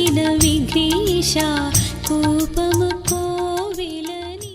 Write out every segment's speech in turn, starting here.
చేసిన విఘ్నేశ కోపము కోవిలని.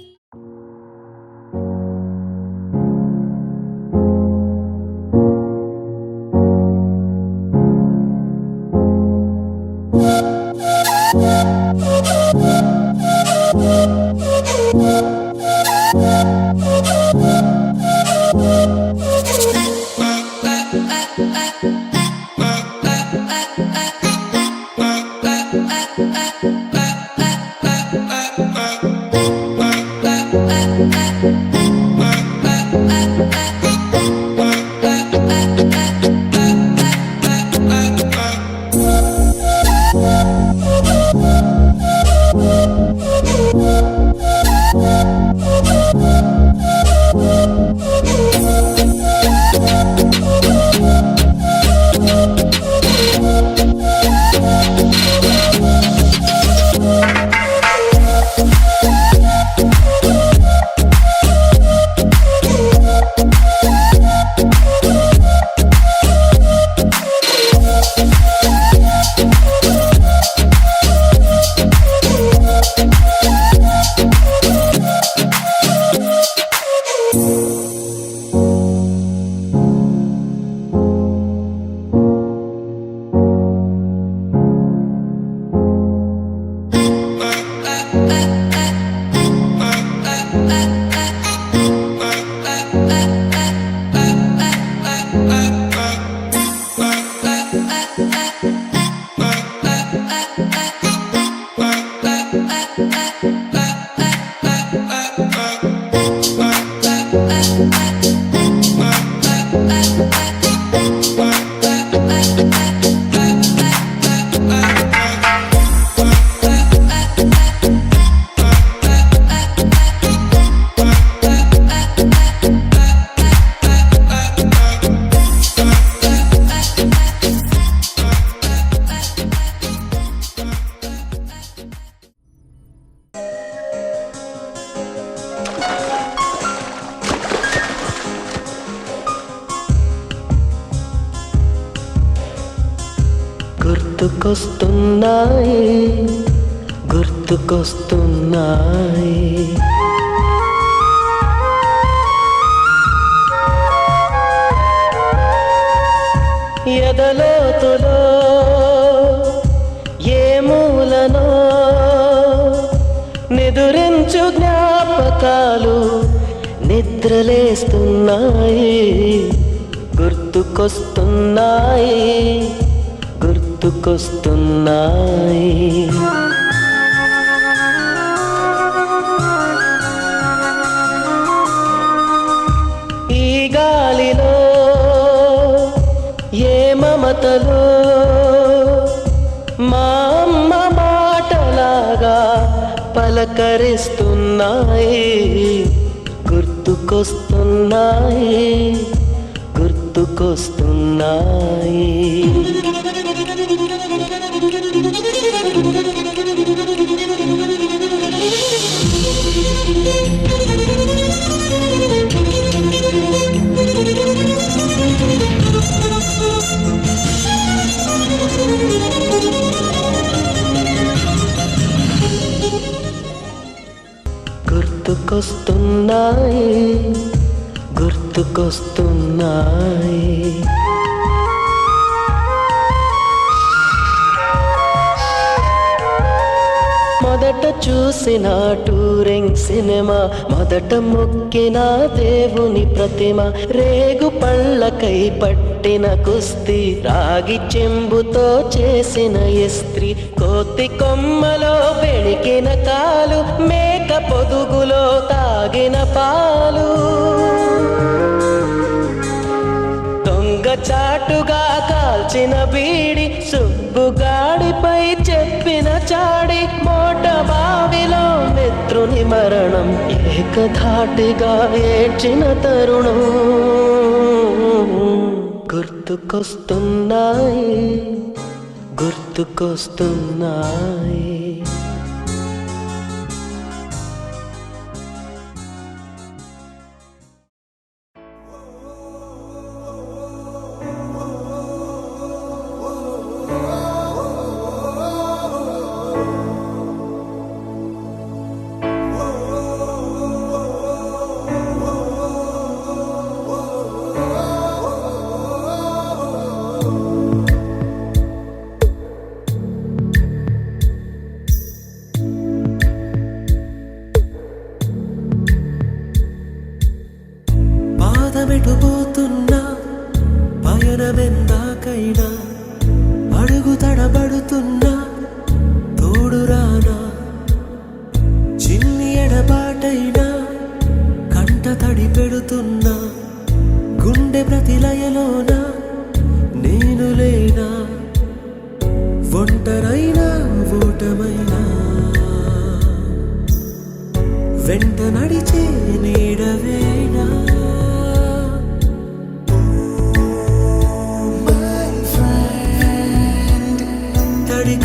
గుర్తుకొస్తున్నాయి గుర్తుకొస్తున్నాయి ఎదలోతులో ఏ మూలనో నిదురించు జ్ఞాపకాలు నిద్రలేస్తున్నాయి గుర్తుకొస్తున్నాయి గుర్తుకొస్తున్నాయి ఈ గాలిలో ఏ మమతలో మా అమ్మ మాటలాగా పలకరిస్తున్నాయి గుర్తుకొస్తున్నాయి గుర్తుకొస్తున్నాయి గుర్తుకొస్తున్నాయి గుర్తుకొస్తున్నాయి మొదట చూసిన టూరింగ్ సినిమా మొదట మొక్కిన దేవుని ప్రతిమ రేగు పళ్ళకై పట్టిన కుస్తీ రాగి చెంబుతో చేసిన ఇస్త్రీ కోతి కొమ్మలో బెణికిన కాలు మేక పొదుగులో తాగిన పాలు దొంగ చాటుగా కాల్చిన బీడి సుబ్బుగాడిపై చెప్పిన చాడి మోట బావిలో మిత్రుని మరణం ఏకధాటిగా ఏడ్చిన తరుణం గుర్తుకొస్తున్నాయి గుర్తుకొస్తున్నాయి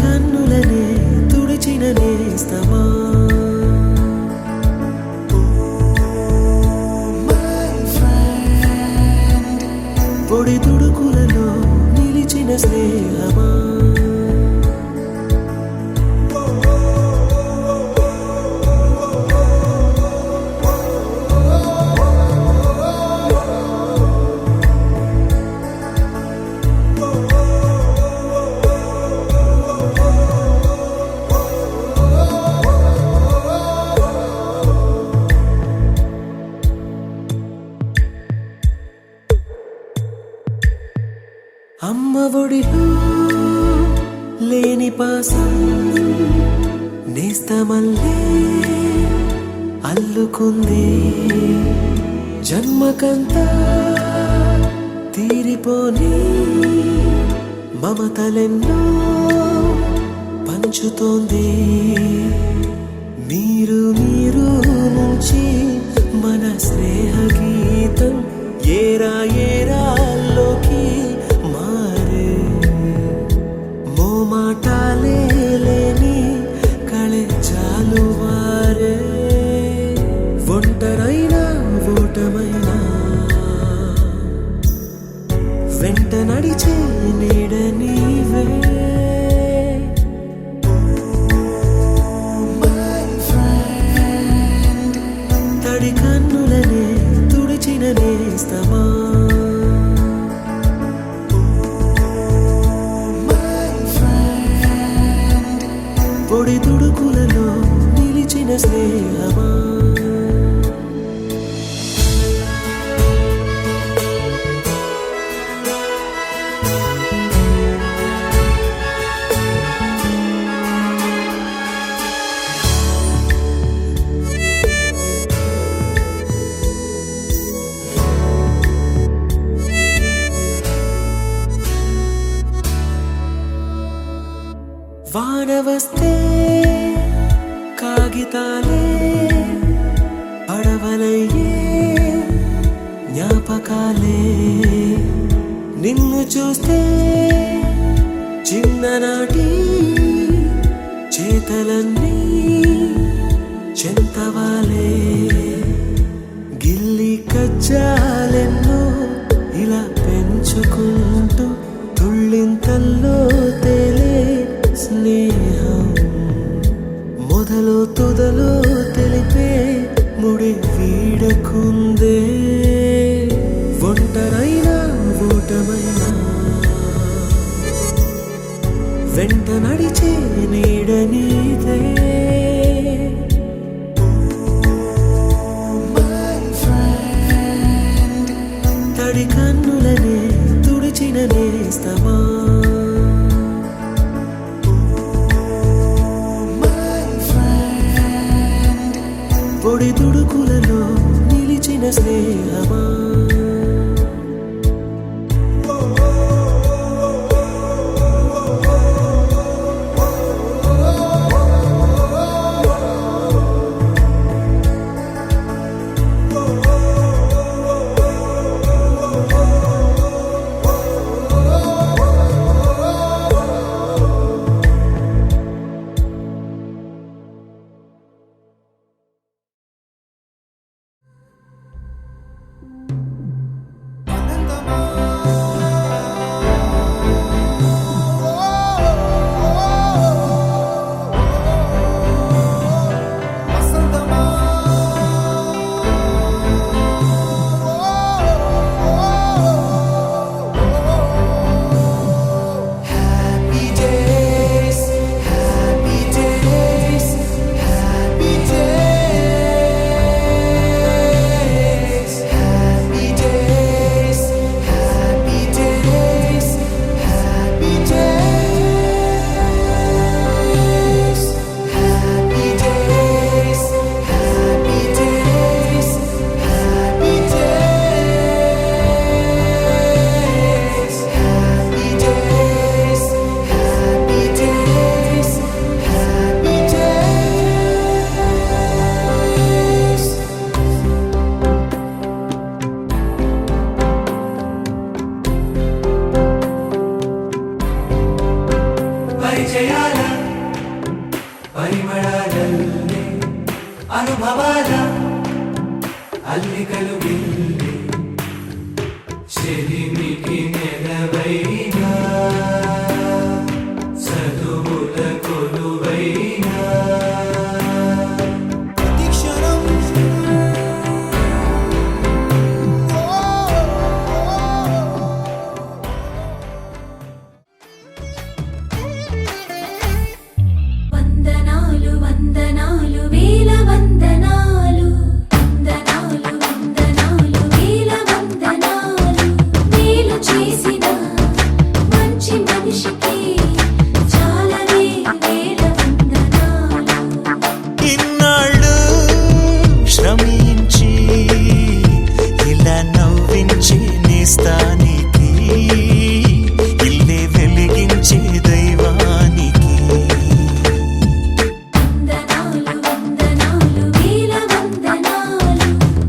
కన్నులనే తుడిచిన నేస్తమా పొడి తుడుకులలో నిలిచిన స్నేహమా అమ్మ ఒడిలో లేని పాసం నేస్తమల్లే అల్లుకుంది జన్మకంతా తీరిపోని మమతలెన్నో పంచుతోంది మీరు నుంచి మన స్నేహ గీతం ఏరా ఏరాల్లోకి మారే మోమాటాలే లేని కళే చాలు వారే ఒంటరైనా ఓటమైనా వెంట నడిచే నీడ నీవే తడి కన్నులనే తుడిచిన నేస్తమా పొడి తుడుకులలో నిలిచిన స్నేహమా వాన వస్తే కాగితాలే పడవలయ్యే జ్ఞాపకాలే నిన్ను చూస్తే చిన్ననాటి చేతలన్నీ చెంతవాలే గిల్లి కజ్జాలెన్నో ఇలా పెంచుకుంటూ తుళ్ళింతల్లో తేలే స్నేహం మొదలు తొదలు తెలిపే ముడి వీడకుందే ఒంటరైనా ఓటమైనా వెంట నడిచే నీడ నీదే తడి కన్నులనే తుడిచిన నేస్తమా పొడి తుడుకులలో నిలిచిన స్నేహమా ಪರಿಮಳದಲ್ಲೇ ಅನುಭವದ ಅಲ್ಲಿಗಲು ಬಿಲ್ಲೆ చెలిమికి నెలవైనా చదువుల కొలువైనా ప్రతిక్షణం వందనాలు వందనాలు వేల వందనాలు వందనాలు వందనాలు వేల వందనాలు మేలు చేసిన మంచి మనిషికి చాలానే వేల వందనాలు ఇన్నాళ్ళు శ్రమించి ఇలా నవ్వించి నేస్తానికి ఇల్లే వెలిగించే దైవానికి వందనాలు వందనాలు వేల వందనాలు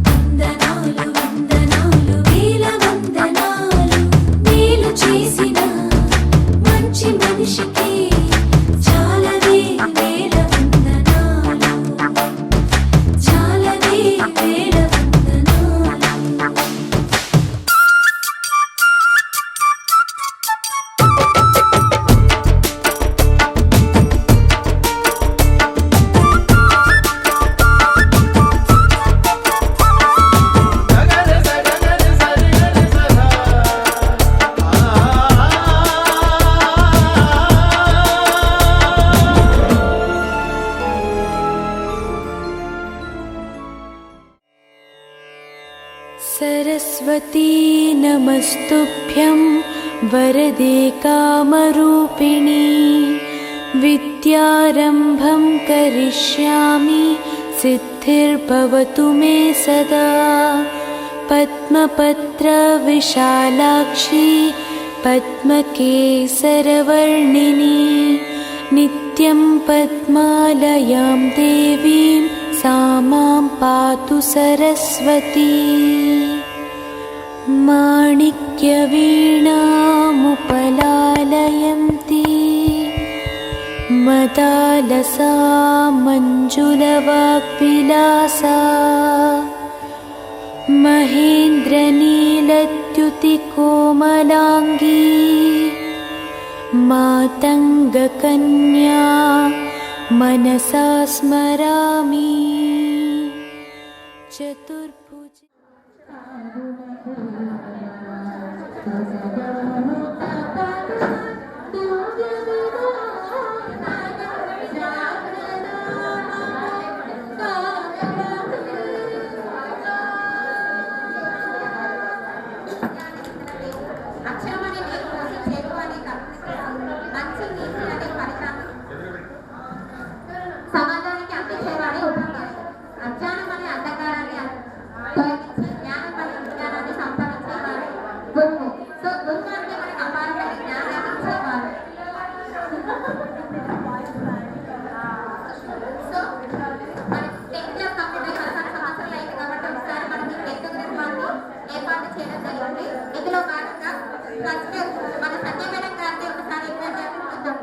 వందనాలు వందనాలు వేల వందనాలు మేలు చేసిన మంచి మనిషికి చాలానే వేల వందనాలు చాలానే వేల వందనాలు सरस्वती नमस्तुभ्यं वरदे कामरूपिणी विद्यारम्भं करिष्यामि सिद्धिर्भवतु मे सदा पद्मपत्रविशालाक्षी पद्मकेसरवर्णिनी नित्यं पद्मालयां देवीं सा मां पातु सरस्वती माणिक्यवीणामुपलालयन्ती मदालसा मञ्जुलवाग्विलासा महेन्द्रनीलद्युतिकोमलाङ्गी मातङ्गकन्या मनसा स्मरामि चतुर्भुज అక్షరమనే నీరు పోసి చెరువు అనే మంచి నీటి అనే ఫలితాన్ని సమాజానికి అందించేవాడే ఉపాధ్యాయుడు. అజ్ఞానం అనే అంధకారాన్ని తొలగించి జ్ఞానం అనే విజ్ఞానాన్ని సంపాదించేవాడు గురువు. సో గురువు అంటే మనకు అపారమైన జ్ఞానాన్ని ఇచ్చేవాడు. సో మనకి 10th క్లాస్ కంప్లీట్ అయ్యి 16 సంవత్సరాలు అయింది కాబట్టి ఒకసారి మనకి 10th గ్రంథాన్ని ఏర్పాటు చేయడం జరిగింది. ఇందులో భాగంగా ఫస్ట్ మన సంజయ్ మేడం గారిని ఒకసారి ఎగ్జామ్ చేయాలనుకుంటున్నాం.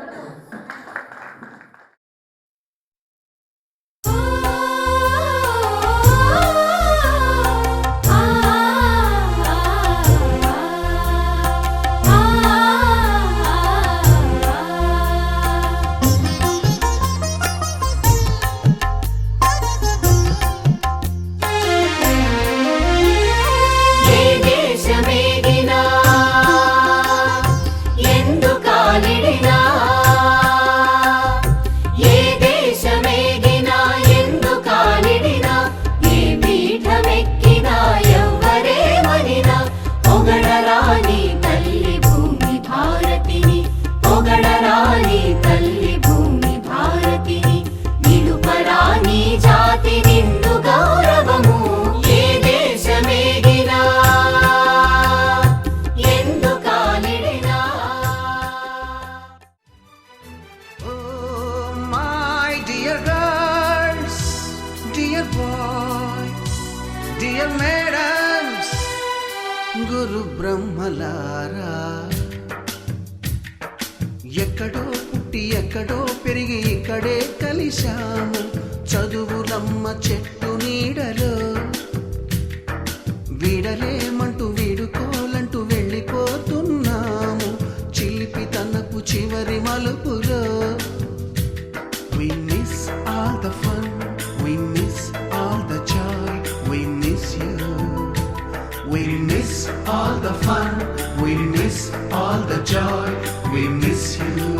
డియర్ మేడమ్స్, గురు బ్రహ్మలారా, ఎక్కడో పుట్టి పుట్టి ఎక్కడో పెరిగి ఇక్కడే కలిశాము చదువులమ్మ చెట్టు నీడలో వీడలేమంటూ వీడుకోలంటూ వెళ్ళిపోతున్నాము చిలిపి తనకు చివరి మలుపులో We miss all the fun, we miss all the joy, we miss you. We miss all the fun, we miss all the joy, we miss you.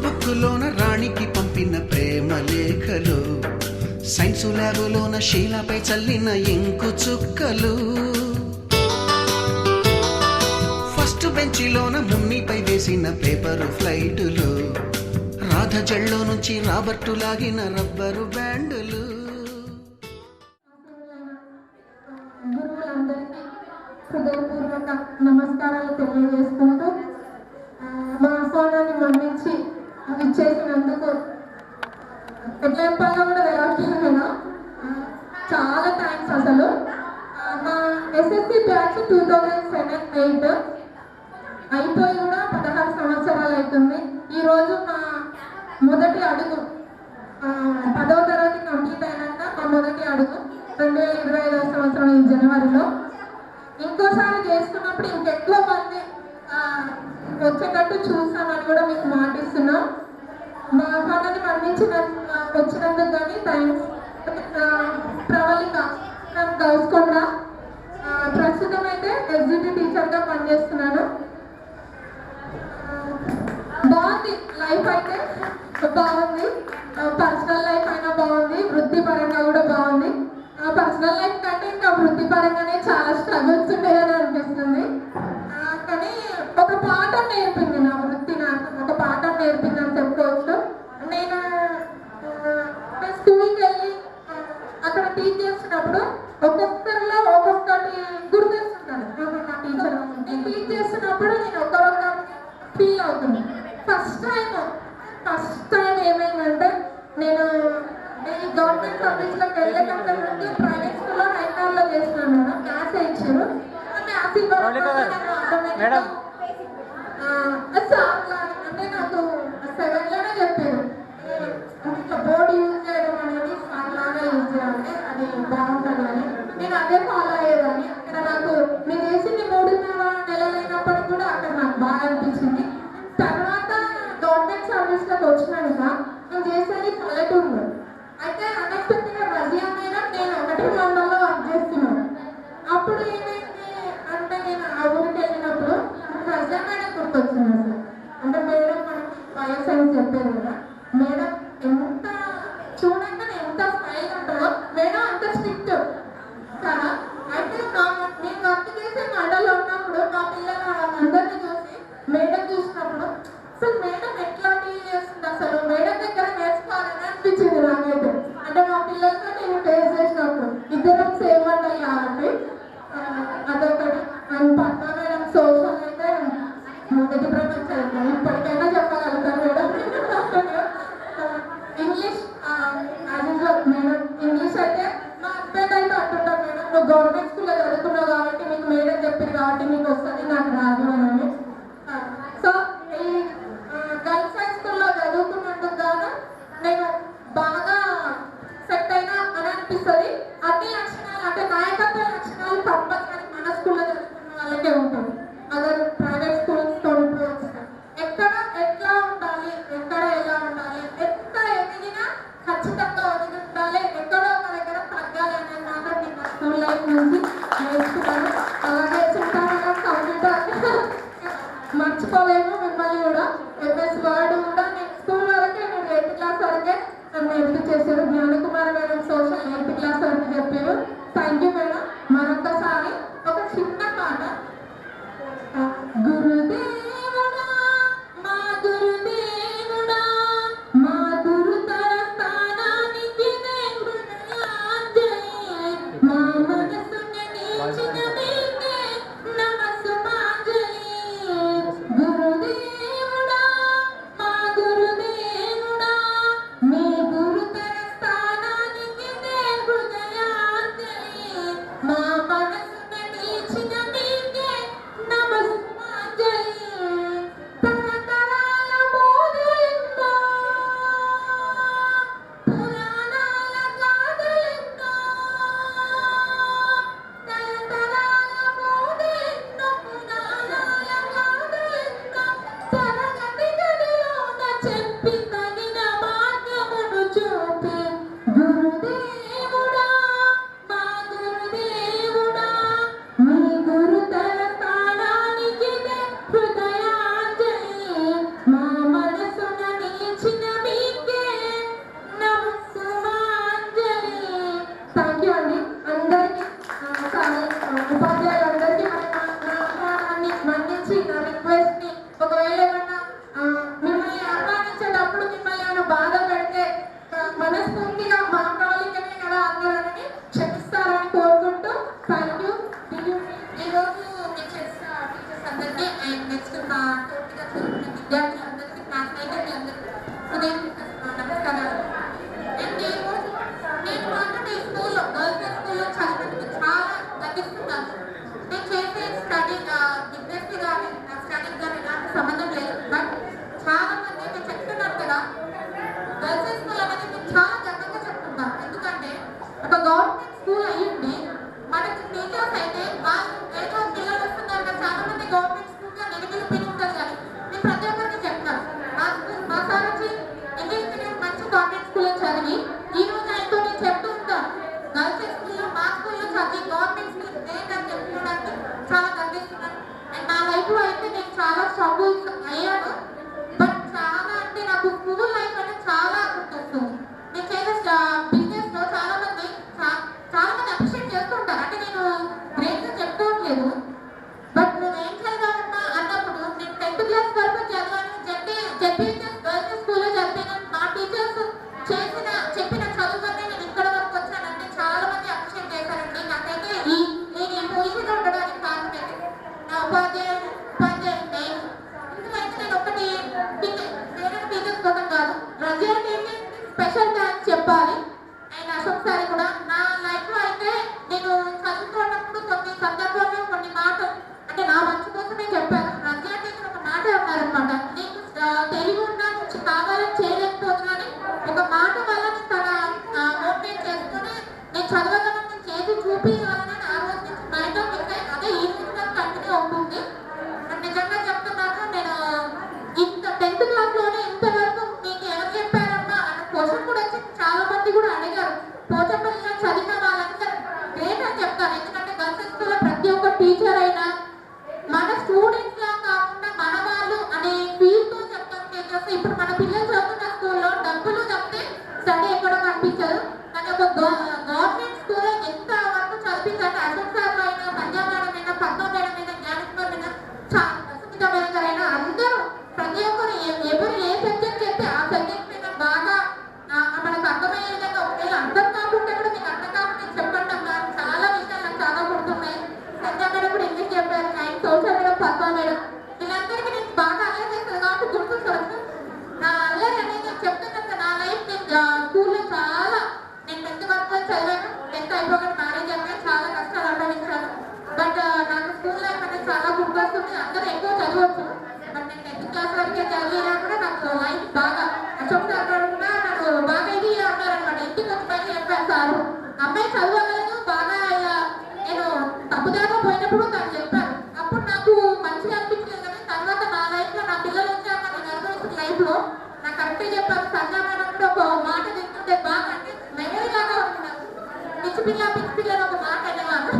బుక్కులోన రాణికి పంపిన ప్రేమ లేఖలు సైన్సు ల్యాబులోన శీలపై చల్లిన ఇంకు చుక్కలు ఫస్ట్ బెంచిలోన మున్నిపై వేసిన పేపరు ఫ్లైటులు రాధ జల్లో నుంచి రాబర్టు లాగిన rubber బ్యాండులు గురువులందరికీ హృదయపూర్వక నమస్కారాలు తెలియజేసుకుంటూ మా ఆహ్వానాన్ని మన్నించి ఇచ్చేసినందుకు ఎట్లా చెప్పాలో కూడా వెళ్ళట్లేదు కదా చాలా థ్యాంక్స్ అసలు మా ఎస్ఎస్సి బ్యాచ్ 2007-8 అయిపోయి కూడా 16 సంవత్సరాలు అవుతుంది ఈరోజు మా మొదటి అడుగు 10వ తరగతి కంప్లీట్ అయినాక మా మొదటి అడుగు 2025వ సంవత్సరం ఈ జనవరిలో ఇంకోసారి చేసుకున్నప్పుడు ఇంకెక్కువ మంది వచ్చేటట్టు చూస్తామని కూడా మీకు మాటిస్తున్నాం మా ఆహ్వానాన్ని మన్నించిన వచ్చినందుకు కానీ థ్యాంక్స్ ప్రవళిక నాకు గౌస్కొండ ప్రస్తుతం అయితే ఎస్జిటి టీచర్గా పనిచేస్తున్నాను బాగుంది లైఫ్ అయితే బాగుంది పర్సనల్ లైఫ్ అయినా బాగుంది వృత్తిపరంగా కూడా బాగుంది పర్సనల్ లైఫ్ కంటే ఇంకా వృత్తిపరంగానే చాలా స్ట్రగుల్స్ ఉంటాయని అనిపిస్తుంది కానీ ఒక పాఠం నేర్పింది నా వృత్తి నాకు ఒక పాఠం నేర్పిందని చెప్పుకోవచ్చు నేను స్కూల్కి వెళ్ళి అక్కడ టీచ్ చేస్తున్నప్పుడు ఒక్కొక్కరిలో ఒక్కొక్కటి గుర్తిస్తుంటాను నా టీచర్ నేను టీచ్ చేస్తున్నప్పుడు నేను ఒక్కొక్క ఫీల్ అవుతుంది ఫస్ట్ టైం ఏమైందంటే నేను ఈ గవర్నమెంట్ సర్వీస్లోకి వెళ్ళే కంటే ముందు ప్రైవేట్ స్కూల్లో 9 చేస్తున్నాను మేడం మ్యాథ్స్ ఇచ్చారు మ్యాథ్స్ ఇవ్వడం అంటే నాకు 7లోనే చెప్పారు బోర్డు యూజ్ చేయడం అనేది సార్లాగా యూజ్ చేయాలి అది బాగుంటుంది అని నేను అదే ఫాలో అయ్యేదాన్ని అక్కడ నాకు నేను చేసింది 3.5 నెలలైనప్పటికీ కూడా అక్కడ నాకు బాగా అనిపించింది తర్వాత గవర్నమెంట్ సర్వీస్లోకి వచ్చినాక నేను చేసేది పల్లెటూరులో అయితే అన్ఎక్స్పెక్టెడ్గా రజియా మేడం నేను 1 మండలంలో వర్క్ చేస్తున్నాను అప్పుడు ఏమైంది అంటే నేను ఆ ఊరికి వెళ్ళినప్పుడు రజియా మేడం గుర్తొచ్చింది అసలు అంటే మేడం మనం బయోసైన్స్ చెప్పారు కదా మేడం ఎంత చూడంగానే ఎంత స్టైల్ ఉంటుందో మేడం అంత స్ట్రిక్ట్ కదా అయితే నేను వర్క్ చేసే మండలంలో ఉన్నప్పుడు మా పిల్లలు వాళ్ళందరినీ చూసి మేడం చూసినప్పుడు అసలు మేడం ఎట్లా డీల్ చేస్తుంది అసలు మేడం దగ్గర నేర్చుకోవాలని అనిపించింది నాకైతే అంటే మా పిల్లలతో నేను ఫేస్ చేసినప్పుడు ఇద్దరం సేమ్ మండలి కాబట్టి అదొకటి అండ్ పద్మ మేడం సోషల్ అయితే మొదటి ప్రపంచం ఇప్పటికైనా చెప్పగలుగుతాను మేడం ఇంగ్లీష్ మేడం ఇంగ్లీష్ అయితే మా హస్బెండ్ అయితే అంటుంటారు మేడం నువ్వు గవర్నమెంట్ స్కూల్లో చదువుకున్నావు కాబట్టి మీకు మేడం చెప్పారు కాబట్టి నీకు వస్తుంది నాకు రాదు అని సో ఈ గర్ల్స్ హై స్కూల్లో చదువుకున్నందుకు గాను నేను బాగా సెట్ అయినా అని అనిపిస్తుంది అన్ని లక్షణాలు అంటే నాయకత్వ లక్షణాలు కంపల్సరీ మన స్కూల్లో చదువుకున్న వాళ్ళకే ఉంటుంది అదే ప్రైవేట్ స్కూల్స్తో ఎక్కడ ఎట్లా ఉండాలి ఎక్కడ ఎలా ఉండాలి ఎంత ఎదిగినా ఖచ్చితంగా ఒదిగి ఉండాలి ఎక్కడో ఒక దగ్గర తగ్గాలి అనే మాట నేను స్కూల్ లైఫ్ నుంచి నేర్చుకున్నాను అలాగే చింతామణి అది బిజినెస్ కానీ స్టడీకి కానీ ఎలాంటి సంబంధం లేదు. బట్ చాలా మంది మీరు చెప్తున్నారు కదా, గర్ల్స్ స్కూల్ అనేది మేము చాలా గర్వంగా చెప్తున్నాం. ఎందుకంటే ఒక గవర్నమెంట్ స్కూల్ అయ్యింది, మనకి టీచర్స్ అయితే వాళ్ళు ఏదో పిల్లలు వస్తున్నారు కదా, చాలా మంది గవర్నమెంట్ స్కూల్గా నెగిటివ్ ఫీల్ ఉంటుంది. కానీ మేము ప్రతి ఒక్కరికి చెప్తాం, మా సార్ వచ్చి ఇంగ్లీష్ మీడియం మంచి గవర్నమెంట్ స్కూల్లో చదివి ఈ రోజు ఆయనతో నేను చెప్తూ ఉంటాను, గర్ల్స్ స్కూల్లో మా స్కూల్లో చదివి గవర్నమెంట్ స్కూల్ ఏంటని చెప్పుకోవడానికి చాలా గర్విస్తున్నాను. అండ్ నా లైఫ్లో అయితే నేను చాలా స్ట్రగుల్స్ అయ్యాను. బట్ చాలా అంటే నాకు స్కూల్ లైఫ్ అంటే చాలా గుర్తొస్తుంది. నేను చేసే బిజినెస్ లో చాలా మంది అప్రిషియేట్ చేస్తుంటారు. అంటే నేను గ్రేట్గా చెప్పుకోవట్లేదు, బట్ నువ్వు ఏం చదివావమ్మా అన్నప్పుడు నేను 10th క్లాస్ వరకు చదివాను. జెడ్పీహెచ్ఎస్ గర్ల్స్ స్కూల్లో చదివాను. మా టీచర్స్ చెప్పిన చదువుకొని నేను ఇక్కడ వరకు వచ్చానంటే చాలా మంది అప్రిషియేట్ చేశారండి. నాకైతే నేను ఈ పొజిషన్లో ఉండడానికి కారణం అయితే నా ఉపాధ్యాయులు నేను. ఎందుకంటే నేను ఒకటి వేరే టీచర్స్ కోసం కాదు, ప్రజలకి స్పెషల్ థ్యాంక్స్ చెప్పాలి. అండ్ అశోక్ సార్ కూడా నా లైఫ్లో అయితే నేను చదువుకున్నప్పుడు కొన్ని సందర్భాల్లో కొన్ని మాటలు అంటే నా మంచి కోసమే చెప్పాను. ప్రజల టీచర్ ఒక మాట అన్నారనమాట, నీకు తెలివి ఉన్నా నుంచి కావాలని చేయలేకపోతున్నాను ఒక మాట వల్ల తన మోటివేట్ చేసుకుని నేను చదవగలను, నేను చేసి చూపించాలని ఆ రోజు నుంచి మైండ్లో ఫిక్స్ అయ్యి అదే ఈ రోజు కంటిన్యూ అవుతుంది. నిజంగా చెప్తున్నాను, నేను ఇంత 10th క్లాస్లోనే ఇంతవరకు మీకు ఎవరు చెప్పారమ్మా అన్న క్వశ్చన్ కూడా వచ్చి చాలా మంది కూడా అడిగారు. పోచంపల్లిలో చదివిన వాళ్ళందరూ గ్రేట్ అని చెప్తాను. ఎందుకంటే గర్ల్స్ స్కూల్లో ప్రతి ఒక్క టీచర్ అయినా మన స్టూడెంట్స్ లా కాకుండా మన వాళ్ళు అనే ఫీల్తో చెప్తాను టీచర్స్. ఇప్పుడు మన పిల్లలు చదువుతున్న స్కూల్లో డబ్బులు తప్పితే స్టడీ ఎక్కడ కనిపించదు. కానీ ఒక గవర్నమెంట్ స్కూల్లో ఎంత వరకు చదివించాలంటే అశోక్ సార్ అయినా, సంధ్యా మేడం అయినా, పద్మ మేడం అయినా, జ్ఞానేశ్వర్ అయినా, సుమిత మేడం గారు అయినా అందరూ ప్రతి ఒక్కరు ఎవరు ఏ సబ్జెక్ట్ చెప్తే ఆ సబ్జెక్ట్ మీద బాగా మనకు అర్థమయ్యే విధంగా ఒకవేళ అర్థం కాకుండా కూడా మీకు అర్థం కాకుండా చెప్పండి అన్నారు. చాలా విషయాలు నాకు చాలా గుర్తున్నాయి. సంధ్యా మేడం కూడా ఇంగ్లీష్ చెప్పారు, and social madam, Padma madam, వీళ్ళందరికీ నేను బాగా అల్లరి చేస్తాను కాబట్టి గుర్తుండవచ్చు. నా అల్లరి అనేది చెప్తున్నాను. నా లైఫ్ నేను స్కూల్లో చాలా నేను 10th వరకు చదివాను. 10th అయిపోగానే మ్యారేజ్ అయితే చాలా కష్టాలు అనుభవించాను. బట్ నాకు స్కూల్ లైఫ్ అనేది చాలా గుర్తొస్తుంది. అందరూ ఎక్కువ చదవచ్చు, బట్ నేను 10th క్లాస్ వరకే చదివినా కూడా నాకు లైఫ్ బాగా అశోక్ సార్ కూడా నాకు బాగా ఇది అన్నారనమాట. ఇంటికి వచ్చి పని చెప్పాను, సారు అమ్మాయి చదవగలదు బాగా, నేను తప్పుదాకా పోయినప్పుడు తను చెప్పారు. అప్పుడు నాకు మంచిగా అనిపించింది. కానీ తర్వాత నా లైఫ్లో నా పిల్లలు వచ్చాక నేను అనుభవించిన లైఫ్లో నాకు కరెక్ట్గా చెప్పారు. సంధ్యా మేడం కూడా ఒక మాట చెప్తుంటే బాగా అంటే మెమరీ లాగా ఉంది నాకు. పిచ్చి పిల్ల ఒక మాట అనేవాళ్ళు.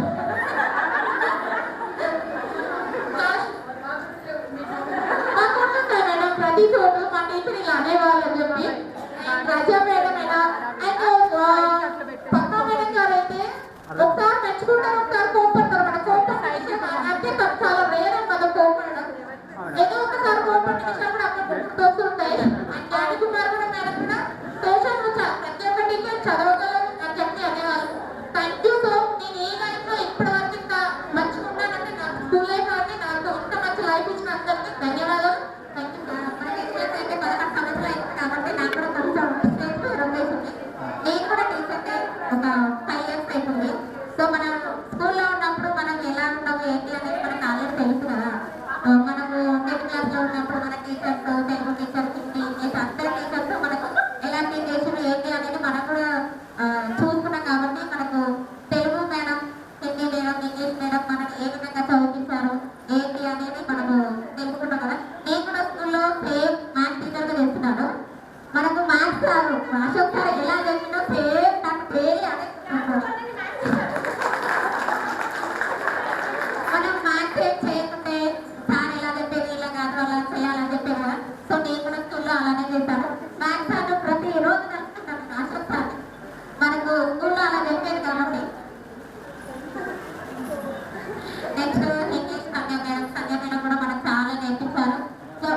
మేడం ప్రతి చోటు మా టీచర్ ఇలా అనేవాళ్ళు అని చెప్పి, రజా మేడం అయినా అండ్ పద్మ మేడం గారు అయితే ఒకసారి మెచ్చుకుంటారు, ఒకసారి కోపడతారు. మన కోపం అంటే చాలా రేర్ అన్నమాట కోపడడం. ఏదో ఒకసారి కోపడిన విషయాలు కూడా అక్కడ గుర్తొస్తుంటాయి. అండ్ జ్ఞాని కుమార్ కూడా మేడం కూడా సోషల్ ప్రతి ఒక్క టీచర్ చదవగలరు అని చెప్పి అనేవాళ్ళు. Thank you. సో నేను ఈ లైఫ్లో ఇప్పటి వరకు ఇంత మంచిగా ఉన్నానంటే నాకు స్కూల్ లైఫ్ కానీ నాకు ఇంత మంచి లైఫ్ ఇచ్చిన అందరికీ ధన్యవాదాలు. Thank you. మనకి ఎక్స్పీరియన్స్ అయితే 16 సంవత్సరాలు అయింది కాబట్టి నాకు కూడా కొంచెం ఎక్స్పీరియన్స్ ఉంది. నేను కూడా టీచర్కి ఒక 5 years అవుతుంది. సో మనం స్కూల్లో ఉన్నప్పుడు మనం ఎలా ఉంటాము ఏంటి అనేది మనకు ఆల్రెడీ తెలుసు కదా. మనము 10th క్లాస్లో ఉన్నప్పుడు మన teachers, Telugu teachers, Hindi, English అందరి టీచర్స్ మనకు ఎలాంటి దేశం ఏంటి అనేది మనం కూడా చూసుకున్నాం. కాబట్టి మనకు Telugu madam, Hindi madam, English madam మనకి ఏ విధంగా చదివించారు ఏంటి అనేది మనము తెలుసుకున్నాం కదా. నేను కూడా స్కూల్లో సేమ్ మ్యాథ్స్ టీచర్గా చేస్తున్నాను. మనకు మ్యాథ్స్ సార్ అశోక్ సార్ ఎలా చెప్పినా సేమ్ నాకు డైలీ అదే మనం మ్యాథ్స్ ఏం చేయకుంటే సార్ ఎలా చెప్పేది ఇలా కాదు అలా చేయాలని చెప్పారు కదా. సో నేను కూడా స్కూల్లో అలానే చేశాను. మ్యాథ్స్ సార్ ప్రతిరోజు కలుసుకుంటాను అశోక్ సార్. మనకు స్కూల్లో అలా చెప్పేది కాబట్టి నెక్స్ట్ ఇంగ్లీష్ సంధ్య మేడం కూడా మనకు చాలా నేర్పించారు. సో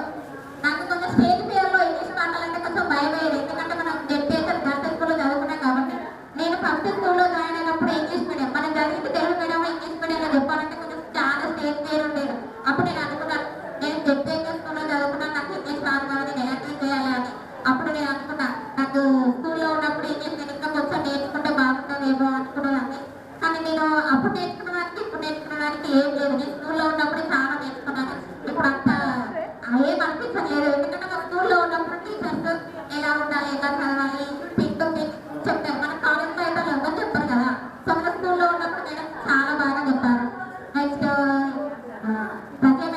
నాకు కొంచెం స్టేజ్ ఫియర్లో ఇంగ్లీష్ మాట్లాడాలంటే కొంచెం భయం అయ్యేది. ఎందుకంటే మనం జెడ్పీహెచ్ఎస్ గర్ల్స్ స్కూల్లో చదువుకున్నాం కాబట్టి. నేను ఫస్ట్ స్కూల్లో జాయిన్ అయినప్పుడు ఇంగ్లీష్ మీడియం, మనం చదివింది తెలుగు మీడియం, ఇంగ్లీష్ మీడియంలో చెప్పాలంటే కొంచెం చాలా స్టేజ్ ఫియర్ ఉండేది. ప్రజల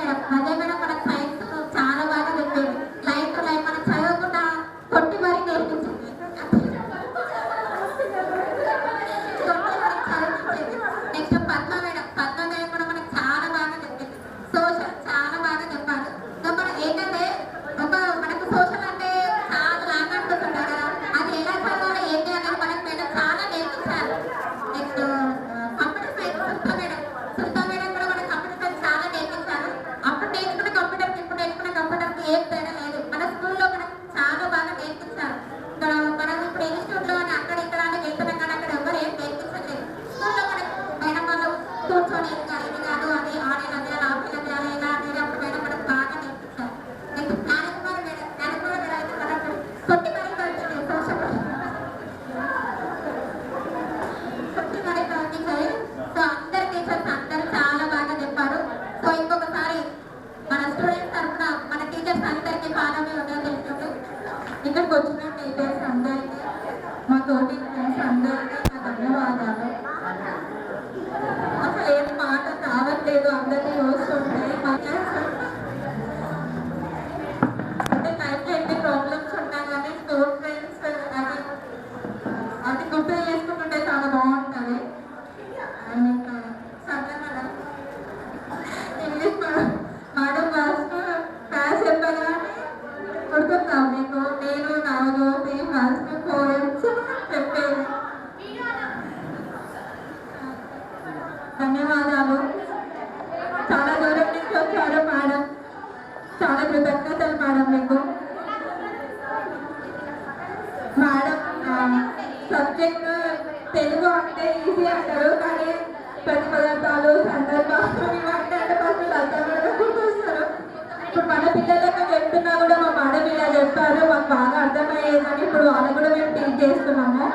మేడం మనకు సైన్స్ చాలా బాగా చెప్పేది. లైఫ్ టు లైఫ్ మనం చదవకుండా కొట్టి మరీ నేర్పించింది. నెక్స్ట్ పద్మ మేడం కూడా మనకు చాలా బాగా చెప్పింది. సోషల్ చాలా బాగా చెప్పారు. సో మనం ఏంటంటే మనకు సోషల్ అంటే చాలా లాగా అనిపిస్తుంటారు కదా, అది ఎలా చదవాలి ఏంటి అనేది మనకు మేడం చాలా నేర్పించారు. నెక్స్ట్ కంప్యూటర్ సైన్స్ శిల్ప మేడం కూడా మనకు కంప్యూటర్ సైన్స్ చాలా నేర్పించారు. అప్పుడు నేర్చుకున్న కంప్యూటర్కి ఇప్పుడు నేర్చుకున్న కంప్యూటర్కి ఏం తేడా లేదు. మన స్కూల్లో మనకు చాలా బాగా నేర్పించారు. ఇక్కడ మనం ఇప్పుడు ఇన్స్టిట్యూట్లో అని అక్కడ ఇక్కడ అని వెళ్తున్నాం కానీ అక్కడ ఎవరు ఏం నేర్పించలేదు. స్కూల్లో మనకు మేడం వాళ్ళు కూర్చొని ఇది కాదు అది ఆడే చేయాలి ఆఫీలో చేయాలి ఇలా అనేది అప్పుడు మేడం మనకు బాగా నేర్పించారు. నెక్స్ట్ జ్ఞానకుమారి మేడం అయితే మనకు కొట్టి మరీ పంపించారు. సోషల్ కొట్టి మరీ పంపించారు. సో అందరు టీచర్స్ అందరూ చాలా బాగా చెప్పారు. సో ఇంకొకసారి మన స్టూడెంట్స్ తరఫున మన టీచర్స్ అందరికీ పాలమే ఉండేది తెలుస్తుంది. ఇక్కడికి వచ్చిన టీచర్స్ అందరికీ మా తోటి ఫ్రెండ్స్ అందరికీ నా ధన్యవాదాలు. అసలు ఏం మాట కావట్లేదు అందరినీ చూస్తుంటే. అంటే లైఫ్లో ఎన్ని ప్రాబ్లమ్స్ ఉన్నా కానీ స్కూల్ ఫ్రెండ్స్ అది గుర్తు చేసుకుంటుంటే చాలా బాగుంటుంది. అండ్ ఇంకా Sandhya madam English madam first class చెప్పగానే గుర్తుందాం మీకు నేను నాలుగు ఫస్ట్ పోయమ్స్ చెప్పేది. ధన్యవాదాలు. చాలా దూరం నుంచి వచ్చారు మేడం, చాలా కృతజ్ఞతలు మేడం మీకు. మేడం సబ్జెక్ట్ తెలుగు అంటే ఈజీ అంటారు కానీ ప్రతి పదార్థాలు సందర్భాలు ఇవంటే ఫస్ట్ అర్థం గుర్తొస్తారు. ఇప్పుడు మన పిల్లలకు చెప్తున్నా కూడా మా మేడం ఇలా చెప్పారు మాకు బాగా అర్థమయ్యేదని ఇప్పుడు వాళ్ళకు కూడా మేము టీచ్ చేస్తున్నాము.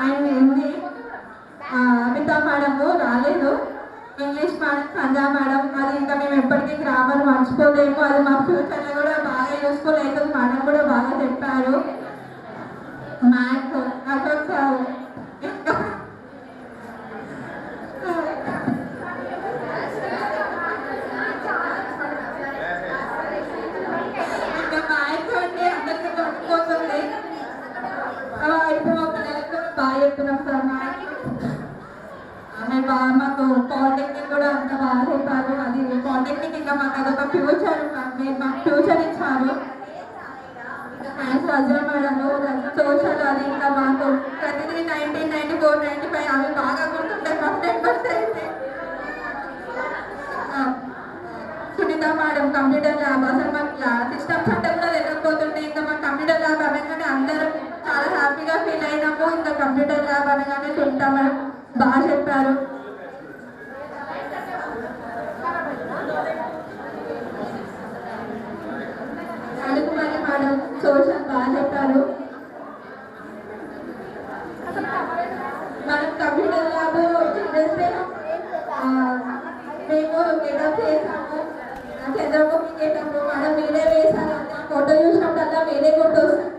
అండ్ హిందీ అమితా మేడము రాలేదు. ఇంగ్లీష్ మేడం సంధ్యా మేడం అది ఇంకా మేము ఎప్పటికీ గ్రామర్ మర్చిపోలేము. అది మా ఫ్యూచర్లో కూడా బాగా యూస్ఫుల్ అవుతుంది. మేడం కూడా బాగా చెప్పారు. మ్యాథ్స్ అశోక్ సార్ ఇంకా మ్యాథ్స్ అంటే అందరికీ పట్టుకుపోతుంది. ఇప్పుడు మా పిల్లలకు బాగా చెప్తున్నాం సార్ మ్యాథ్స్. మాకు పాలిటెక్నిక్ కూడా అంత బాగా చెప్పారు. అది పాలిటెక్నిక్ ఇంకా మాకు అదొక ఫ్యూచర్, మాకు ఫ్యూచర్ ఇచ్చారు. వజ్ర మేడము సోషల్ అది ఇంకా మాకు ప్రతిదీ 1994, 95 అవి బాగా గుర్తుంటాయి. ఫస్ట్ అయితే సునీత మేడం కంప్యూటర్ ల్యాబ్ అసలు మాకు సిస్టమ్స్ అంటే కూడా తెలియకపోతుండే. ఇంకా మాకు కంప్యూటర్ ల్యాబ్ అనగానే అందరూ చాలా హ్యాపీగా ఫీల్ అయినాము. ఇంకా కంప్యూటర్ ల్యాబ్ అనగానే సునీత మేడం బాగా చెప్పారు. జ్ఞానకుమారి మేడం సోషల్ బాగా చెప్పారు. మనం కంప్యూటర్ ల్యాబ్ చిల్డ్రన్స్ మేము గెటప్ చేసాము. చంద్రబాబు గెటప్ మనం మీరే వేసాము. ఫోటో చూసినప్పుడల్లా మీరే గుర్తొస్తాం.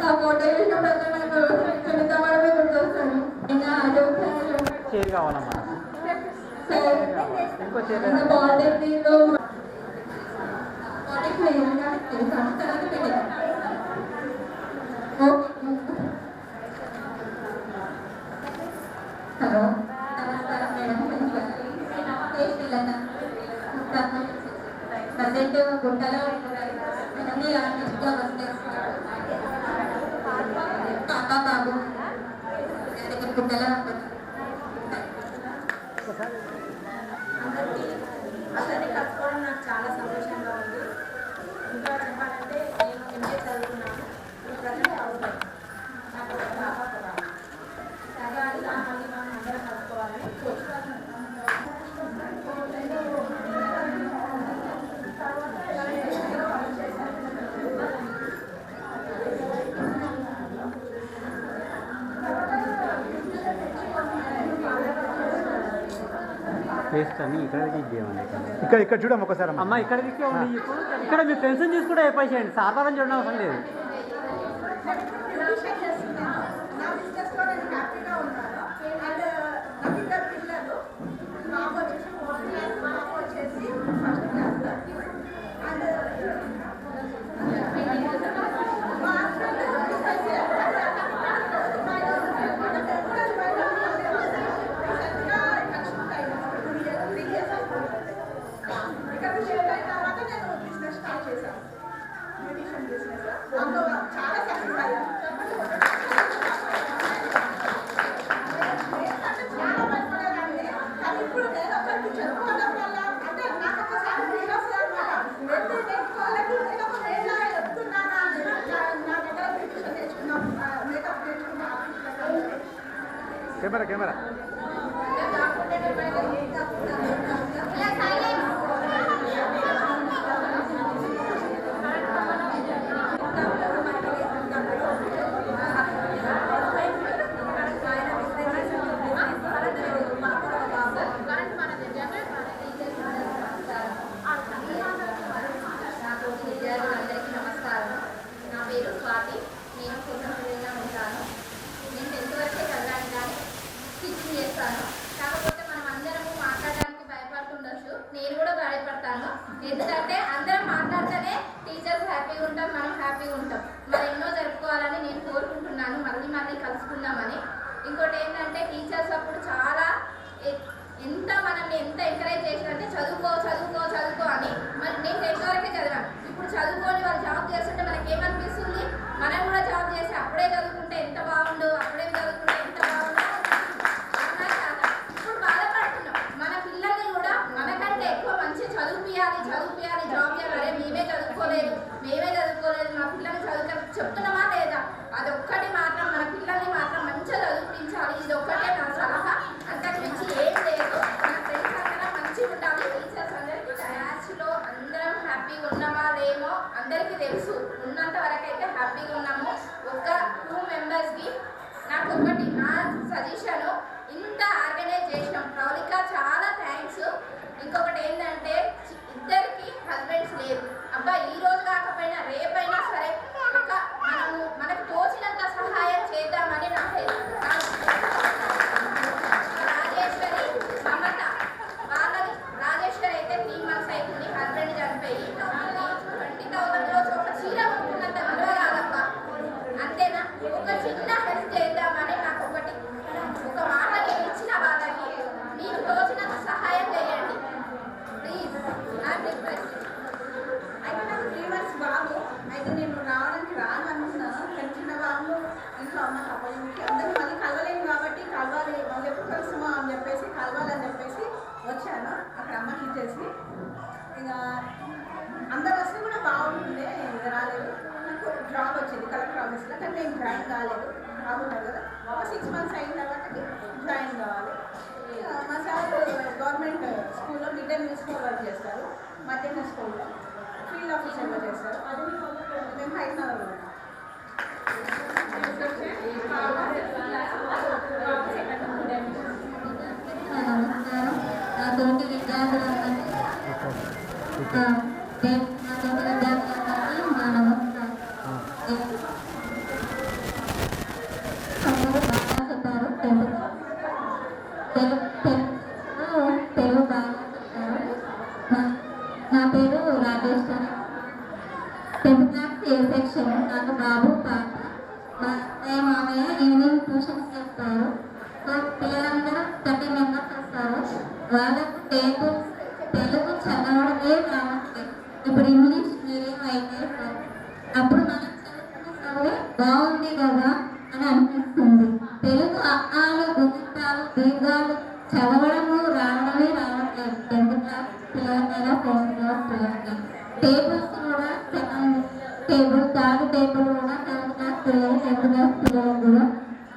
ఆ ఫోటో చూసినప్పుడల్లా నాకు సునీత మేడమే గుర్తొస్తాను. ఇంకా పాలిటెక్నిక్లో హలో నమస్కారం మేడం. ప్రజెంట్ గుంటలో అన్ని ఆర్టిస్ట్గా వర్క్ పాపా బాబు దగ్గర గుంటలో ఉంటుంది. అందరినీ కలుసుకోవడం నాకు చాలా సంతోషంగా ఉంది. ఇంకా చెప్పాలంటే నేను ఎంఏ చదువుతున్నాను. Present house wife. నాకు సగా ఇలా మళ్ళీ మనం అందరం కలుసుకోవాలని ఇక్కడ చూడమ్మ ఒకసారి అమ్మ ఇక్కడ ఇక్కడ మీ ఫ్రెండ్స్ చూసి కూడా అయిపోయింది. సాధారణ చూడడం అవసరం లేదు. నా బిజినెస్లో నేను హ్యాపీగా ఉన్నాను. అండ్ నాకు ఇద్దరు పిల్లలు కెమెరా విద్యార్థులందరికీ నమస్కారం. నా పేరు స్వాతి. నేను కుటుంబంలో ఉంటాను. నేను 10th వరకే చదవడానికి కానీ టీచింగ్ చేస్తాను. కాకపోతే మనం అందరము మాట్లాడడానికి భయపడుతుండొచ్చు. నేను కూడా భయపడతాను. ఎందుకంటే అందరం మాట్లాడితేనే టీచర్స్ హ్యాపీగా ఉంటాం, మనం హ్యాపీగా ఉంటాం. మరి ఎన్నో జరుపుకోవాలని నేను కోరుకుంటున్నాను. మళ్ళీ కలుసుకుందామని. ఇంకోటి ఏంటంటే టీచర్స్ అప్పుడు చాలా ఎంత మనల్ని ఎంత ఎంకరేజ్ చేసినంటే చదువుకో చదువుకో చదువుకో అని. మరి నేను 10th వరకే చదివాను. ఇప్పుడు చదువుకొని వాళ్ళు జాబ్ చేస్తుంటే మనకి ఏమనిపిస్తుంది? మనం కూడా జాబ్ చేసి అప్పుడే చదువుకుంటే ఎంత బాగుండు, అప్పుడే చదువుకుంటే ఎంత బాగుండు ఇప్పుడు బాధపడుతున్నాం. మన పిల్లల్ని కూడా మనకంటే ఎక్కువ మంచి చదువుపియాలి జాబ్ చేయాలి. అరే మేమే చదువుకోలేదు మా పిల్లల్ని చెప్తున్నామా లేదా? అదొక్కటి మాత్రం మన పిల్లల్ని మాత్రం మంచిగా చదివించాలి. ఇది ఒక్కటే నా సలహా. అంతకు మించి ఏం లేదు. మన ఫ్రెండ్స్ అందరం మంచిగా ఉండాలి. టీచర్స్ అందరికీ క్లాస్లో అందరం హ్యాపీగా ఉన్నామా లేమో అందరికీ తెలుసు. ఉన్నంత వరకు అయితే హ్యాపీగా ఉన్నాము. ఒక 2 మెంబర్స్కి నాకు ఒకటి నా సజెషన్, ఇంత ఆర్గనైజ్ చేసినాం ప్రౌలిక, చాలా థ్యాంక్స్. ఇంకొకటి ఏంటంటే ఇద్దరికి హస్బెండ్స్ లేరు. అబ్బా ఈ రోజు కాకపోయినా రేపైనా సరే మనకు తోచినంత సహాయం చేద్దామని నా రాజేశ్వరి సమత వాళ్ళని. రాజేశ్వరి అయితే 3 months అవుతుంది హస్బెండ్ చనిపోయి. 20,000 రోజు ఒక చీర కొనుక్కున్నంత విలువ కాదప్ప. అంతేనా? ఒక చిన్న హెల్ప్ చేద్దామని నాకు ఒక మాట నేను ఇచ్చిన వాళ్ళకి మీకు తోచినంత సహాయం చేయండి ప్లీజ్. నా రిక్వెస్ట్. అయితే నాకు 3 months బాబు. అయితే నేను రావడానికి రాను అనుకున్నాను. కానీ చిన్న బాబు ఇంట్లో అమ్మ అప్పటికి అందరూ మళ్ళీ కలవలేము కాబట్టి కలవాలి, మళ్ళీ ఎప్పుడు కలుస్తామో అని చెప్పేసి కలవాలని చెప్పేసి వచ్చాను. అక్కడ అమ్మకి ఇచ్చేసి ఇక అందరు వస్తే కూడా బాగుంటుండే. ఇక రాలేదు. నాకు జాబ్ వచ్చింది కలెక్టర్ ఆఫీస్లో. కానీ నేను జాయిన్ కాలేదు. బాగున్నారు కదా. ఒక 6 months అయిన తర్వాతకి జాయిన్ కావాలి. మా సార్ గవర్నమెంట్ స్కూల్లో mid day meal school work చేస్తారు. మధ్యాహ్నం స్కూల్లో ఫీల్డ్ ఆఫీసర్గా చేస్తారు. మేము హైదరాబాద్లో ఉన్నాం. నా తోటి విద్యార్థులందరికీ నా నమస్కారం. అందరూ బాగా చెప్పారు. తెలుగు బాగా చెప్పారు. నా పేరు Rajeshwari. 10th class A section. నాకు బాబు పాప. మా అత్తయ్య మామయ్య ఈవినింగ్ ట్యూషన్స్ చెప్తారు. సో పిల్లలందరూ 30 members వస్తారు. వాళ్ళకు తెలుగు చదవడమే రావట్లేదు. ఇప్పుడు ఇంగ్లీష్ మీడియం అయితే అప్పుడు మనం చదువుకున్న చదివే బాగుంది కదా అని అనిపిస్తుంది. తెలుగు అఆలు గుణితాలు దీర్ఘాలు చదవడము రావడమే రావట్లేదు 10th class పిల్లలకైనా 4th class పిల్లలకి. టేబుల్స్ కూడా టేబుల్ థర్డ్ టేబుల్ కూడా 7th class పిల్లలు 10th class పిల్లలకు కూడా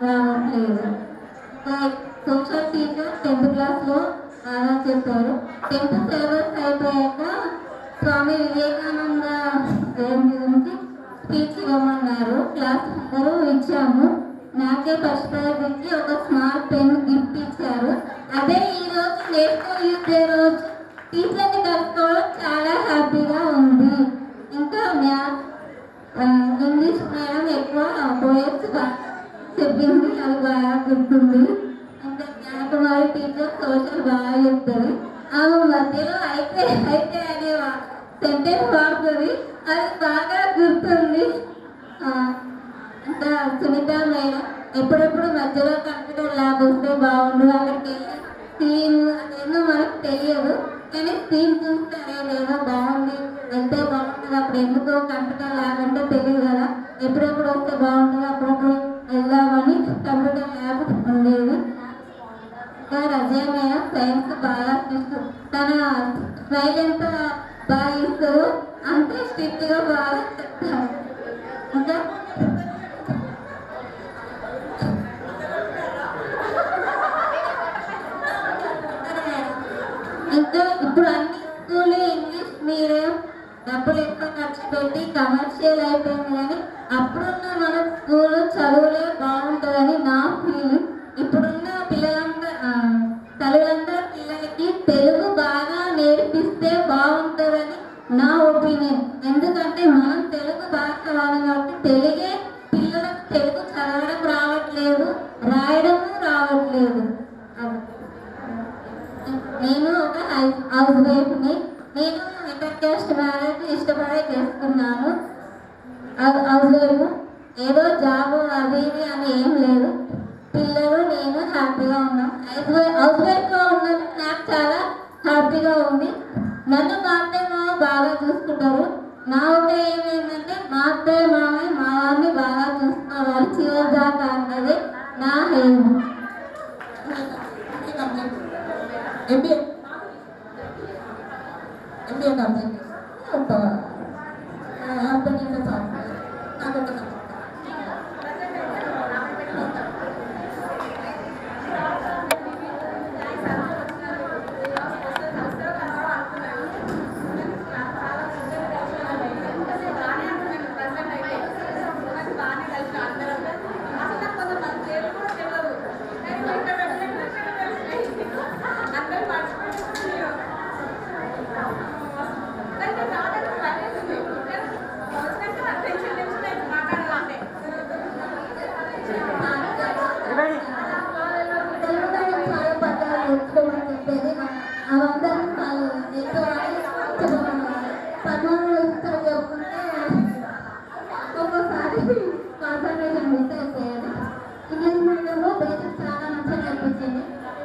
రావట్లేదు. సోషల్ టీచర్ 10th classలో బాగా చెప్పారు. 10th సిలబస్ అయిపోయాక స్వామి వివేకానంద గురించి స్పీచ్ ఇవ్వమన్నారు. క్లాస్ అందరూ ఇచ్చాము. నాకే ఫస్ట్ ప్రైజ్ ఇచ్చి ఒక స్మాల్ పెన్ గిఫ్ట్ ఇచ్చారు. అదే ఈరోజు నేషనల్ యూత్ డే రోజు టీచర్ని కలుసుకోవడం చాలా హ్యాపీగా ఉంది. ఇంకా ఇంగ్లీష్ మేడం ఎక్కువ పోయట్స్ చెప్పింది, అది బాగా గుర్తుంది. ఇంకా జ్ఞానకుమారి టీచర్ సోషల్ బాగా చెప్తుంది. ఆమె మధ్యలో అయితే అనే సెంటెన్స్ వాడుతుంది, అది బాగా గుర్తుంది. ఇంకా సునీత మేడం ఎప్పుడెప్పుడు మధ్యలో కంప్యూటర్ ల్యాబ్ వస్తే బాగుండు. అక్కడికి వెళ్ళి స్క్రీన్ అదేమో మనకు తెలియదు, కానీ స్క్రీన్ చూస్తే అదేదో బాగుంది వెళ్తే బాగుంటుంది. అప్పుడు ఎందుకో కంప్యూటర్ ల్యాబ్ అంటే తెలియదు కదా, ఎప్పుడెప్పుడు వస్తే బాగుంటుంది, అప్పుడప్పుడు వెళ్దామని కంప్యూటర్ ల్యాబ్ ఉండేది. ఇంకా రజయ మేడం సైన్స్ బాగా ఇష్టం. తన స్మైల్ ఎంత బాగా ఇస్తారు, అంతే స్ట్రిక్ట్గా బాగా చెప్తారు. ఇంకా ఇంకా ఇప్పుడు అన్ని స్కూల్ ఇంగ్లీష్ మీడియం డబ్బులు ఎక్కువ ఖర్చు పెట్టి కమర్షియల్ అయిపోయింది కానీ అప్పుడున్న మన స్కూల్ చదువులే బాగుంటుందని నా ఫీలింగ్. ఇప్పుడున్న తల్లులందరూ పిల్లలకి తెలుగు బాగా నేర్పిస్తే బాగుంటుందని నా ఒపీనియన్. ఎందుకంటే మనం తెలుగు భాష వాళ్ళం కాబట్టి తెలుగే పిల్లలకు తెలుగు చదవడం రావట్లేదు, రాయడము రావట్లేదు. నేను ఒక హౌస్ వైఫ్ని. నేను ఇంటర్ కాస్ట్ మ్యారేజ్ ఇష్టపడే చేసుకున్నాను. హౌస్ వైఫ్, ఏదో జాబ్ అది ఇది అని ఏం లేదు. పిల్లలు నేను హ్యాపీగా ఉన్నాం. హౌస్ వైఫ్గా ఉన్నది నాకు చాలా హ్యాపీగా ఉంది. నన్ను మా అత్తయ్య మామ బాగా చూసుకుంటారు. నా ఒకే ఏమేంటంటే మా అత్తయ్య మామయ్య మా వారిని బాగా చూసుకోవాలి చివరి దాకా అన్నది నా హెయిమ్. MBA కంప్లీట్ హస్బెండ్ నాకు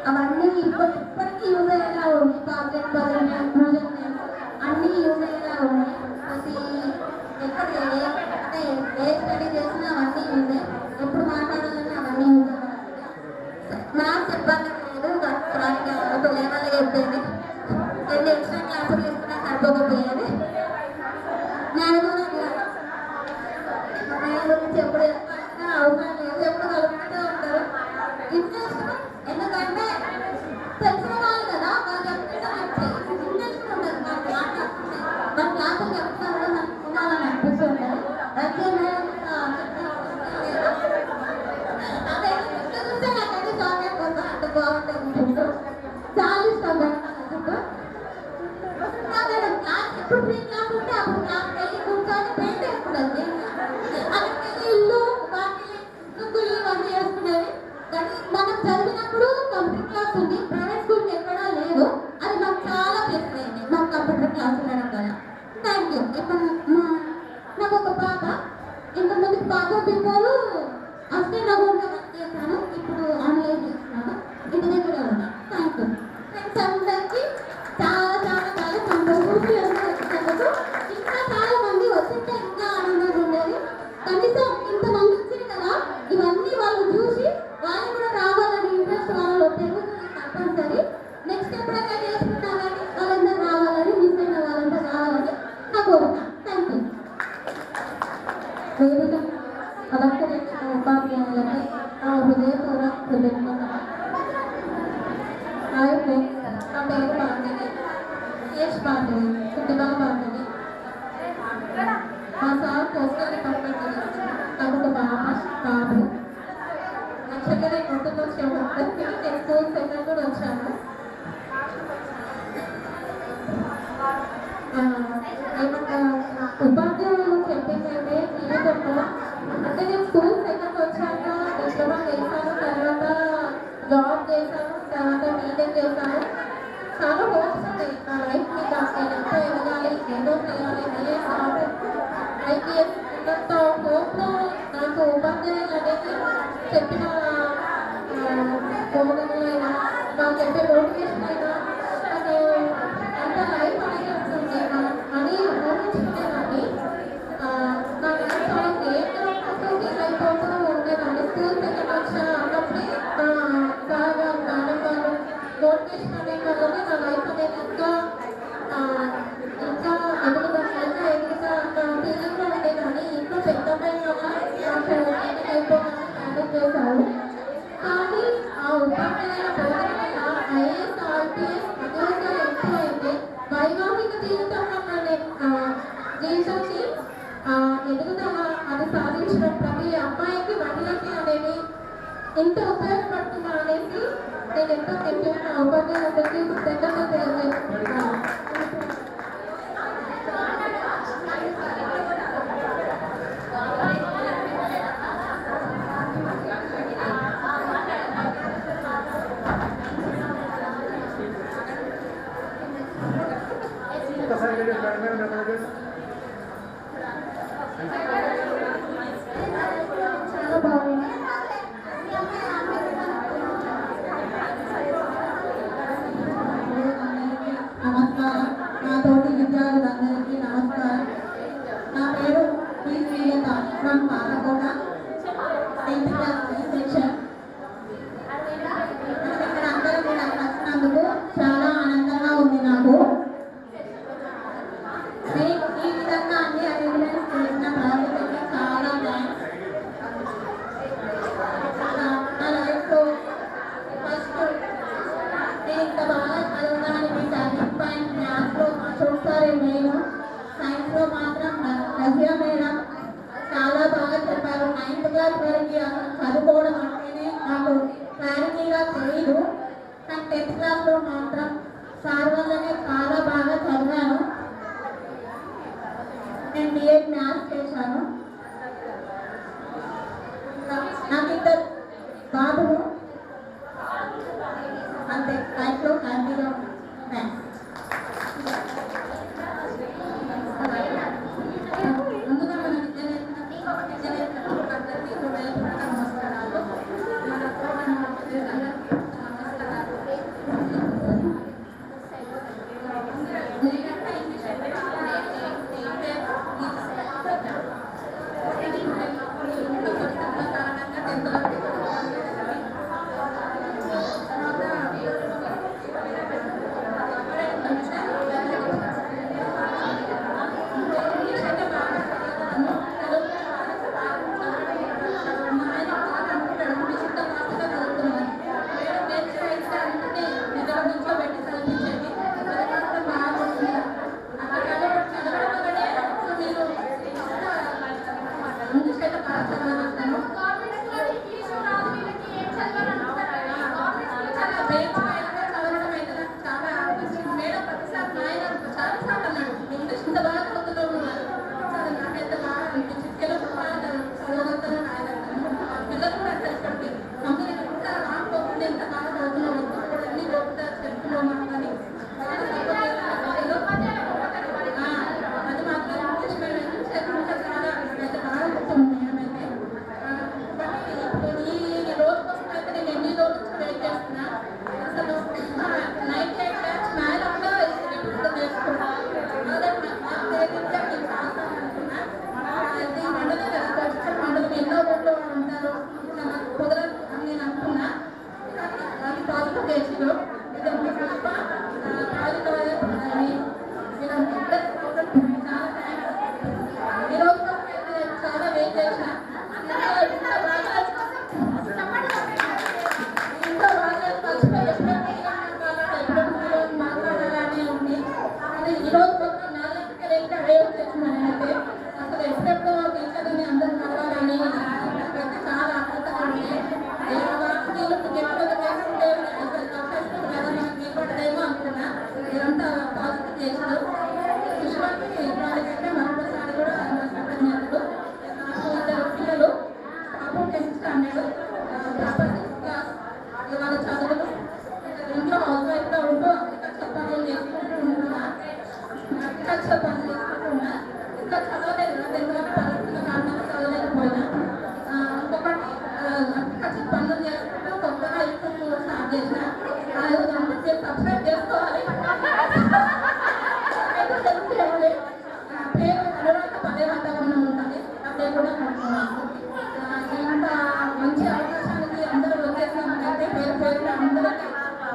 అవన్నీ ఇప్పటికీ యూజ్ అయ్యేలా ఉంది. పాకెట్ బదులు అన్నీ యూజ్ అయ్యేలా ఉన్నాయి. ప్రతి ఎక్కడ అంటే ఏ స్టడీ చేసినా అవన్నీ యూజ్ ఎప్పుడు మాట్లాడాలని అవన్నీ యూజ్ నాకు చెప్పాలి లేదు. ఒక లెవెల్ చెప్పేది ఎన్ని ఎక్స్ట్రా క్లాసులు తీసుకున్నా సరిపోకపోయేది. నేను గురించి ఎప్పుడు అవసరం లేదు, ఎప్పుడు కలుపుతూ ఉంటారు. ఇంట్రెస్ట్ ఎందుకంటే తెలిసిన వాళ్ళు కదా, వాళ్ళు ఇంట్రెస్ట్ ఉంటుంది. నాకు మాట్లాడుతుంటే మన క్లాసులు చెప్తున్నా కూడా నాకు వినాలని అనిపిస్తుంటుంది. అదే చూస్తే నాకైతే షాక్ అయిపోతా. అంత బాగుంటుంది, చాలా ఇష్టం. క్లాస్ ఎప్పుడు ఫ్రీ క్లాస్ ఉంటే అప్పుడు క్లాస్కి వెళ్ళి కూర్చొని పెయింట్ వేసుకుంటుంది. అక్కడికి వెళ్ళి ఇల్లు వాటిని ముగ్గులు ఇవన్నీ వేసుకునేది. కానీ మనం చదివినప్పుడు కంప్యూటర్ క్లాస్ ఉంది. ప్రైవేట్ స్కూల్కి ఎక్కడా లేదు. అది మాకు చాలా ప్లస్ అయింది, మాకు కంప్యూటర్ క్లాస్ ఉండడం వల్ల. Thank you. ఇప్పుడు నాకు ఒక పాప, ఇంతకుముందు పాప పిల్లలు అస్తే నాకు చేశాను. ఇప్పుడు ఆన్లైన్ చేస్తున్నాను, ఇంటి దగ్గర ఉన్నా. Thank you. ఫ్రెండ్స్ అందరికీ చాలా చాలా చాలా సంతోషం. ఇంకా చాలా మంది వచ్చింటే ఇంకా ఆనందంగా ఉండేది. కనీసం ఇంతమంది వచ్చింది కదా, ఇవన్నీ వాళ్ళు చూసి వాళ్ళు కూడా రావాలని ఇంట్రెస్ట్ వాళ్ళు పెరుగుతుంది తప్పనిసరి. నెక్స్ట్ ఎప్పుడైనా చేసుకున్నా కానీ వాళ్ళందరూ రావాలని, మిస్ అయిన వాళ్ళందరూ రావాలని నా కోరిక. Thank you. వేదిక అలంకరించిన ఉపాధ్యాయులకి నా హృదయపూర్వక కృతజ్ఞతలు. హాయ్ ఫ్రెండ్స్, నా పేరు భార్గవి, కేఎస్ భార్గవి, కుటుంబాల భార్గవి. మా సార్ పోస్టల్ డిపార్ట్మెంట్ నాకు ఒక బాబు. యాక్చువల్గా నేను ముందుకు వచ్చాను, నేను స్కూల్ సెకండ్ కూడా వచ్చాను. ఉపాధ్యాయులు చెప్పిందంటే జీవితంలో అంటే నేను స్కూల్ సెకండ్ వచ్చాక డిప్లొమా చేశాను, తర్వాత జాబ్ చేశాను, తర్వాత బీటెక్ చేశాను. చాలా హోప్స్ ఉన్నాయి నా లైఫ్ మీద. నేను ఎంతో ఎదగాలి, ఏదో చేయాలి, ఐపీఎస్ ఉన్నంత హోప్లో నాకు ఉపాధ్యాయులు అనేది చెప్పిన బోధనలైనా, నాకు చెప్పే మోటివేషన్ అయినా నాకు అంత లైఫ్ అనేది ఉంటుంది అని ఊహించుకునేదాన్ని. నా లైఫ్ చాలా గ్రేట్గా ఉంటుంది, లైఫ్ అవుతూ ఉండేదాన్ని. స్కూల్ సెకండ్ వచ్చా అన్నప్పుడే బాగా మేడం గారు మోటివేషన్ అనే వల్లనే నా లైఫ్ అనేది ఇంకా ఎదుగుతా ఫీలింగ్లో ఉండేదాన్ని. ఇంకా పెద్ద వల్ల నాకు అయిపోయినా మేనేజ్ చేశారు. కానీ ఆ ఉపాధ్యాయుల బోధన వల్ల ఐఏఎస్, ఆర్పిఎస్, అదేవిధంగా ఎంత ఉపయోగపడుతున్నా అనేసి నేను ఎంతో చెప్పిన ఉపాధ్యాయులకి కృతజ్ఞతలు తెలియజేస్తున్నాను. చాలా బాగుంది. నమస్కారం. నా తోటి విద్యార్థులందరికీ నమస్కారం. నా పేరు P. Srilatha from Palakota, 10th class section. ఇక్కడ అందరూ నాకు వచ్చినందుకు చాలా ఆనందంగా ఉంది. నాకు ఈ విధంగా అన్ని అరేంజ్మెంట్స్ చేసిన ప్రభుత్వకి చాలా థ్యాంక్స్. నా లైఫ్లో ఫస్ట్ నేను ఇంత బాగా చదవడానికి టర్నింగ్ పాయింట్ మ్యాథ్స్లో చూస్తారు. నేను సైన్స్లో మాత్రం రజియా మేడం చాలా బాగా చెప్పారు. 9th క్లాస్ వరకు అసలు చదువుకోవడం అంటేనే నాకు క్లారిటీగా తెలియదు. కానీ 10th క్లాస్లో మాత్రం సార్ వల్లనే చాలా బాగా చదివాను. నేను బిఎడ్ మ్యాథ్స్ చేశాను. నాకు ఇద్దరు బాబులు. అంతే లైఫ్లో హ్యాపీగా థ్యాంక్స్. ముందుగా మన విద్యావేత్తలకు అందరికీ హృదయపూర్వక నమస్కారాలు.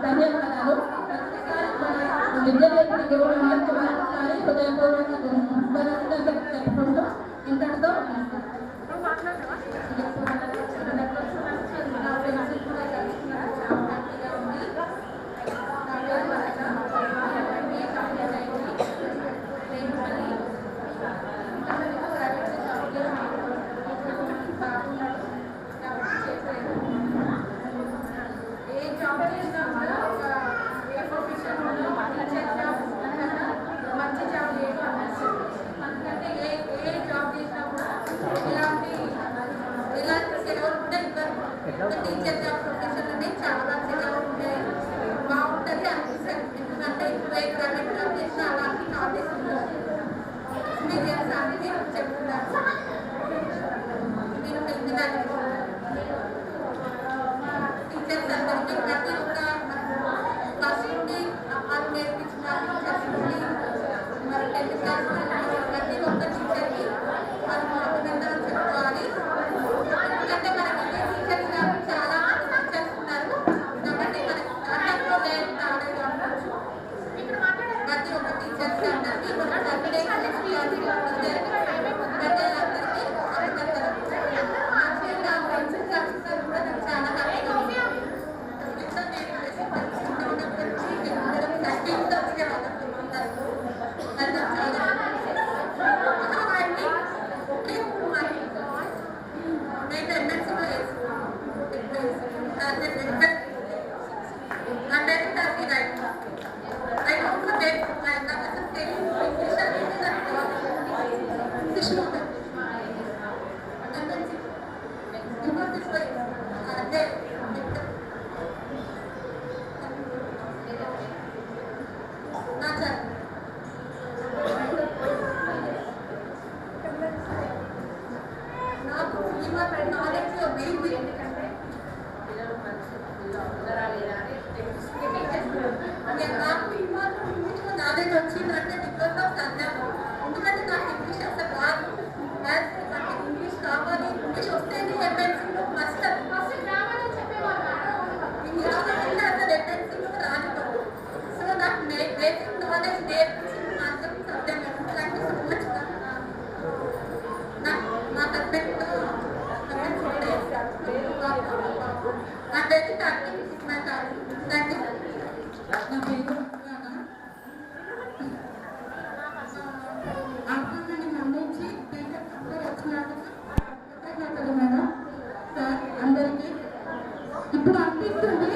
ధన్యవాదాలు. విద్యార్థులకి మరొకసారి హృదయపూర్వక చెప్పుకుంటూ ఇంతటితో నా చదువు నాకు ఈ నాలెడ్జ్ మెయిన్ ఎందుకంటే నాలెడ్జ్ వచ్చిందంటే బికాస్ ఆఫ్ సందర్భం. ఎందుకంటే నాకు ఇంగ్లీష్ అసలు రాదు. నాకు ఇంగ్లీష్ కావాలి, ఇంగ్లీష్ వస్తేనే ఎంఎన్సీలో ఫస్ట్ ఇంగ్లీష్ అసలు ఎంఎన్సీలో రాదు. సో నాకు బేసిక్ నాలెడ్జ్ నేర్పించింది మాత్రం సత్యం. Thank you so much. నా హస్బెండ్ అందరికీ థ్యాంక్ యూ. నా పేరు ఆహ్వానాన్ని మన్నించి టీచర్ అందరూ వచ్చినందుకు కృతజ్ఞతలు మేడం. సార్ అందరికీ ఇప్పుడు అనిపిస్తుంది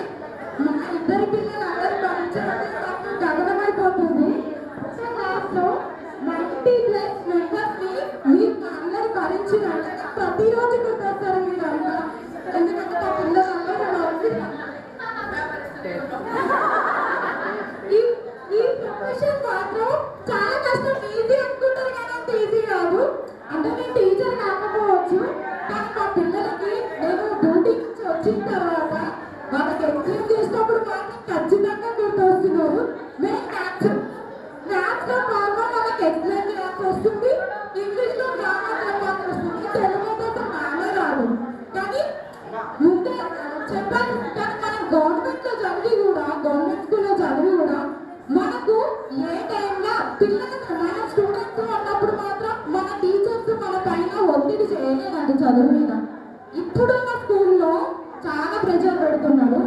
మా ఇద్దరి పిల్లలు అందరూ భరించడమే నాకు గగనమైపోతుంది. క్లాస్లో 90+ మెంబర్స్ని మీరు అందరూ భరించినట్టు ప్రతిరోజు గుర్తొస్తారు మీరంతా. ఎందుకంటే మా పిల్లలందరూ ఈ ప్రొఫెషన్ మాత్రం చాలా కష్టం. ఈజీ అనుకుంటారు కానీ అంత ఈజీ కాదు. అంటే నేను టీచర్ కాకపోవచ్చు, కానీ మా పిల్లలకి నేను డ్యూటీ నుంచి వచ్చిన తర్వాత వాళ్ళకి ఎక్స్ప్లెయిన్ చేసినప్పుడు మాత్రం ఖచ్చితంగా గుర్తొస్తున్నారు. మేము మ్యాథ్స్లో ప్రాబ్లం వాళ్ళకి ఎక్స్ప్లెయిన్ చేయాల్సి వస్తుంది, ఇంగ్లీష్లో గ్రామర్ చెప్పాల్సి వస్తుంది, తెలుగు అయితే బాగానే రాదు. కానీ ముందే చెప్పాలి. కానీ మనం గవర్నమెంట్లో చదివి కూడా, గవర్నమెంట్ స్కూల్లో చదివి కూడా మనకు ఏ టైంలో పిల్లలకు మన స్టూడెంట్స్ అన్నప్పుడు మాత్రం మన టీచర్స్ మన పైన ఒత్తిడి చేయలేదండి చదువు మీద. ఇప్పుడున్న స్కూల్లో చాలా ప్రెషర్ పెడుతున్నారు.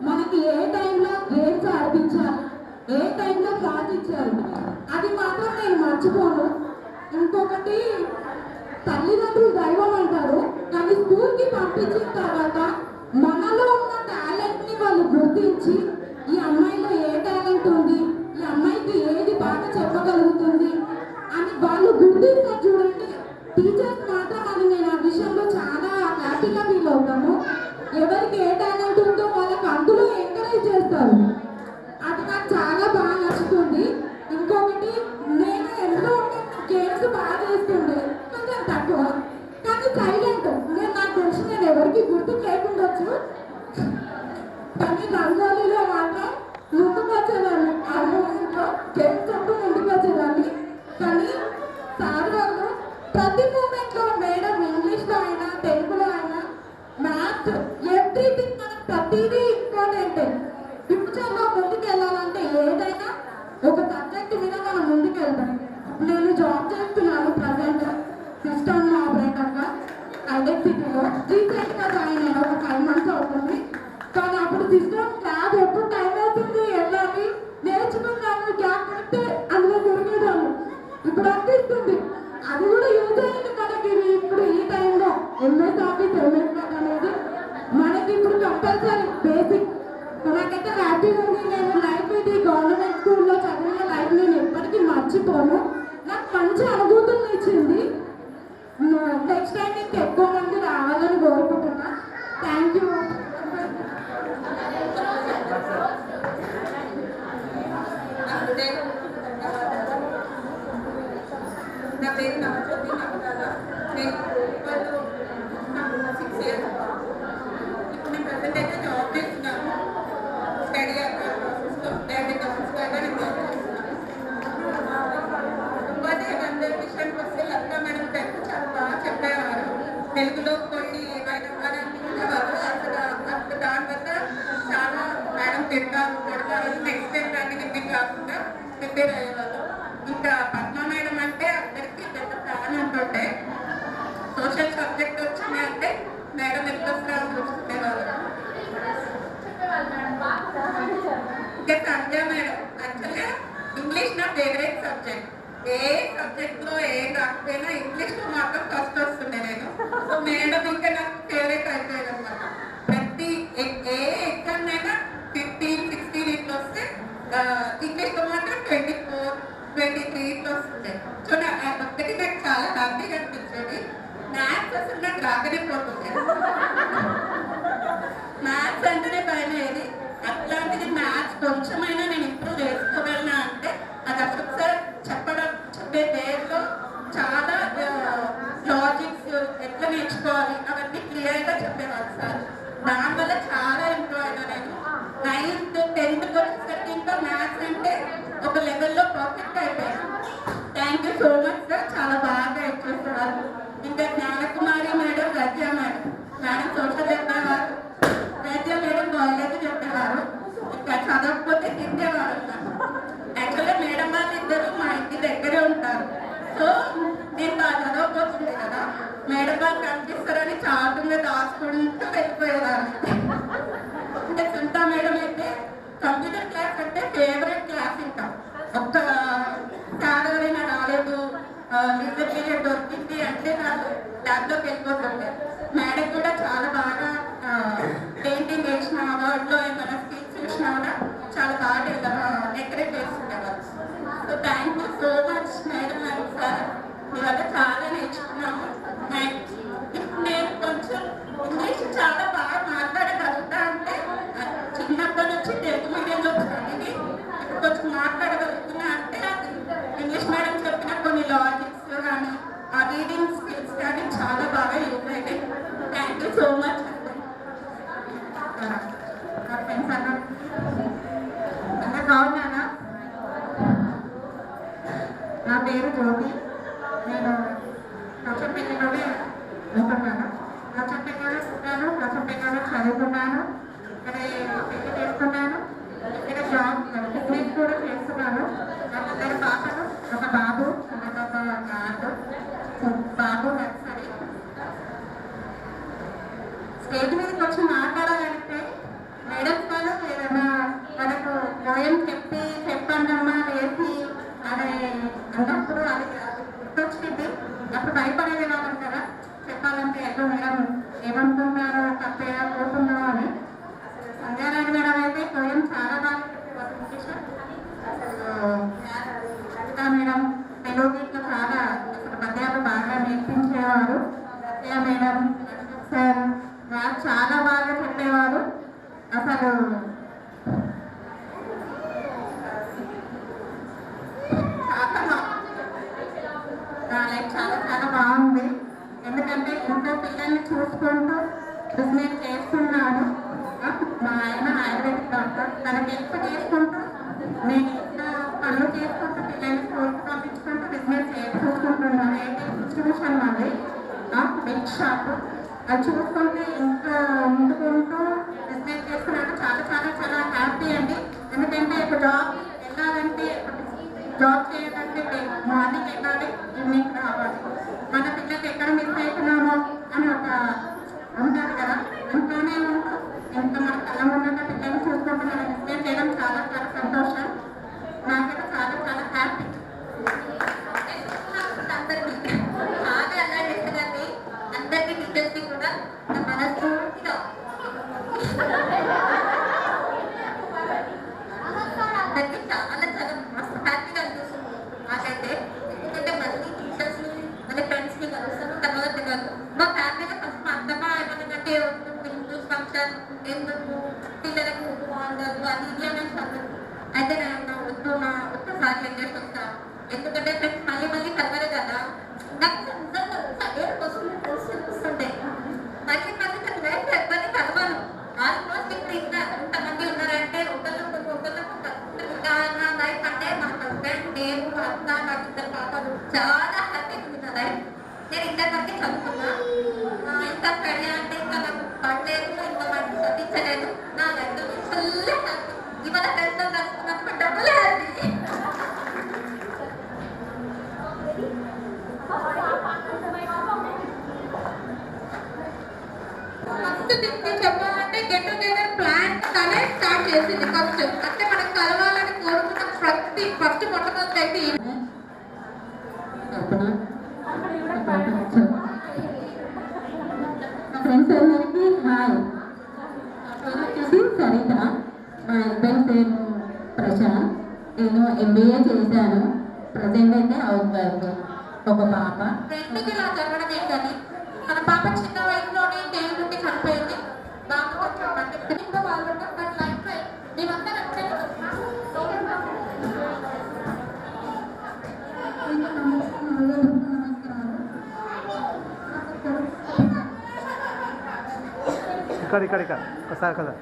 మనకి ఏ టైంలో గేమ్స్ ఆడిపించాలి, ఏ టైంలో క్లాస్ ఇచ్చారు, అది మాత్రం నేను మర్చిపోను. ఇంకొకటి, తల్లిదండ్రులు దైవం అంటారు, కానీ స్కూల్కి పంపించిన తర్వాత మనలో ఉన్న టాలెంట్ని వాళ్ళు గుర్తించి ఈ అమ్మాయిలో ఏ టాలెంట్ ఉంది, ఈ అమ్మాయికి ఏది బాగా చెప్పగలుగుతుంది అని వాళ్ళు గుర్తిస్తారు చూడండి. టీచర్స్ మాత్రం అది నేను ఆ విషయంలో చాలా హ్యాపీగా ఫీల్ అవుతాను. ఎవరికి ఏ టాలెంట్ ఉందో వాళ్ళకి అందులో ఎంకరేజ్ చేస్తారు. అది నాకు చాలా బాగా నచ్చుతుంది. ఇంకొకటి, నేను ఎంతో గేమ్స్ బాగా చేస్తుండే, కొంచెం తక్కువ, కానీ సైలెంట్. నాకు తెలిసి నేను ఎవరికి గుర్తు లేకుండొచ్చు, కానీ రంగోలీలో మాత్రం ముందుకు వచ్చేదాన్ని. ఆ మూమెంట్లో గేమ్స్ అంటూ ముందుకు వచ్చేదాన్ని. కానీ సార్ వాళ్ళు ప్రతి మూమెంట్లో మేడం ఇంగ్లీష్లో అయినా తెలుగులో అయినా మ్యాథ్స్ ఎవ్రీథింగ్ మనకు ప్రతిదీ ఇంపార్టెంట్. ఫ్యూచర్లో ముందుకు వెళ్ళాలంటే ఏదైనా ఒక సబ్జెక్ట్ మీద మనం ముందుకు వెళ్తాం. నేను జాబ్ చేస్తున్నాను ప్రజెంట్ సిస్టమ్ ఆపరేటర్గా ఐడెక్సిటీలో. రీసెంట్గా జాయిన్ అయినా ఒక 5 months అవుతుంది. కానీ అప్పుడు సిస్టమ్ క్యాబ్ ఎప్పుడు టైం అవుతుంది వెళ్ళాలి నేర్చుకున్నాను, క్యాబ్ పెడితే అందులో దొరికేదాన్ని. ఇప్పుడు అనిపిస్తుంది అది కూడా యూజ్ అయ్యింది మనకి ఇప్పుడు ఈ టైంలో. ఎంఎస్ ఆఫీస్, ఎంఎస్ వర్డ్ అనేది మనకి ఇప్పుడు కంపల్సరీ బేసిక్. నాకైతే హ్యాపీగా ఉంది. నేను లైఫ్ ఇది గవర్నమెంట్ స్కూల్లో చదివిన లైఫ్ నేను ఎప్పటికీ మర్చిపోను. నాకు మంచి అనుభూతులు ఇచ్చింది. నెక్స్ట్ టైం ఇంకా ఎక్కువ మంది రావాలని కోరుకుంటున్నా. Thank you. నా పేరు నవజ్యోతి నవదాల. నేను వాళ్ళు నాకు 6 years. ఇప్పుడు నేను ప్రజెంట్ అయితే జాబ్ చేస్తున్నాను. స్టడీ ప్రాసెస్లో డైరెక్ట్ కౌన్సిలర్గా నేను జాబ్ చేస్తున్నాను. ఇంకోటి అందరి విషయానికి వస్తే లతా మేడం తెలుగు చాలా బాగా చెప్పేవారు. తెలుగులో కొన్ని ఏమైనా అని అనుకునేవారు. అసలు దానివల్ల చాలా మేడం తింటారు కొడతారు. నెక్స్ట్ టైం దాన్ని రిపీట్ కాకుండా ప్రిపేర్ అయ్యేవాళ్ళు. ఇంకా పద్మ మేడం అంటే అందరికీ పెద్ద ప్లాన్ ఉంటుండే. సోషల్ సబ్జెక్ట్ వచ్చింది అంటే మేడం ఇంట్రెస్ట్గా చూసుకునేవాళ్ళు. ఇంకా సంధ్య మేడం యాక్చువల్గా ఇంగ్లీష్ నా ఫేవరెట్ సబ్జెక్ట్. ఏ సబ్జెక్ట్లో ఏం కాకపోయినా ఇంగ్లీష్లో మాత్రం ఫస్ట్ వస్తుండే నేను. సో మేడం ఇంకా నాకు ఫేవరెట్ అయిపోయేది అనమాట. ప్రతి ఏ ఎగ్జామ్ అయినా 15-16 ఇట్లా వస్తే ఇంగ్లీష్లో మాత్రం 24-23 ఇట్లా వస్తుండే. సో ఒక్కటి నాకు చాలా హ్యాపీగా అనిపించేది. మ్యాథ్స్ అసలు నాకు రాకనే పోతుంది. మ్యాథ్స్ అంటేనే భయం అయ్యేది. అట్లాంటిది మ్యాథ్స్ కొంచెమైనా నేను ఇంప్రూవ్ చేసుకోగలనా అంటే సో నేను చదవకపోతుంది కదా, మేడం గారు కనిపిస్తారని చాటు మీద దాచుకుంటూ వెళ్ళిపోయేదాన్ని. అంటే సుంతా మేడం అయితే కంప్యూటర్ క్లాస్ అంటే ఫేవరెట్ క్లాస్. ఇంకా ఒక్క సార్ ఎవరైనా రాలేదు, లీజర్ పీరియడ్ దొరికింది అంటే నాకు ల్యాబ్లోకి వెళ్ళిపోతుండే. మేడం కూడా చాలా బాగా పెయింటింగ్ వేసిన అవార్డులో ఏమైనా స్కిల్స్ చూసినా కూడా చాలా బాగా డెకరేట్ చేస్తుండేవారు. So thank you so much madam and sir, మీ వల్ల చాలా నేర్చుకున్నాము. నేను కొంచెం ఇంగ్లీష్ చాలా బాగా మాట్లాడగలుగుతా. అంటే చిన్నప్పటి నుంచి తెలుగు మీడియంలో చదివి ఇప్పుడు కొంచెం మాట్లాడగలుగుతున్నా అంటే అది ఇంగ్లీష్ మేడం చెప్పిన కొన్ని లాజిక్స్ కానీ ఆ రీడింగ్ స్కిల్స్ కానీ చాలా బాగా యూజ్ అయ్యాయి. Thank you so much. Friends అన్న బాగున్నానా? నా పేరు జ్యోతి. నేను నచ్చపెట్టిలోనే ఉంటున్నాను. నచ్చపెట్టిలో పుట్టాను, నచ్చపెట్టిలో చదువుకున్నాను, ఇక్కడ పెళ్లి చేసుకున్నాను, ఇక్కడ జాబ్ బిజినెస్ కూడా చేస్తున్నాను. నాకు 2 పాపలు, ఒక బాబు, ఒక నాకు బాబు నర్సరీ. స్టేజ్ మీదకి వచ్చి మాట్లాడాలంటే మేడం వాళ్ళు ఏదైనా మనకు పోయం చెప్పండమ్మా వేసి అది అన్నప్పుడు అది గుర్తొచ్చింది. అప్పుడు భయపడేది వాళ్ళం కదా, చెప్పాలంటే ఎన్నో మేడం ఏమనుకుంటున్నారో తప్పేలా పోతున్నారో అని. సంధ్యారాయణ మేడం అయితే పోయం చాలా బాగా లలితా మేడం తెలుగులో చాలా అసలు పద్యాలు బాగా నేర్పించేవారు. సత్య మేడం సార్ నాకు చాలా బాగా చెప్పేవారు. అసలు చాలా చాలా బాగుంది. ఎందుకంటే ఇంట్లో పిల్లల్ని చూసుకుంటూ బిజినెస్ చేస్తున్నాను. మా ఆయన ఆయుర్వేదిక్ డాక్టర్, తనకి హెల్ప్ చేసుకుంటూ నేను ఇంట్లో పనులు చేసుకుంటూ పిల్లల్ని స్కూల్కి పంపించుకుంటూ బిజినెస్ చూసుకుంటున్నాను. డిస్ట్రిబ్యూషన్ మాది బిగ్ షాప్. అది చూసుకుంటూ ఇంట్లో వండుకుంటూ బిజినెస్ చేస్తున్నాను. చాలా చాలా చాలా హ్యాపీ అండి. ఎందుకంటే ఇప్పుడు జాబ్ వెళ్ళాలంటే జాబ్ చేయాలంటే మార్నింగ్ వెళ్ళాలి, ఈవినింగ్ రావాలి. మన పిల్లలకి ఎక్కడ మిస్ అవుతున్నామో అని ఒక ఉంటుంది కదా, ఇంట్లోనే ఉంటూ ఇంకా మన కళ్ళ ముందున్న పిల్లల్ని చూసుకుంటూ మనం బిజినెస్ చేయడం చాలా చాలా సంతోషం. నాకైతే చాలా చాలా హ్యాపీ. అందరికీ బాగా అలా చేసేదాన్ని, అందరికీ టీచర్స్కి కూడా నా మనస్ఫూర్తిగా అందరికీ చాలా చాలా మస్తు హ్యాపీగా అనిపిస్తుంది నాకైతే. ఎందుకంటే మళ్ళీ టీచర్స్ని మన ఫ్రెండ్స్ని కలుస్తాను. తర్వాత మా ఫ్యామిలీలో ఫస్ట్ మా అత్తమ్మ ఏమన్నదంటే హిందూస్ ఫంక్షన్ ఎందుకు పిల్లలకు బాగుండదు అది ఇది అనేసి అన్నారు. అయితే నేను ఒక్కసారి ఎంజాయ్ వస్తాను. ఎందుకంటే ఫ్రెండ్స్ మళ్ళీ మళ్ళీ కలవరు కదా, నాకు నిజంగా ఏడు వస్తుంది తెలుస్తుంటే మళ్ళీ మళ్ళీ నాకు లైఫ్ ఎవరిని కలవను. ఆల్మోస్ట్ ఇప్పుడు ఇంకా ఇంతమంది ఉన్నారంటే నా లైఫ్ అంటే మా హస్బెండ్, నేను, మా అత్త, నాకు 2 పాపలు. చాలా హ్యాపీగా ఉంది నా లైఫ్. నేను ఇంతవరకు చదువుకున్నా. ఇంకా స్టడీ అంటే ఇంకా నాకు పడలేదు, ఇంకా మనకి చదివించలేదు. నా లైఫ్ ఫుల్ హ్యాపీ. ఇవాళ ఫ్రెండ్స్తో కలుసుకున్నప్పుడు డబ్బులు హ్యాపీ. ఫస్ట్ చెప్పాలంటే గెట్ టుగెదర్ ప్లాన్ తనే స్టార్ట్ చేసింది ఫస్ట్. అంటే మనం కలవాలని కోరుకున్న ఫస్ట్ మొట్టమొదటి అయితే ఫ్రెండ్స్ అందరికీ హాయ్. వచ్చేసి సరిత, మా హస్బెండ్ పేరు ప్రశాంత్. నేను MBA చేశాను. ప్రజెంట్ అయితే హౌస్ వైఫ్, ఒక పాప. ఫ్రెండ్కి ఇలా జరగడం ఏంటని మన పాప చిన్న వయసులోనే దేవుడికి చనిపోయింది. బాబు కొంచెం పట్టింపుగా పాల్గొంటాం. బట్ లైఫ్ మేమంతా ఇక్కడ ఒకసారి కదా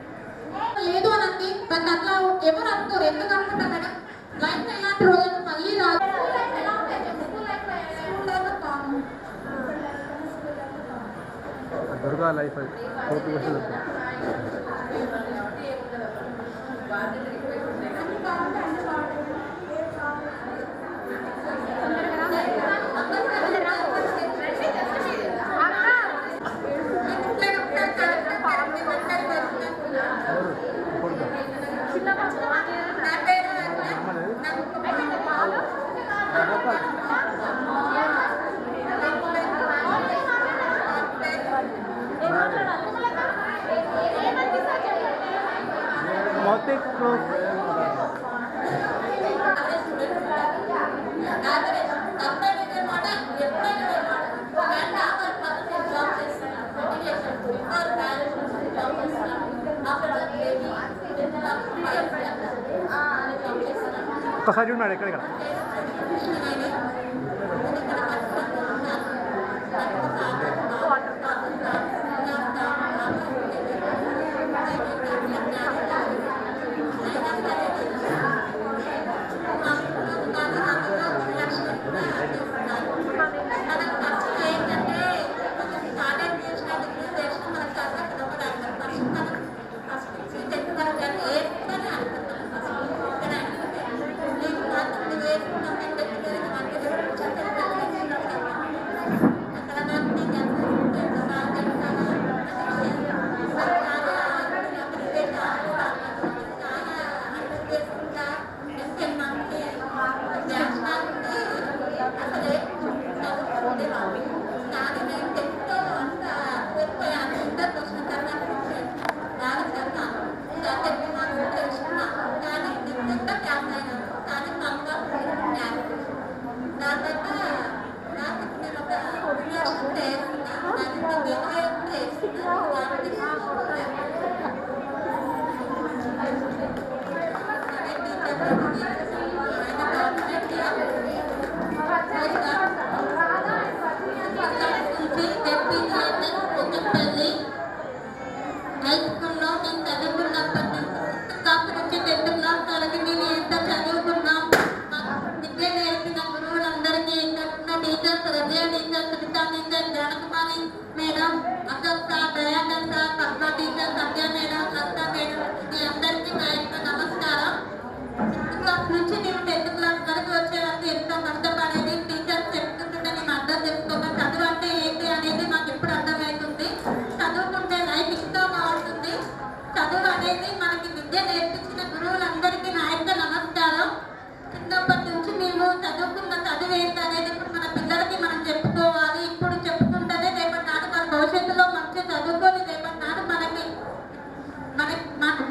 లేదు అని అంది. బట్ అట్లా ఎవరు అనుకోరు. ఎందుకు అనుకుంటా మేడం, లైఫ్ ఎలాంటి రోజులు మళ్ళీ రాదు. దుర్గా లైఫ్ 4 క్వశ్చన్ ఒక్కసారి ఉన్నాడు ఎక్కడ ఇక్కడ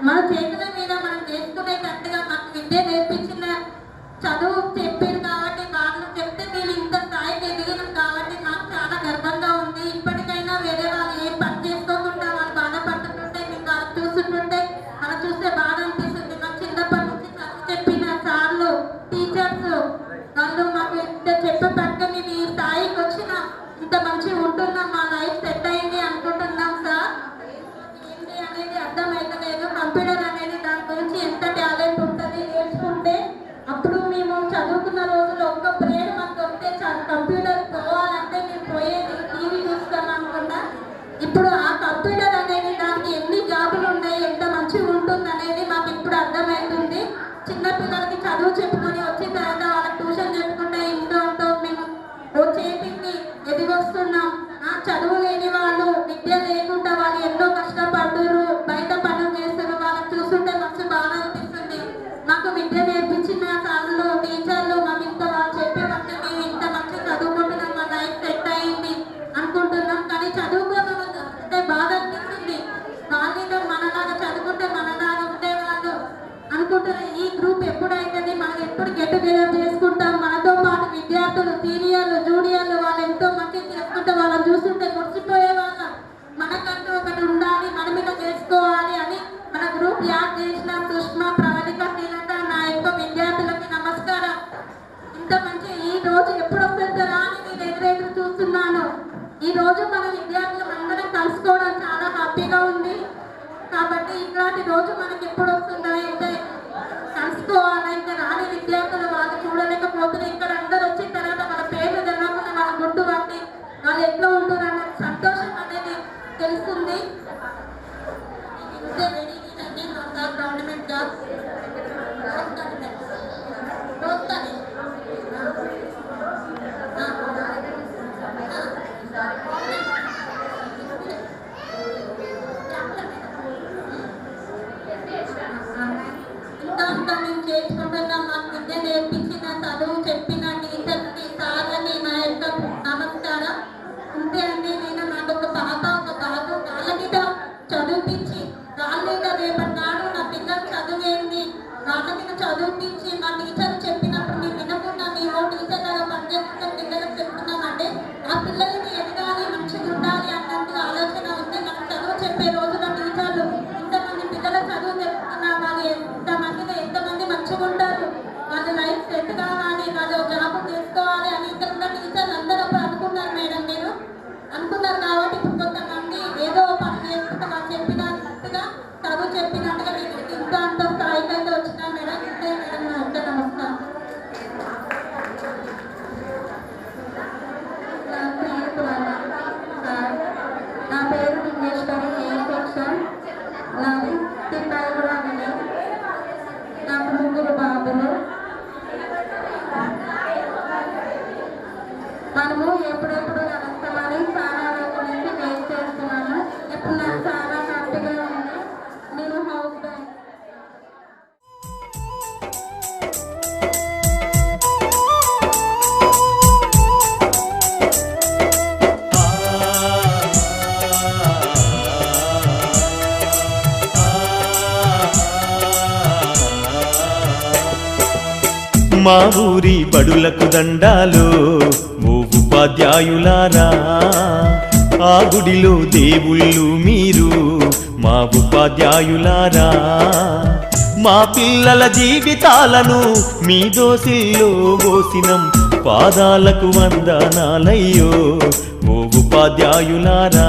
మన చేతుల మీద మనం చేసుకునేటట్టుగా మాకు విద్య నేర్పించిన చదువు చెప్పారు కాబట్టి వాళ్ళు చెప్తే నేను ఇంత స్థాయికి ఎదిగినాం కాబట్టి మాకు చాలా గర్వంగా ఉంది. ఇప్పటికైనా వేరే వాళ్ళు ఏం పని చేసుకోకుండా వాళ్ళు బాధపడుతుంటే మేము వాళ్ళు చూస్తుంటే మనం చూస్తే బాధ అనిపిస్తుంది. మాకు చిన్నప్పటి నుంచి చదువు చెప్పిన సార్లు టీచర్స్ వాళ్ళు మాకు ఇంత చెప్పే పట్ల మేము ఈ స్థాయికి వచ్చిన ఇంత మంచిగా ఉంటున్నాం, మా లైఫ్ సెట్ అయింది అనుకుంటున్నాం సార్. ఏంటి అనేది అర్థమైతలేదు. కంప్యూటర్ అనేది దాని గురించి ఎంత టాలెంట్ ఉంటుంది నేర్చుకుంటే. అప్పుడు మేము చదువుకున్న రోజుల్లో ఒక్క పీరియడ్ మాకు దొరికితే కంప్యూటర్ పోవాలంటే మేము పోయేది టీవీ చూస్తాం అనుకుంటా. ఇప్పుడు ఆ కంప్యూటర్ అనేది దానికి ఎన్ని జాబులు ఉన్నాయి, ఎంత మంచిగా ఉంటుంది అనేది మాకు ఇప్పుడు అర్థమవుతుంది. చిన్నపిల్లలకి చదువు చెప్పుకొని వచ్చిన తర్వాత వాళ్ళకి ట్యూషన్ చెప్పుకుంటే ఇంట్లో ఉంటాం. మేము ఓ చేతికి ఎదిగొస్తున్నాం. చదువు లేని వాళ్ళు విద్య లేకుండా వాళ్ళు ఎన్నో కష్టపడుతున్నారు, బయట పనులు చేస్తారు. వాళ్ళని చూస్తుంటే మస్తు బాగా అనిపిస్తుంది. మాకు విద్య నేర్పించిన సార్లు టీచర్లు మాకు ఇంత వాళ్ళు చెప్పే వస్తే మేము ఇంత మంచిగా చదువుకుంటున్నాం, మా లైఫ్ సెట్ అయింది అనుకుంటున్నాం. కానీ చదువుకోవాలంటే బాధ అనిపిస్తుంది. వాళ్ళు మనలాగా చదువుకుంటే మనలాగా ఉండేవాళ్ళు అనుకుంటున్నారు. ఈ గ్రూప్ ఎప్పుడైతుంది, మనం ఎప్పుడు గెట్ టుగెదర్ చేసుకుంటాం. మనతో పాటు విద్యార్థులు సీనియర్లు జూనియర్లు వాళ్ళు ఎంతో మంచి చేసుకుంటే వాళ్ళని చూస్తుంటే మురిసిపోయే వాళ్ళ మనకంటూ ఒకటి ఉండాలి, మనం ఇలా చేసుకోవాలి అని మన గ్రూప్ యాడ్ చేసిన సుష్మా ప్రవళిక శ్రీలంక నా యొక్క విద్యార్థులకి నమస్కారం. ఇంత మంచి ఈ రోజు ఎప్పుడు వస్తుందా అని నేను ఎదురెదురు చూస్తున్నాను. ఈ రోజు మన విద్యార్థులు అందరం కలుసుకోవడం చాలా హ్యాపీగా ఉంది. కాబట్టి ఇట్లాంటి రోజు మనకి ఎప్పుడు వస్తుందా, ఇంకా కలుసుకోవాలా, ఇంకా రాని విద్యార్థులు వాళ్ళు చూడాలి. మా ఊరి బడులకు దండాలు ఓ ఉపాధ్యాయులారా, ఆ గుడిలో దేవుళ్ళు మీరు మా ఉపాధ్యాయులారా. మా పిల్లల జీవితాలను మీ దోసిల్లో పోసినం, పాదాలకు వందనాలయ్యో ఓ ఉపాధ్యాయులారా.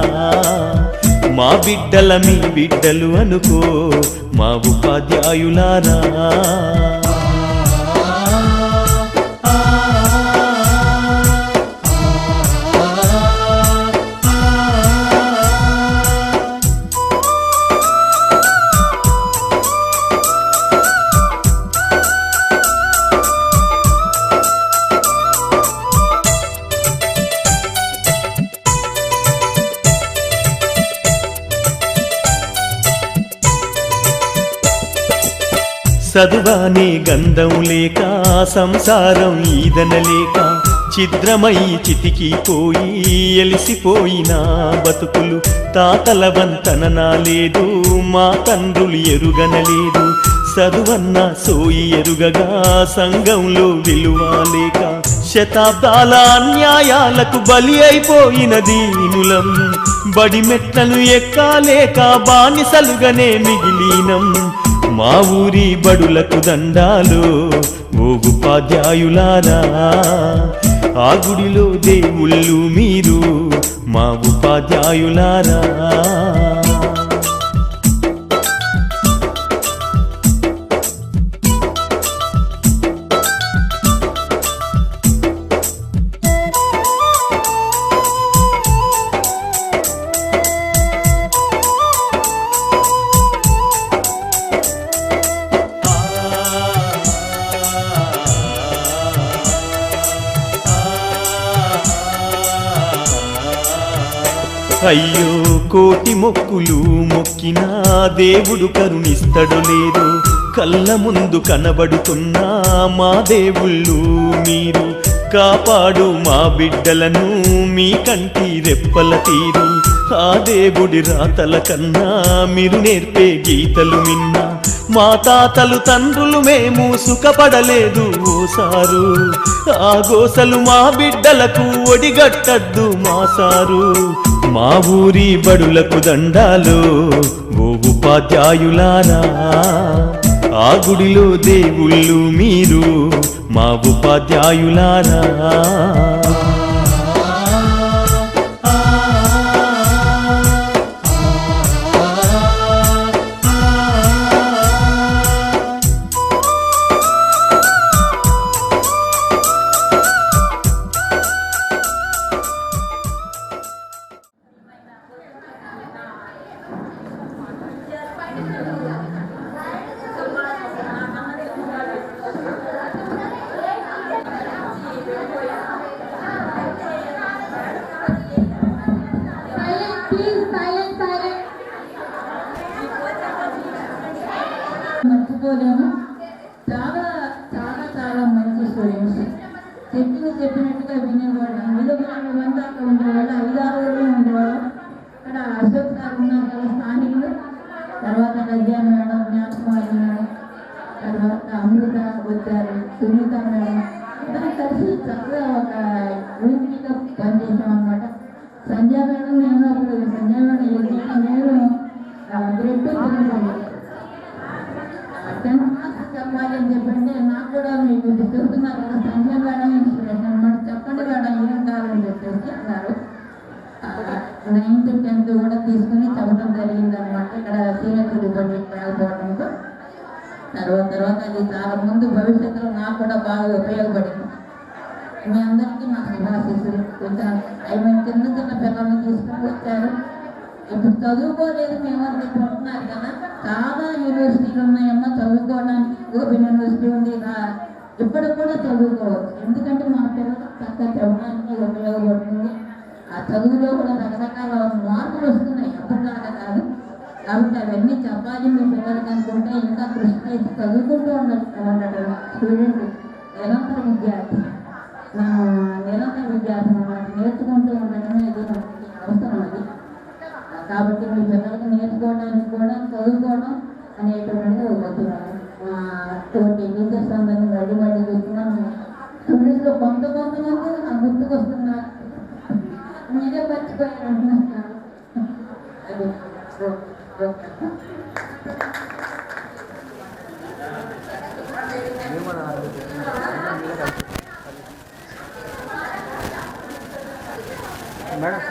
మా బిడ్డల మీ బిడ్డలు అనుకో మా ఉపాధ్యాయులారా. చదువానే గంధం లేక సంసారం ఈదనలేక ఛిద్రమై చితికిపోయి ఎలిసిపోయిన బతుకులు. తాతల వంతన లేదు, మా తండ్రులు ఎరుగనలేదు. చదువన్న సోయి ఎరుగగా సంఘంలో విలువ లేక శతాబ్దాల అన్యాయాలకు బలి అయిపోయిన దీనులం. బడి మెట్లను ఎక్కాలేక బానిసలుగానే మిగిలినం. మా ఊరి బడులకు దండాలు ఓ ఉపాధ్యాయులారా, ఆ గుడిలో దేవుళ్ళు మీరు మా ఉపాధ్యాయులారా. అయ్యో కోటి మొక్కులు మొక్కినా దేవుడు కరుణిస్తడు లేదు. కళ్ళ ముందు కనబడుతున్నా మా దేవుళ్ళు మీరు. కాపాడు మా బిడ్డలను మీ కంటి రెప్పల తీరు. ఆ దేవుడి రాతల కన్నా మీరు నేర్పే గీతలు మిన్నా. మా తాతలు తండ్రులు మేము సుఖపడలేదు ఓసారు. ఆ గోసలు మా బిడ్డలకు ఒడిగట్టద్దు మా సారు. మా ఊరి బడులకు దండాలు ఓ ఉపాధ్యాయులారా, ఆ గుడిలో దేవుళ్ళు మీరు మా ఉపాధ్యాయులారా. మర్చిపోలేము. చాలా చాలా చాలా మంచి స్టూడెంట్స్. చెప్పినట్టుగా వినేవాళ్ళు. విలువైనవంతా అక్కడ ఉండేవాళ్ళు. 5-6 ఉండేవాళ్ళు. అక్కడ అశోక్ సార్ ఉన్నారు కదా స్థానికులు. తర్వాత రజ్యా మేడం, జ్ఞానకుమారి మేడం, తర్వాత అమృత వచ్చారు, సునీత మేడం. అందరం కలిసి చక్కగా ఒక యూనిట్గా పనిచేసాం అనమాట. సంధ్యా మేడం నేను అప్పుడు సంధ్యా మేడం నేను గ్రేడ్ 2 చదువుకోండి. 10th క్లాస్ చెప్పాలి అని చెప్పండి. నాకు కూడా మీకు చెప్తున్నారు కదా సంధ్యా మేడం ఇన్స్పిరేషన్ అనమాట. చెప్పండి మేడం ఏం కావాలని చెప్పేసి అన్నారు. 9th 10th కూడా తీసుకుని చెప్పడం జరిగింది అనమాట. ఇక్కడ సీనియర్ డిపార్ట్మెంట్ వెళ్ళిపోవడంతో తర్వాత అది చాలా ముందు భవిష్యత్తులో నాకు కూడా బాగా ఉపయోగపడింది. మీ అందరికీ నా శుభాశీస్సులు. కొంచెం చిన్న చిన్న పిల్లల్ని తీసుకుని వచ్చారు. ఇప్పుడు చదువుకోలేదు మేమంతా పడుతున్నారు కదా. చాలా యూనివర్సిటీలు ఉన్నాయమ్మా చదువుకోవడానికి. ఓపెన్ యూనివర్సిటీ ఉంది. ఇప్పటికి కూడా చదువుకోవచ్చు. ఎందుకంటే మా పిల్లలకు చక్కగా చెప్పడానికి ఉపయోగపడుతుంది. ఆ చదువులో కూడా రకరకాల మార్పులు వస్తున్నాయి. అప్పటిలాగా కాదు. కాబట్టి అవన్నీ చెప్పాలి మీ పిల్లలకి అనుకుంటే ఇంకా కృషి చేసి చదువుకుంటూ ఉండటం స్టూడెంట్ నిరంతర విద్యార్థి. నిరంతర విద్యార్థి అన్నమాట. నేర్చుకుంటూ ఉండటమే ఇది అవసరం అది. కాబట్టి మీ పిల్లలకి నేర్చుకోవడానికి కూడా చదువుకోవడం అనేటువంటిది అవుతున్నాను. తోటి టీచర్స్ అందరినీ మళ్ళీ చూస్తున్నాం. మేడం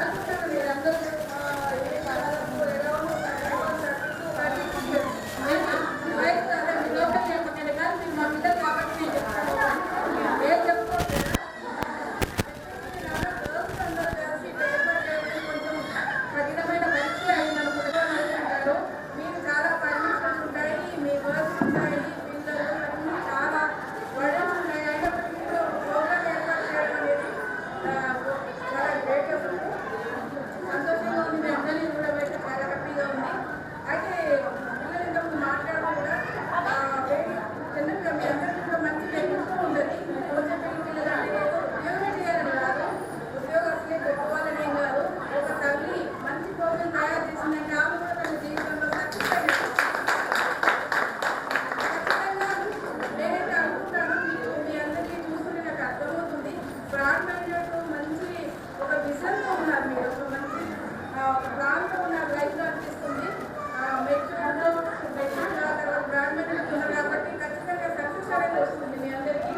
సంతోషంగా ఉంది. మీ అందరినీ కూడా బయట చాలా హ్యాపీగా ఉంది. అయితే పిల్లలు ఇంతకు మాట్లాడడం కూడా జనరల్గా మీ అందరికీ కూడా మంచి వ్యక్తిత్వం ఉండదు. కొంచెం పిల్లలు అంటే ఉద్యోగం చేయాలని కాదు, ఉద్యోగం అసలే పెట్టుకోవాలనేం కాదు. ఒక తల్లి మంచి భోజనం తయారు చేసిందంటే ఆమె కూడా తన జీవితంలో సక్సెస్ అయ్యారు. నేనైతే అనుకుంటాను, మీ అందరికీ చూస్తుంటే నాకు అర్థమవుతుంది. బ్రాడ్మైండెడ్ మంచి ఒక విజన్తో ఉన్నారు, మీరు ఒక మంచి ప్లాన్తో ఉన్నారు లైఫ్లో అనిపిస్తుంది. బ్రాడ్మైండెడ్ ఉన్నారు కాబట్టి ఖచ్చితంగా సక్సెస్ అనేది వస్తుంది. మీ అందరికీ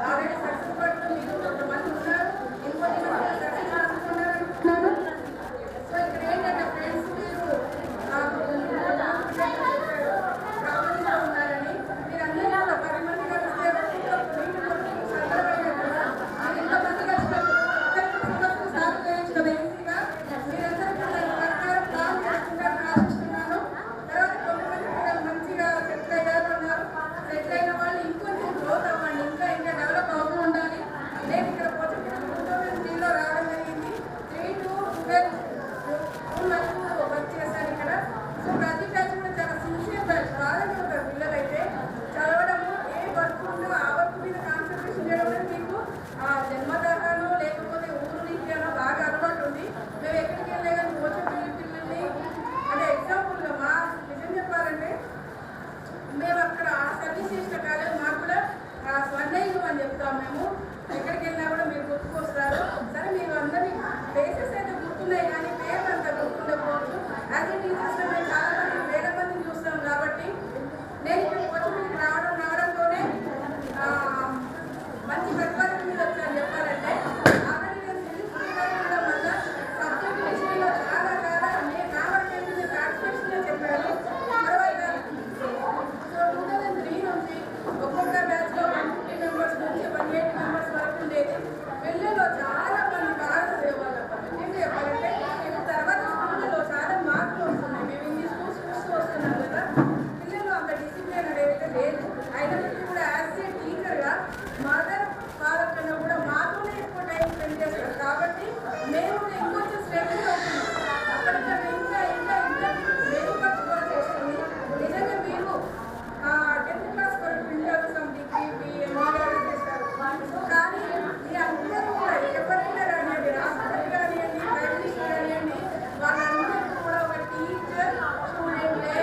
ఆల్రెడీ సక్సెస్ పడుతూ మీరు కొంతమంది ఉన్నారు, ఇంకొంత మంది సక్సెస్ అనుకున్నారంటున్నారు. సో ఇక్కడ ఏంటంటే ఫ్రెండ్స్ మీరు కామన్గా ఉన్నారని మీరందరూ కూడా 10 మంది కలిస్తే సందర్భంగా మీరు ఇంతమంది కలిసినప్పుడు సమస్యలు సాల్వ్ చేయొచ్చు కదా ఈజీగా. మీరందరూ కూడా ప్రకారం ప్లాన్ చేసుకుంటారని ఆశిస్తున్నాను. తర్వాత కొంతమంది పిల్లలు మంచిగా సెటిల్ అయ్యారు అన్నారు. సెటిల్ అయిన వాళ్ళు ఇంకొంచెం గ్రోత్ అవ్వండి, ఇంకా ఇంకా డెవలప్ అవుతూ ఉండాలి. నేను ఇక్కడ పోచంపల్లి 2003లో రావడం జరిగింది. 3 to 12 వరకు వర్క్ చేశాను ఇక్కడ. సో ప్రతి బ్యాచ్ కూడా చాలా సిన్సియర్ బ్యాచ్, బాగానే ఉంటారు పిల్లలైతే. చదవడము ఏ వర్క్ ఉందో ఆ వర్క్ మీద కాన్సన్ట్రేషన్ చేయడం అనేది మీకు జన్మదహానో లేకపోతే ఊరు నీటినో బాగా అలవాటు ఉంది. మేము ఎక్కడికి వెళ్ళే కానీ పోచంపల్లి పిల్లల్ని అంటే ఎగ్జాంపుల్గా మా నిజం చెప్పాలంటే మేము అక్కడ సర్వీస్ చేసిన కాలేజ్ మాకు కూడా స్వర్ణయుగం అని చెప్తాం. మేము ఎక్కడికి వెళ్ళినా కూడా మీరు గుర్తుకొస్తారు. సరే మీరు అందరినీ ఫేసెస్ అయితే గుర్తున్నాయి కానీ పేర్లు అంతా గుర్తుండకపోవచ్చు. యాజ్ ఏ టీచర్స్ మేము చాలా మంది వేల మందిని చూస్తాం కాబట్టి నేను ఇక్కడ పోచంపల్లికి రావడంతోనే మంచి ప్రతిపాదన మీద వచ్చాను చెప్పాలంటే. ఆల్రెడీ నేను సివిల్ ఉండడం వల్ల సబ్జెక్ట్ విషయంలో చాలా నేను నా వరకు ఏంటంటే సాటిస్ఫాక్షన్గా చెప్పాను. తర్వాత సో 2003 నుంచి ఒక్కొక్క బ్యాచ్లో 150 మెంబర్స్ నుంచి 180 మెంబర్స్ వరకు ఉండేది. పిల్లలు చాలా మంది బాగా చదివేవాళ్ళు. ఏం చెప్పాలంటే తర్వాత స్కూళ్ళలో చాలా మార్పులు వస్తున్నాయి. మేము ఇన్ని స్కూల్స్ చూస్తూ వస్తున్నాం కదా, పిల్లలు అంత డిసిప్లిన్ అనేది లేదు. అయినప్పటికీ కూడా యాజ్ ఏ టీచర్గా మదర్ ఫాదర్ కన్నా కూడా మాతోనే ఎక్కువ టైం స్పెండ్ చేస్తారు కాబట్టి మేము ఇంకొంచెం స్ట్రెంగ్గా అవుతున్నాం. అప్పటికన్నా ఇంకా ఇంకా ఇంకా మెరుగుపరచుకోవాల్సి వస్తుంది. నిజంగా మీరు 10th క్లాస్ వరకు ఇంటర్ డిగ్రీ చేస్తారు. కానీ మీ అందరూ కూడా ఎవరైనా రానివ్వండి, రాష్ట్రపతి కానివ్వండి, ప్రైమ్ మినిస్టర్ కానివ్వండి, వాళ్ళందరూ కూడా ఒక టీచర్ స్టూడెంటే.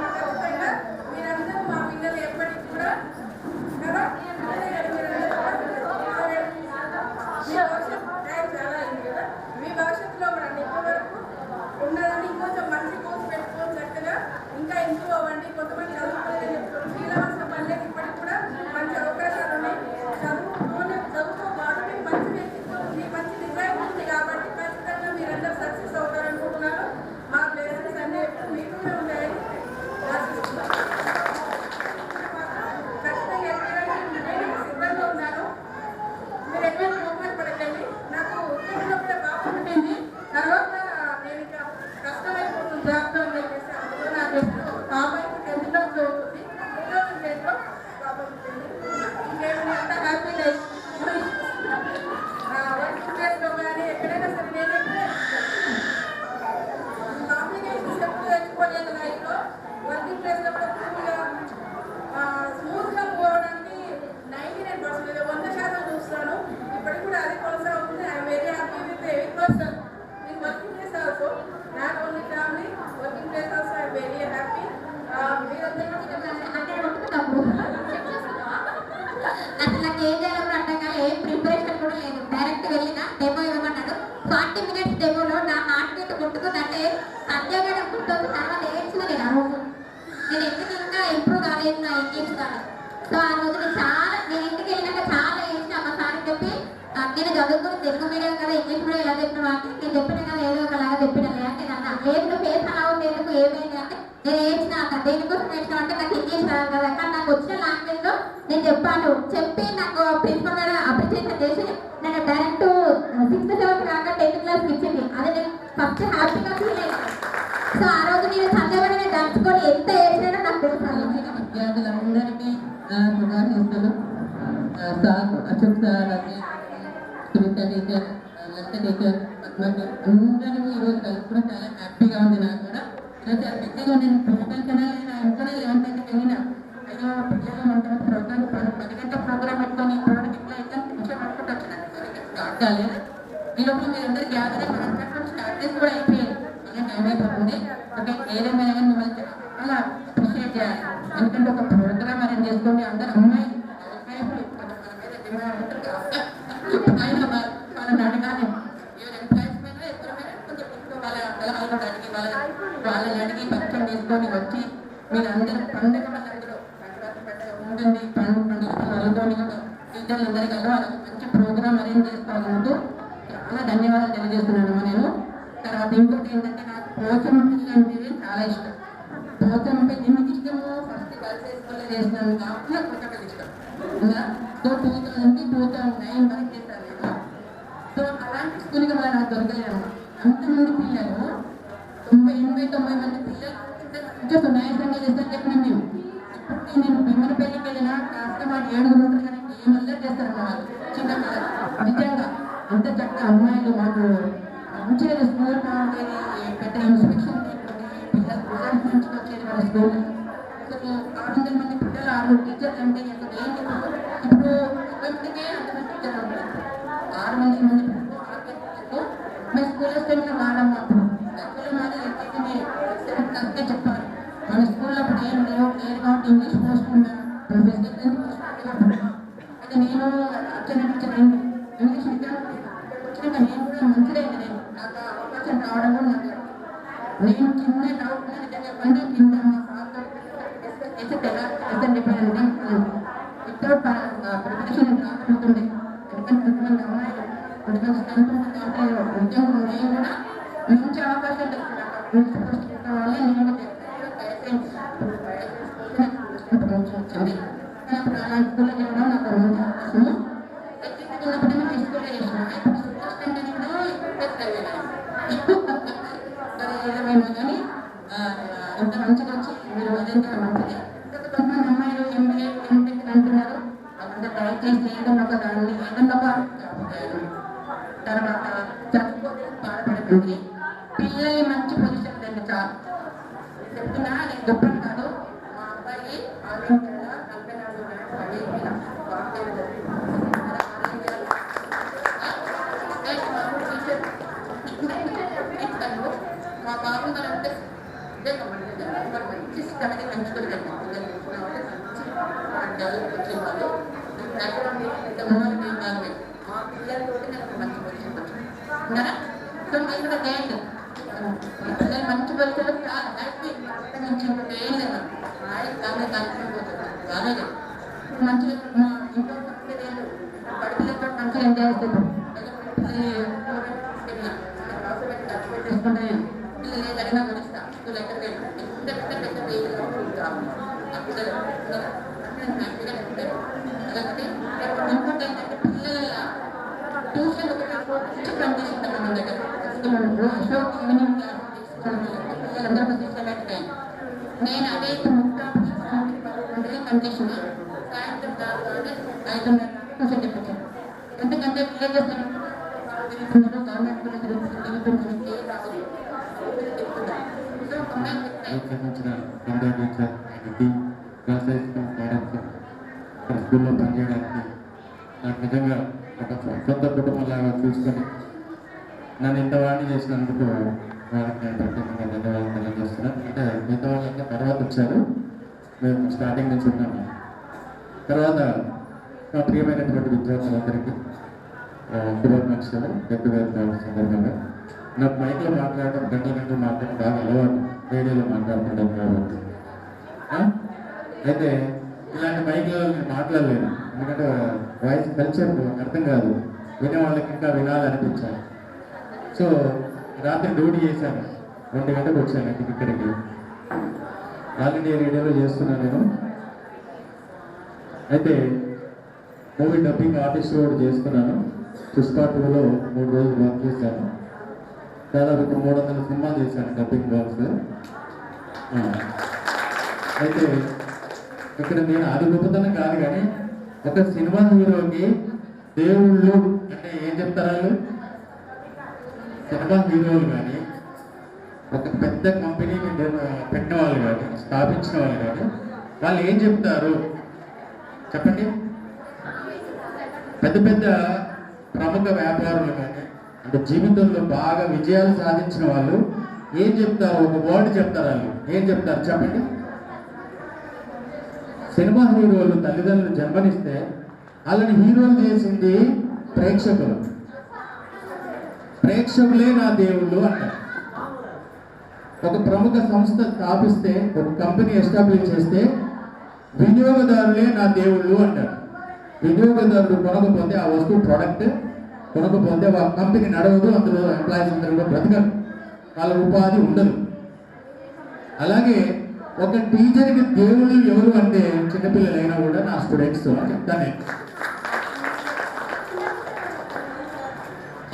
ఖచ్చితంగా మీరందరూ మా పిల్లలు ఎప్పటికి కూడా కదా మీ భవిష్యత్తు టైం చాలా అయింది కదా, మీ భవిష్యత్తులో కూడా ఇప్పటివరకు ఉన్నదాన్ని ఇంకొంచెం మంచి కోర్స్ పెట్టుకొని చక్కగా ఇంకా ఇంప్రూవ్ అవ్వండి. కొంతమంది చదువుకోలేదని చెప్తారు, ఫీలవలసిన పర్లేదు. ఇప్పటికి కూడా మంచి అవకాశాలు ఉన్నాయి. చదువుతో పాటు మీకు మంచి వ్యక్తిత్వం ఉంది, మంచి డిజైన్ ఉంది కాబట్టి ఖచ్చితంగా మీరందరూ సక్సెస్ అవుతారనుకుంటున్నాను. మా బ్లెస్సింగ్స్ అన్నీ ఎప్పుడు మీతోనే ఉన్నాయని ఆశిస్తున్నాను. ఖచ్చితంగా ఎక్కడానికి నేను సిద్ధంగా ఉన్నాను. మీరు ఎక్కడ మొబైల్ పడకండి. నాకు ఉద్యోగంలోనే బాగా పుట్టింది. తర్వాత నేను ఇంకా కష్టమైపోతుంది జాబ్తో అని చెప్పేసి అందులో నాకు బాబాయ్ 10th క్లాస్ చదువుతుంది. 2010లో బాబాయ్ పుట్టింది. ఇంకేమైనా అంత హ్యాపీ లైఫ్ వర్కింగ్ ప్లేస్లో కానీ ఎక్కడైనా సరే నేనైతే కాంప్లికేషన్స్ ఎప్పుడు తెచ్చుకోలేదు లైఫ్లో. వర్కింగ్ ప్లేస్లో కూడా స్మూత్గా పోవడానికి 99% 100% చూస్తాను. ఇప్పటికి కూడా అది కొనసాగుతుంది. I'm very happy with every person in working place also, not only family. Working place also I'm very happy. మీరందరూ అంటే అసలు నాకు ఏం చేయాలో అర్థం కాదు. లేదు నా ఇంగ్లీష్ కానీ. సో ఆ రోజు నేను ఇంటికి వెళ్ళినాక చాలా ఏడ్చిన మా సార్కి చెప్పి నేను చదువుకుని తెలుగు మీడియం కదా ఇంగ్లీష్ మీడియం ఎలా చెప్పిన అంటే నేను చెప్పిన కదా ఏదో ఒకలాగా చెప్పినాను అంటే నన్ను లేదు ఫేస్ అలా ఉంది ఎందుకు ఏమైంది అంటే నేను ఏడ్చిన అన్న దేనికోసం ఏడ్చిన అంటే నాకు ఇంగ్లీష్ రాదు కదా కానీ నాకు వచ్చిన లాంగ్వేజ్ లో నేను చెప్పాను. చెప్పి నాకు ప్రిన్సిపల్ గారు అప్రిషియేషన్ చేసి నేను డైరెక్ట్ 6th 7th కాక 10th క్లాస్కి ఇచ్చింది. అది నేను ఫస్ట్ హ్యాపీగా ఫీల్ అయ్యాను. సో ఆ రోజు నేను సంధ్యపడిని దంచుకొని ఎంత ఏడ్చినా నాకు తెలుసు. విద్యార్థులందరికీ శుభాశిస్తులు. Sir Ashok sir Sunitha teacher Lalitha teacher పద్మకి అందరూ ఈరోజు కలుపుకోవడం చాలా హ్యాపీగా ఉంది. నాకు కూడా ఈరోజు చాలా బిజీగా నేను ప్రోగ్రామ్ కన్నా ఇంట్లోనే 11కి వెళ్ళిన అయ్యో పిల్లలు ఉంటారు ప్రోగ్రామ్ 10 గంటల ప్రోగ్రామ్ పెట్టుకొని ఇప్పుడు ఇట్లా ఇట్లా కొంచెం పట్టుకుంటూ వచ్చినాను స్టార్ట్ కాలేదు. ఈ లోపల మీరు అందరూ గ్యాదర్ అయి మాట్లాడుకొని స్టార్ట్ చేసి కూడా అయిపోయాయి. అలా టైం అయిపోతుంది. ఓకే ఏదేమైనా కానీ మిమ్మల్ని చాలా అప్రిషియేట్ చేయాలి. ఎందుకంటే ఒక ప్రోగ్రామ్ అరేంజ్ చేసుకోండి అందరు అమ్మాయి వాళ్ళని అడగాలి ఎవరు ఎంప్లాయీస్ పైన ఎవరైనా కొంచెం వాళ్ళ పిల్లలు అడిగి వాళ్ళని అడిగి పరిచయం చేసుకొని వచ్చి మీరు అందరూ పండుగ వాళ్ళందరూ పండుగ ఉంటుంది పండుగ వాళ్ళతోని కూడా టీచర్లు అందరికీ వాళ్ళకి మంచి ప్రోగ్రామ్ అరేంజ్ చేసుకోవాలంటూ చాలా ధన్యవాదాలు తెలియజేస్తున్నాను నేను. తర్వాత ఇంకోటి ఏంటంటే నాకు పోచమ్మ పిల్లలు అంటే చాలా ఇష్టం. పోచమ్మ పిల్లలు ఎందుకు ఇష్టము ఫస్ట్ గర్ల్స్ స్కూల్లో చేసినాను కాబట్టి నాకు పోచమ్మ పిల్లలు ఇష్టం. సో 2009 వరకు చేశాను నేను. సో అలాంటి స్కూల్కి మళ్ళీ నాకు దొరకలేము. అంతమంది పిల్లలు 90 మంది పిల్లలు కొంచెం సునాయాసంగా చేస్తారని చెప్పినాం మేము. ఇప్పుడు నేను భీమనపల్లికి వెళ్ళినా కాస్త వాడు 7 ఉంటారు కానీ ఏమల్లా చేస్తారు వాళ్ళు చిన్న పిల్లలు. నిజంగా అంత చక్కగా అమ్మాయిలు మాకు మంచిగా స్కూల్ బాగుండేది. పెద్ద ఇన్స్పెక్షన్ పిల్లలు రిజల్ట్ నుంచి వచ్చేది మన స్కూల్. అసలు 600 మంది పిల్లలు 6 టీచర్లు అంటే అసలు ఏంటి ఇప్పుడు 30 మందికే అంతమంది టీచర్లు ఉంటారు. 6 మంది పిల్లలు మా స్కూల్ స్టెంట్లో వాడమ్మా అప్పుడు స్కూల్లో మాది ఎక్కడికి కరెక్ట్గా చెప్పారు. మన స్కూల్లో అప్పుడు ఏం లేవు కాబట్టి ఇంగ్లీష్ పోస్ట్ ఉన్నాను అయితే నేను అచ్చని టీచర్ ఇంగ్లీష్ మీడియం వచ్చినాక నేను కూడా మంచిదైంది. నేను నాకు అవకాశం రావడం కూడా నాకు నేను చిన్న డౌట్ నిజంగా చెప్పండి కింద మా సార్తో డిస్కస్ చేసి ఎలా చెప్పానంటే వితౌట్ ప్రిపరేషన్ రాకపోతుండే. ఎందుకంటే కొంతమంది అమ్మాయిలు కొంతమంది స్ట్రెంత్ ఉంటుంది అంటే ఉద్యోగం నేను కూడా మంచి అవకాశం తెలుసుకున్నాను వల్ల నేను వచ్చింది. అలాంటి స్కూల్లో చేయడం నాకు మంచి అవకాశము. ఉన్నప్పుడు హై స్కూల్లో చేసినాను. ఇప్పుడు సూపర్ స్టెంట్ అని కూడా ఏదేమైనా కానీ ఇంత మంచిగా వచ్చి మీరు అదంతా మంచిది. కొంతమంది అమ్మాయిలు MBA MTech అంటున్నారు. అంటే దయచేసి ఏదన్నా ఒక దాన్ని ఏదన్నా ఒక తర్వాత చదువుకోవడం బాధపడుతుంది. పిల్లల్ని మంచి పొజిషన్ లేదు చాలు చెప్తున్నా. నేను గొప్పని కాదు. మా అబ్బాయి ఆరోగ్యంగా 44 మా బాబు మరంటే మంచి స్థాయి పెంచుకోలేదు. వచ్చిన వాళ్ళు మా పిల్లలతో నాకు మంచి పొజిషన్ వచ్చింది. సో మీరు కూడా చేయండి. పిల్లలు మంచి పొజిషన్ చాలా హ్యాపీ నుంచి ఏం లేదు దాన్ని కలిసిపోతుంది అలాగే మంచిగా మా ఇంట్లో పడిపిల్లలతో మంచిగా ఎంజాయ్ చేస్తారు. చేసుకుంటే పిల్లలు ఏదైనా గడుస్తా స్కూల్ ఎక్కడ ఎంత పెద్ద పెద్ద పేరు ఆ పిల్లలు హ్యాపీగా ఉంటారు. అలాగే ఇంకోటి ఏంటంటే పిల్లల ట్యూషన్ ఒకటి పనిచేస్తుంటాం మన దగ్గర అశోక్ ఈవినింగ్ క్లాస్ తీసుకోవడం వల్ల పిల్లలందరూ సిస్టమేటిక్. నేను అదే పనిచేసిన సాయంత్రం 5:30 ట్యూషన్ చెప్పించాను. ఎందుకంటే విలేజెస్ గవర్నమెంట్ తిరుగుతుంది రావాలి. స్కూల్లో పనిచేయడానికి నాకు నిజంగా ఒక సొంత కుటుంబంలాగా చూసుకొని నన్ను ఇంత వాడిని చేసినందుకు వాళ్ళకి నేను ప్రత్యేకంగా ధన్యవాదాలు తెలియజేస్తున్నాను. అంటే మిగతా వాళ్ళంతా తర్వాత వచ్చారు, మేము స్టార్టింగ్ నుంచి ఉన్నాము. తర్వాత మా ప్రియమైనటువంటి విద్యార్థులందరికీ శుభాకాంక్షలు వ్యక్తిగత సందర్భంగా. నాకు మైక్లో మాట్లాడడం గంటలు మాట్లాడడం బాగా అలవాటు, రేడియోలో మాట్లాడుతుంటాం కాబట్టి అయితే ఇలాంటి మైక్లలో నేను మాట్లాడలేను, ఎందుకంటే వాయిస్ కల్చర్ అర్థం కాదు, వినే వాళ్ళకి ఇంకా వినాలనిపించాలి. సో రాత్రి డ్యూటీ చేశాను, 2 గంటలకు వచ్చాను ఇంటికి. ఇక్కడికి ఆల్ ఇండియా రేడియోలో చేస్తున్నాను నేను. అయితే మూవీ డబ్బింగ్ ఆర్టిస్ట్ కూడా చేస్తున్నాను. పుష్ప 2లో 3 రోజులు వర్క్ చేశాను. దాదాపు 300 సినిమా చేశాను డబ్బింగ్ బాక్స్. అయితే ఇక్కడ నేను అది గొప్పతనం కాదు, కానీ ఒక సినిమా హీరోకి దేవుళ్ళు అంటే ఏం చెప్తారు వాళ్ళు? సినిమా హీరోలు కానీ, ఒక పెద్ద కంపెనీని పెట్టిన వాళ్ళు కానీ, స్థాపించిన వాళ్ళు కానీ, వాళ్ళు ఏం చెప్తారు చెప్పండి? పెద్ద పెద్ద ప్రముఖ వ్యాపారులు కానీ, అంటే జీవితంలో బాగా విజయాలు సాధించిన వాళ్ళు ఏం చెప్తారు? ఒక వర్డ్ చెప్తారు. వాళ్ళు ఏం చెప్తారు చెప్పండి? సినిమా హీరోలు తల్లిదండ్రులు జన్మనిస్తే వాళ్ళని హీరోలు చేసింది ప్రేక్షకులు. ప్రేక్షకులే నా దేవుళ్ళు అంటారు. ఒక ప్రముఖ సంస్థ స్థాపిస్తే, ఒక కంపెనీ ఎస్టాబ్లిష్ చేస్తే వినియోగదారులే నా దేవుళ్ళు అంటారు. వినియోగదారుడు కొనకపోతే ఆ వస్తువు ప్రోడక్ట్ కొనకపోతే ఆ కంపెనీ నడవదు, అందులో ఎంప్లాయీస్ అందరూ కూడా బ్రతకరు, వాళ్ళ ఉపాధి ఉండదు. అలాగే ఒక టీచర్కి దేవుళ్ళు ఎవరు అంటే చిన్నపిల్లలైనా కూడా నా స్టూడెంట్స్ అని చెప్తాను నేను.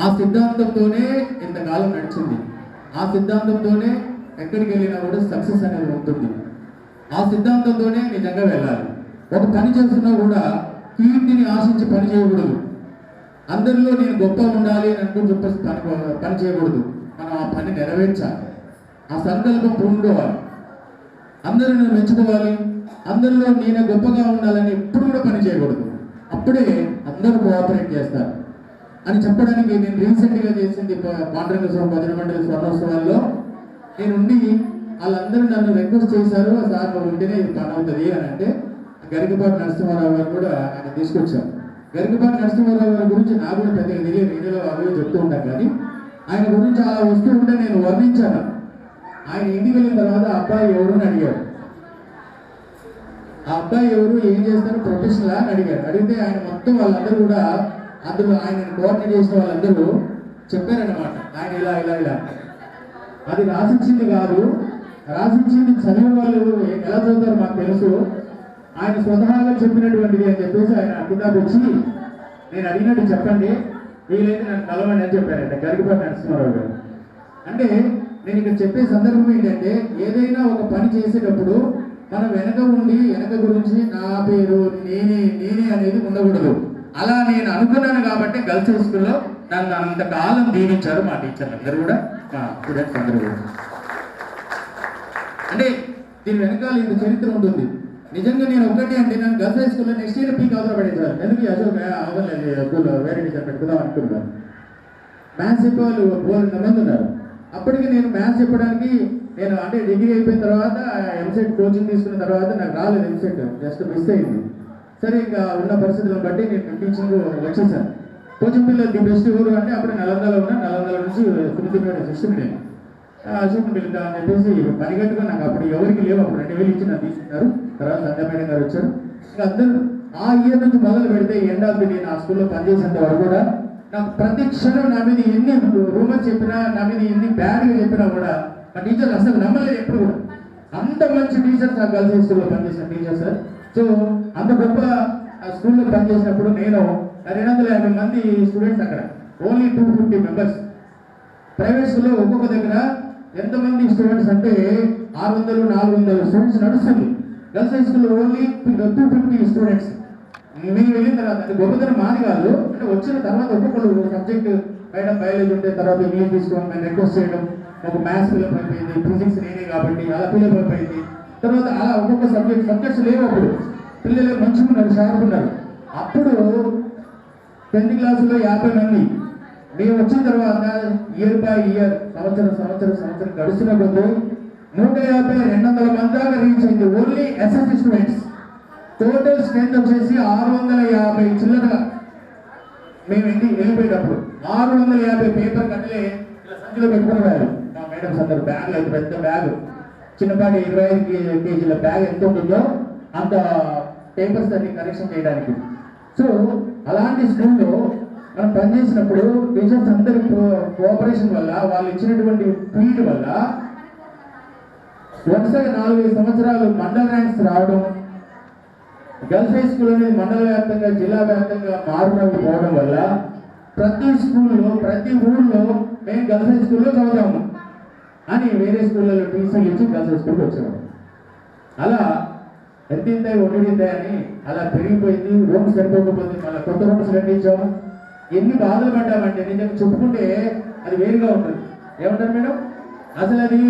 ఆ సిద్ధాంతంతోనే ఇంతకాలం నడిచింది. ఆ సిద్ధాంతంతోనే ఎక్కడికి వెళ్ళినా కూడా సక్సెస్ అనేది ఉంటుంది. ఆ సిద్ధాంతంతోనే నిజంగా వెళ్ళాలి. ఒక పని చేస్తున్నా కూడా కీర్తిని ఆశించి పని చేయకూడదు. అందరిలో నేను గొప్ప ఉండాలి అని అనుకుని చెప్పేసి పని చేయకూడదు. మనం ఆ పని నెరవేర్చాలి. ఆ సంకల్పం పొందుకోవాలి. అందరూ నేను మెచ్చుకోవాలి, అందరిలో నేను గొప్పగా ఉండాలని ఎప్పుడు కూడా పని చేయకూడదు. అప్పుడే అందరూ కోఆపరేట్ చేస్తారు అని చెప్పడానికి నేను రీసెంట్గా చేసింది పాండురంగ స్వామి భజన మండలి స్వర్ణోత్సవాల్లో నేనుండి వాళ్ళందరూ నన్ను రిక్వెస్ట్ చేశారు, సార్ నువ్వు ఉంటేనే ఇది పని అవుతుంది అని. అంటే గరికపాటి నరసింహారావు గారు కూడా ఆయన తీసుకొచ్చారు. గరికపాటి నరసింహారావు గారి గురించి నాకు కూడా పెద్దగా తెలియదు, రేడియోలో అవి చెప్తూ ఉంటాను, కానీ ఆయన గురించి అలా వస్తూ ఉంటే నేను వర్ణించాను. ఆయన ఇంటికి వెళ్ళిన తర్వాత అబ్బాయి ఎవరు అని అడిగాడు. ఆ అబ్బాయి ఎవరు, ఏం చేస్తారు, ప్రొఫెషనల్ అని అడిగాడు. అడిగితే ఆయన మొత్తం వాళ్ళందరూ కూడా అందులో ఆయన కోఆర్డినేట్ చేసిన వాళ్ళందరూ చెప్పారనమాట, ఆయన ఇలా ఇలా ఇలా. అది రాసిచ్చింది కాదు, రాసిచ్చింది చదివే వాళ్ళు ఎలా చదువుతారో మాకు తెలుసు, ఆయన స్వతహాగా చెప్పినటువంటిది అని చెప్పేసి ఆయన కిందకు వచ్చి నేను అడిగినట్టు చెప్పండి, వీలైతే నన్ను కలవండి అని చెప్పారంట గరికపాటి నరసింహారావు గారు. అంటే నేను ఇక్కడ చెప్పే సందర్భం ఏంటంటే, ఏదైనా ఒక పని చేసేటప్పుడు మనం వెనక ఉండి వెనక గురించి నా పేరు నేనే నేనే అనేది ఉండకూడదు. అలా నేను అనుకున్నాను కాబట్టి గర్ల్స్ హై స్కూల్లో నన్ను అంతకాలం దీవించారు మా టీచర్లు అందరూ కూడా, మా స్టూడెంట్స్ అందరూ కూడా. అంటే దీని వెనకాల ఇంత చరిత్ర ఉంటుంది. నిజంగా నేను ఒకటి అంటే నన్ను గర్ల్స్ హై స్కూల్లో నెక్స్ట్ ఇయర్ పీక్ అవసరం పడేసారు. ఎందుకు అశోక్ అవలేదు స్కూల్లో వేరే టీచర్ పెట్టుకుందాం అనుకున్నాను. మ్యాథ్స్ చెప్పే వాళ్ళు 400 మంది ఉన్నారు. అప్పటికి నేను మ్యాథ్స్ చెప్పడానికి నేను అంటే డిగ్రీ అయిపోయిన తర్వాత ఎంసెట్ కోచింగ్ తీసుకున్న తర్వాత నాకు రాలేదు ఎంసెట్, జస్ట్ మిస్ అయింది. సరే ఇంకా ఉన్న పరిస్థితులను బట్టి నేను టీచింగ్ వచ్చేసాను. కోచింగ్ పిల్లలు ది బెస్ట్ ఎవరు అంటే అప్పుడు నలందలో ఉన్నా, నలందల నుంచి సుమితిపేట సిస్టమ్ నేను అశోక్ని పిలుద్దా అని చెప్పేసి పరిగెట్టుగా నాకు అప్పుడు ఎవరికి లేవు, అప్పుడు 2000 ఇచ్చి నాకు తీసుకున్నారు. తర్వాత సంధ్యామేడం గారు వచ్చారు. ఇంకా అందరూ ఆ ఇయర్ నుంచి మొదలు పెడితే ఎండ్ ఆఫ్ ది డే నా స్కూల్లో పనిచేసేంత వరకు కూడా నాకు ప్రతి క్షణం నా మీద ఎన్ని రూమర్స్ చెప్పినా, నా మీద ఎన్ని బ్యాడ్గా చెప్పినా కూడా మా టీచర్లు అసలు నమ్మలేదు ఎప్పుడు కూడా. అంత మంచి టీచర్స్ ఆ గర్ల్స్ హై స్కూల్లో పనిచేసిన టీచర్స్. సో అంత గొప్ప స్కూల్లో పనిచేసినప్పుడు నేను 250 మంది స్టూడెంట్స్, అక్కడ ఓన్లీ 250 మెంబర్స్. ప్రైవేట్ స్కూల్లో ఒక్కొక్క దగ్గర ఎంతమంది స్టూడెంట్స్ అంటే 600-400 స్టూడెంట్స్ నడుస్తుంది. గర్ల్స్ హై స్కూల్లో ఓన్లీ 250 స్టూడెంట్స్. మేము వెళ్ళిన తర్వాత అంటే గొప్పతనం మాది కాదు, అంటే వచ్చిన తర్వాత ఒక్కొక్కరు సబ్జెక్ట్ బయట బయాలజీ ఉంటే తర్వాత ఇంగ్లీష్ తీసుకోవడం, మేము రిక్వెస్ట్ చేయడం, ఒక మ్యాథ్స్ పిల్లప్ అయిపోయింది, ఫిజిక్స్ నేనే కాబట్టి అలా పిల్లప్ అయిపోయింది. తర్వాత అలా ఒక్కొక్క సబ్జెక్ట్స్ లేవు. అప్పుడు పిల్లలు మంచిగా ఉన్నారు, షార్ప్ ఉన్నారు. అప్పుడు 10th క్లాసులో 50 మంది. మేము వచ్చిన తర్వాత ఇయర్ బై ఇయర్ సంవత్సరం గడుస్తున్న కొద్ది 150-200 మంది దాకా రీచ్ అయింది. Only SSC students. Total strength వచ్చేసి 650 చిల్లరగా. మేము ఇంటికి వెళ్ళిపోయేటప్పుడు 650 పేపర్ కట్టలే ఇలా సంచిలో పెట్టుకుని వెళ్ళారు మా మేడమ్స్ అందరు. బ్యాగ్లు అయితే పెద్ద బ్యాగ్, చిన్నపాటి 25 కేజీల బ్యాగ్ ఎంత ఉంటుందో అంత పేపర్స్ అన్ని కరెక్షన్ చేయడానికి. సో అలాంటి స్కూల్లో మనం పనిచేసినప్పుడు టీచర్స్ అందరి కోఆపరేషన్ వల్ల, వాళ్ళు ఇచ్చినటువంటి ఫీల్డ్ వల్ల వరుసగా 4-5 సంవత్సరాలు మండల ర్యాంక్స్ రావడం, గర్ల్స్ హై స్కూల్ అనేది మండల వ్యాప్తంగా, జిల్లా వ్యాప్తంగా మారుమోగిపోవడం వల్ల ప్రతి స్కూల్లో, ప్రతి ఊళ్ళో మేము గర్ల్స్ హై స్కూల్లో చదువుతాము అని వేరే స్కూళ్ళలో టీసీలు ఇచ్చి గర్ల్స్ హై స్కూల్కి వచ్చేవాడు. అలా ఎంతింతాయి ఒంటింతాయి అని అలా పెరిగిపోయింది. రూమ్స్ సరిపోకపోతే మళ్ళీ కొత్త రూమ్స్ కట్టించాము. ఎన్ని బాధలు పడ్డామంటే నిజం చెప్పుకుంటే అది వేరుగా ఉంటుంది. ఏమంటారు మేడం? అసలు అది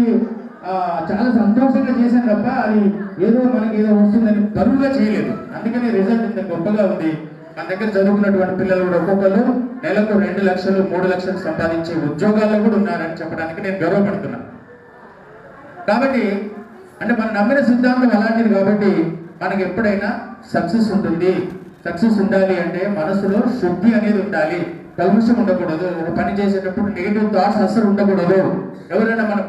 చాలా సంతోషంగా చేశాను తప్ప అది ఏదో మనకి ఏదో వస్తుందని బరువుగా చేయలేదు. అందుకని రిజల్ట్ ఇంత గొప్పగా ఉంది. మన దగ్గర చదువుకున్నటువంటి పిల్లలు కూడా ఒక్కొక్కరు నెలకు 2 లక్షలు 3 లక్షలు సంపాదించే ఉద్యోగాల్లో కూడా ఉన్నారని చెప్పడానికి నేను గర్వపడుతున్నాను. కాబట్టి అంటే మనం నమ్మిన సిద్ధాంతం అలాంటిది కాబట్టి మనకి ఎప్పుడైనా సక్సెస్ ఉంటుంది. సక్సెస్ ఉండాలి అంటే మనసులో శుద్ధి అనేది ఉండాలి, కల్మషం ఉండకూడదు. ఒక పని చేసేటప్పుడు నెగిటివ్ థాట్స్ అస్సలు ఉండకూడదు. ఎవరైనా మన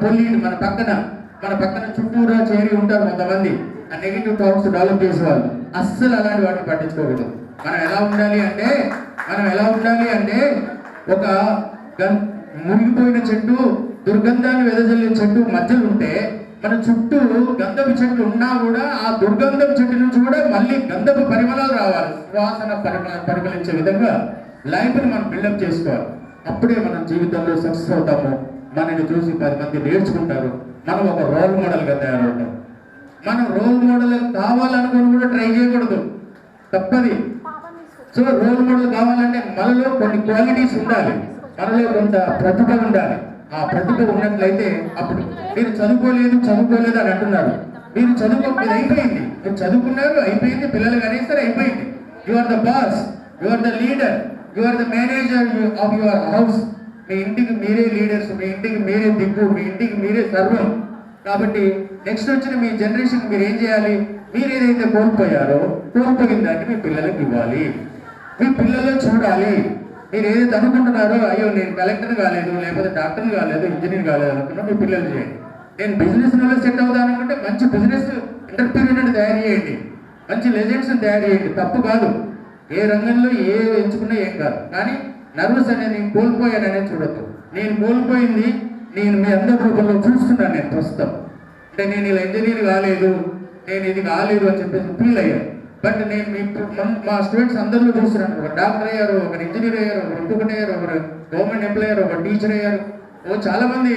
పక్కన చుట్టూరా చేరి ఉంటారు కొంతమంది, ఆ నెగిటివ్ థాట్స్ డెవలప్ చేసేవాళ్ళు. అస్సలు అలాంటి వాటిని పట్టించుకోకూడదు. మనం ఎలా ఉండాలి అంటే ఒక మునిగిపోయిన చెట్టు, దుర్గంధాన్ని వెదజల్లే చెట్టు మధ్యలో ఉంటే మన చుట్టూ గంధపు చెట్లు ఉన్నా కూడా ఆ దుర్గంధపు చెట్టు నుంచి కూడా మళ్ళీ గంధపు పరిమళాలు రావాలి. సువాసన పరిమళించే విధంగా లైఫ్ని మనం బిల్డప్ చేసుకోవాలి. అప్పుడే మనం జీవితంలో సక్సెస్ అవుతాము. మనని చూసి 10 మంది నేర్చుకుంటారు. మనం ఒక రోల్ మోడల్గా తయారవుతాం. మనం రోల్ మోడల్ కావాలనుకుని కూడా ట్రై చేయకూడదు, తప్పది. సో రోల్ మోడల్ కావాలంటే మనలో కొన్ని క్వాలిటీస్ ఉండాలి, మనలో కొంత ప్రతిభ ఉండాలి. ఆ ప్రతిభ ఉన్నట్లయితే అప్పుడు మీరు చదువుకోలేదు అని అంటున్నారు. మీరు అయిపోయింది, మీరు చదువుకున్నారు, అయిపోయింది. పిల్లలు కనేస్తారు, అయిపోయింది. You are the boss, you are the leader, you are the manager of your house. మీ ఇంటికి మీరే లీడర్స్, మీ ఇంటికి మీరే దిక్కు, మీ ఇంటికి మీరే సర్వం. కాబట్టి నెక్స్ట్ వచ్చిన మీ జనరేషన్ మీరు ఏం చేయాలి? మీరు ఏదైతే కోల్పోయిన దాన్ని మీ పిల్లలకు ఇవ్వాలి. మీ పిల్లలు చూడాలి. మీరు ఏదైతే అనుకుంటున్నారో, అయ్యో నేను కలెక్టర్ కాలేదు, లేకపోతే డాక్టర్ కాలేదు, ఇంజనీర్ కాలేదు అనుకున్నా మీ పిల్లలు చేయండి. నేను బిజినెస్లో సెట్ అవుతాను అనుకుంటే మంచి బిజినెస్ ఎంటర్ప్రీనర్ని తయారు చేయండి, మంచి లెజెండ్స్ని తయారు చేయండి. తప్పు కాదు, ఏ రంగంలో ఏ ఎంచుకున్నా ఏం కాదు. కానీ నర్వస్ అనేది కోల్పోయాననేది చూడద్దు. నేను కోల్పోయింది నేను మీ అందరి రూపంలో చూస్తున్నాను. నేను ప్రస్తుతం అంటే నేను ఇలా ఇంజనీర్ కాలేదు, నేను ఇది కాలేదు అని చెప్పేసి ఫీల్ అయ్యాను. బట్ నేను మా స్టూడెంట్స్ అందరిలో చూస్తున్నాను. ఒక డాక్టర్ అయ్యారు, ఒకరు ఇంజనీర్ అయ్యారు, ఒకరు ఇంకొకటి అయ్యారు, ఒకరు గవర్నమెంట్ ఎంప్లాయ్ అయ్యారు, ఒక టీచర్ అయ్యారు. చాలా మంది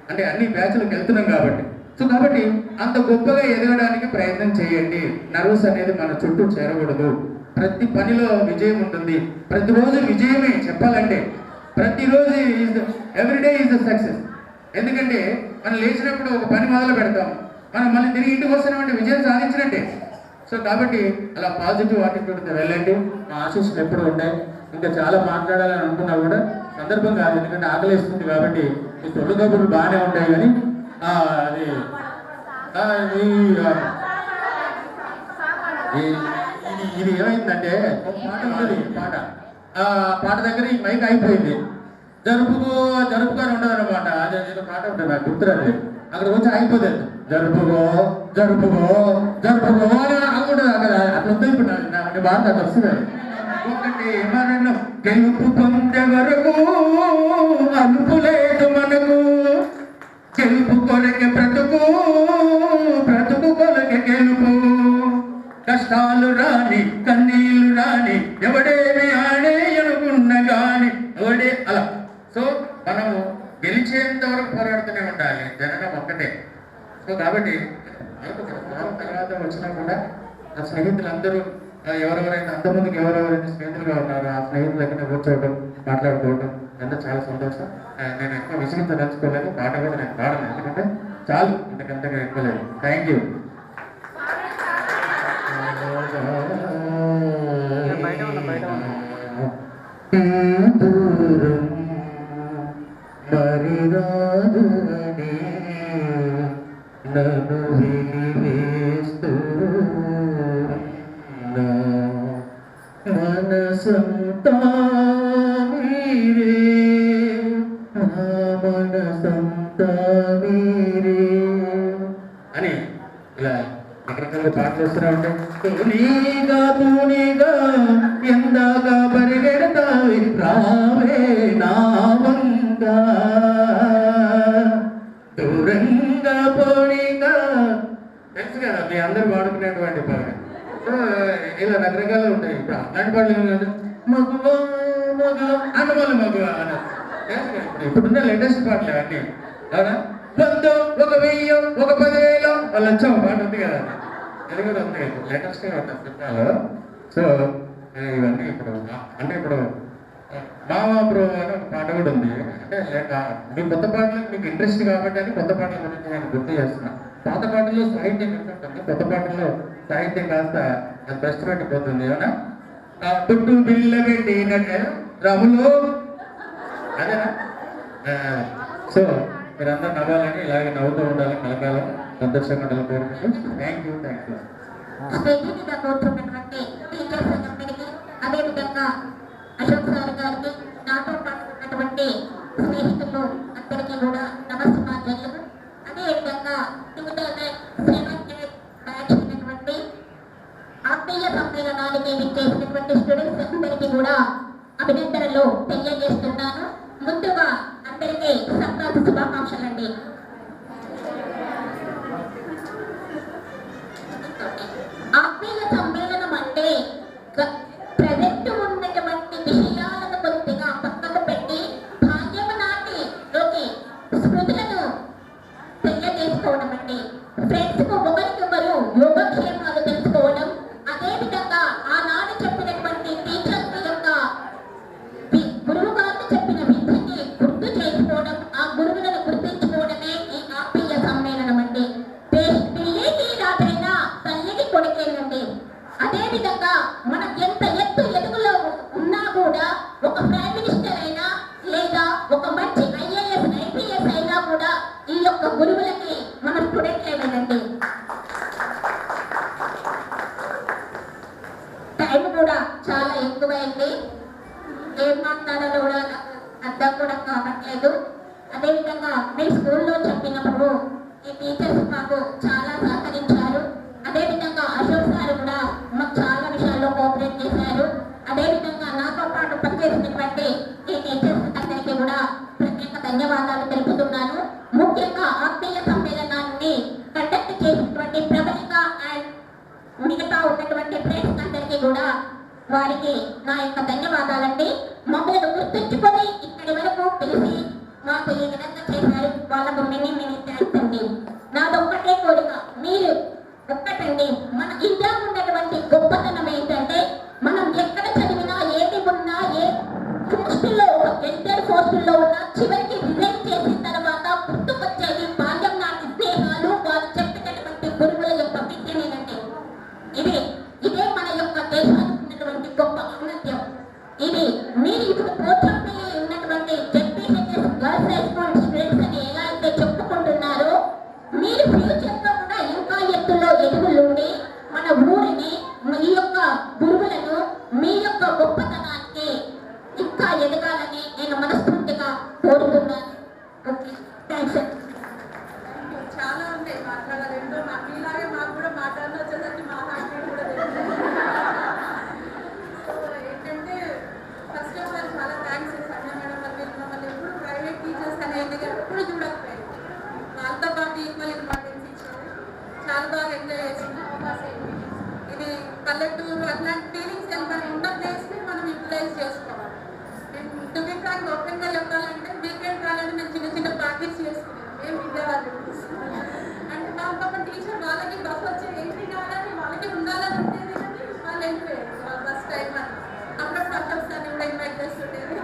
అంటే అన్ని బ్యాచ్లకు వెళ్తున్నాం కాబట్టి. సో కాబట్టి అంత గొప్పగా ఎదగడానికి ప్రయత్నం చేయండి. నర్వస్ అనేది మన చుట్టూ చేరకూడదు. ప్రతి పనిలో విజయం ఉంటుంది. ప్రతిరోజు విజయమే చెప్పాలంటే. ప్రతిరోజు ఎవ్రీడే ఈజ్ ద సక్సెస్. ఎందుకంటే మనం లేచినప్పుడు ఒక పని మొదలు పెడతాం, మనం మళ్ళీ తిరిగి ఇంటికి వస్తున్నామంటే విజయం సాధించినట్టే. సో కాబట్టి అలా పాజిటివ్ యాటిట్యూడ్తో వెళ్ళండి. మా ఆశీస్సులు ఎప్పుడు ఉంటాయి. ఇంకా చాలా మాట్లాడాలని అనుకున్నా కూడా సందర్భం కాదు, ఎందుకంటే ఆకలిస్తుంది కాబట్టి. ఈ తొలి కబుర్లు బాగానే ఉంటాయి కానీ ఇది ఏమైందంటే పాట ఉంటుంది. పాట దగ్గర ఈ మైక్ అయిపోయింది. జరుపుకొని ఉండదు అనమాట. అదే పాట ఉంటుంది, నాకు గుర్తురాదు. అక్కడ వచ్చి అయిపోతుంది. జరుపుకో అని అనుకుంటుంది. అక్కడ అట్లా వస్తుంది. ఇప్పుడు నాకు బాధ అట్లా వస్తుంది. ఒకటి మరణం గెలుపు పొందే వరకు అలుపు లేదు మనకు. గెలుపు కొరకే బ్రతుకు కొరకే గెలుపు. కష్టాలు రాని కన్నీళ్లు రాని ఎవడేమి ఆడే అనుకున్న గాని ఎవడే అలా. సో మనము గెలిచేంత వరకు పోరాడుతూనే ఉండాలి. జననం ఒక్కటే. సో కాబట్టి తర్వాత వచ్చినా కూడా ఆ స్నేహితులందరూ ఎవరెవరైనా అంతమందికి ఎవరెవరైనా స్నేహితులుగా ఉన్నారో ఆ స్నేహితుల దగ్గర కూర్చోవడం, మాట్లాడుకోవడం ఎంత చాలా సంతోషం. నేను ఎక్కువ విసిగించదలుచుకోలేదు. పాట కూడా నేను పాడను, ఎందుకంటే చాలు, ఇంతకంతగా ఎక్కువ లేదు. Thank you. నన్ను వెలివేస్తూ మనసంతా మీరే, మనసంతా మీరే అని ఇలా రకరకాల పాటలు వస్తూనే ఉంటాయి. తూనీగా ఎందాక పరిగెడతావి రావే నా వంక దూరంగా పోనీగా తెలుసు కదా మీ అందరూ వాడుకునేటువంటి పాట. సో ఇలా రకరకాలు ఉంటాయి. ఇప్పుడు అలాంటి పాటలు ఏమి మగువా మగువ అన్నవాళ్ళు మగువ అన్నారు. ఇప్పుడున్న లేటెస్ట్ పాటలు అన్నీ అవునా 100 1000 10,000 వాళ్ళు వచ్చాము పాట ఉంది కదా అది కూడా ఉంది లేటెస్ట్గా ఉంటుంది సినిమాలో. సో ఇవన్నీ ఇప్పుడు అంటే ఇప్పుడు మామా బ్రో అని ఒక పాట కూడా ఉంది. అంటే మీ కొత్త పాటలు మీకు ఇంట్రెస్ట్ కాబట్టి అని కొత్త పాటల గురించి నేను గుర్తు చేస్తున్నా. పాత పాటల్లో సాహిత్యం ఉంటుంది, కొత్త పాటల్లో సాహిత్యం కాస్త అది బెస్ట్ పెట్టిపోతుంది ఏమన్నా పుట్టు బిల్ల పెట్టి రాములు అదేనా. సో మీరందరూ నవ్వాలని ఇలాగే నవ్వుతూ ఉండాలి కలకాలం సంతోషంగా ఉండాలని కోరుకుంటూ థ్యాంక్ యూ. స్టేజ్ మీద కూర్చున్నటువంటి టీచర్స్ అందరికీ, అదేవిధంగా అశోక్ సార్ గారికి, నాతో పాటు ఉన్నటువంటి స్నేహితులు అందరికీ కూడా నమస్కారాలు. అదేవిధంగా 2007 బ్యాచ్ అయినటువంటి ఆత్మీయ సమ్మేళనానికి విచ్చేసినటువంటి స్టూడెంట్స్ అందరికీ కూడా అభినందనలు తెలియజేస్తున్నాను. ముందుగా అందరికీ సంక్రాంతి శుభాకాంక్షలండి. ఆత్మీయ సమ్మేళనం అంటే ప్రజెంట్ ఉన్నటువంటి విషయాలను కొద్దిగా పక్కకు పెట్టి భాగ్యము నాటిలోకి స్మృతులను తెలియజేసుకోవడం అండి. ఫ్రెండ్స్ కు ఒకరికొకరు యోగక్షేమాలు తెలుసుకోవడం, అదేవిధంగా ఆనాడు చెప్పినటువంటి టీచర్స్ యొక్క గురువు గారు చెప్పిన విద్యని గుర్తు చేసుకోవడం, ఆ గురువులను గుర్తించుకోవడమే ఈ ఆత్మీయ సమ్మేళనం అండి. పిల్లికి రాత్రైనా తల్లికి కొడుకేనండి. అదేవిధంగా మనం ఎంత ఎత్తు ఎదుగులో ఉన్నా కూడా ఒక ప్రైమ్ మినిస్టర్ అయినా లేదా ఒక మంచి IAS IPS అయినా కూడా ఈ యొక్క గురువులకి మన స్టూడెంట్లేనండి. టైం కూడా చాలా ఎక్కువైంది, ఏం మాట్లాడాలో కూడా అర్థం కూడా కావట్లేదు. అదేవిధంగా మీరు స్కూల్లో చెప్పినప్పుడు ఈ టీచర్స్ మాకు చాలా సహకరించారు. అదేవిధంగా అశోక్ సార్ కూడా మాకు చాలా విషయాల్లో కోఆపరేట్ చేశారు. అదేవిధంగా నాతో పాటు పనిచేసినటువంటి ఈ టీచర్స్ అందరికీ కూడా ప్రత్యేక ధన్యవాదాలు తెలుపుతున్నాను. ముఖ్యంగా ఆత్మీయ సమ్మేళనాన్ని కండక్ట్ చేసినటువంటి ప్రబలిక అండ్ మిగతా ఉన్నటువంటి ఫ్రెండ్స్ అందరికీ కూడా వారికి నా యొక్క ధన్యవాదాలండి. మమ్మల్ని గుర్తుంచుకొని ఇక్కడి వరకు పిలిచి మాకు ఈ విధంగా చేశారు, వాళ్ళకు మినీ థ్యాంక్స్ అండి. నాదొక్కటే కోరిక, మీరు ఒక్కటండి, మన ఇండియా ఉన్నటువంటి గొప్పతనం ఏంటంటే మనం ఎక్కడ చదివినా ఏది ఉన్నా ఏ పోస్టుల్లో ఎంటర్ పోస్టుల్లో ఉన్నా చివరికి రిజైన్ చేసిన తర్వాత గుర్తుకొచ్చేది బాల్యం నాటి స్నేహాలు, వారు చెప్పినటువంటి గురువుల యొక్క విద్యనేనండి. ఇదే మన యొక్క దేశానికి ఉన్నటువంటి గొప్ప ఔన్నత్యం. ఇది మీరు ఇప్పుడు పోచంపల్లి ఉన్నటువంటి ZPHS girls high school students అని ఎలా అయితే చెప్పుకుంటున్నారో, మీరు ఫ్యూచర్ లో కూడా ఇంకా ఎత్తులో ఎదుగులుండి మన ఊరిని, ఈ యొక్క గురువులను, మీ యొక్క గొప్పతనానికి ఇంకా ఎదగాలని నేను మనస్ఫూర్తిగా కోరుతున్నాను. Okay, thanks. చాలా ఉంటాయి మాట్లాడాలి. మీలాగే మాకు కూడా మాట్లాడాలి వచ్చేసరికి మా హార్ట్ కూడా తెలుసు. సో ఏంటంటే ఫస్ట్ ఆఫ్ ఆల్ చాలా థ్యాంక్స్ సంజయ్ మేడం గారు. మమ్మల్ని ఎప్పుడు ప్రైవేట్ టీచర్స్ అనేది ఎప్పుడు చూడకపోయారు, వాళ్ళతో పాటు ఈక్వల్ ఇంపార్టెన్స్ ఇచ్చారు. చాలా బాగా ఎంజాయ్ చేసింది. ఇది పల్లెటూరు అట్లాంటి ఫీలింగ్స్ ఏమైనా ఉన్న ప్లేస్ని మనం యూటిలైజ్ చేసుకోవాలి. టు బి ఫ్రాంక్ ఓపెన్గా చెప్పాలంటే వీకెండ్ కావాలంటే మేము చిన్న చిన్న ప్రాక్టీస్ చేసుకున్నాం మేము విద్యార్థులు. అంటే మా పాప టీచర్ వాళ్ళకి బస్ వచ్చి ఎంట్రీ కావాలని వాళ్ళకి ఉండాలని ఉండేది, కానీ వాళ్ళు వెళ్ళిపోయారు వాళ్ళ బస్ టైం అని. అప్పుడప్పుడు అసలు కూడా ఇన్వైట్ చేస్తుండేది,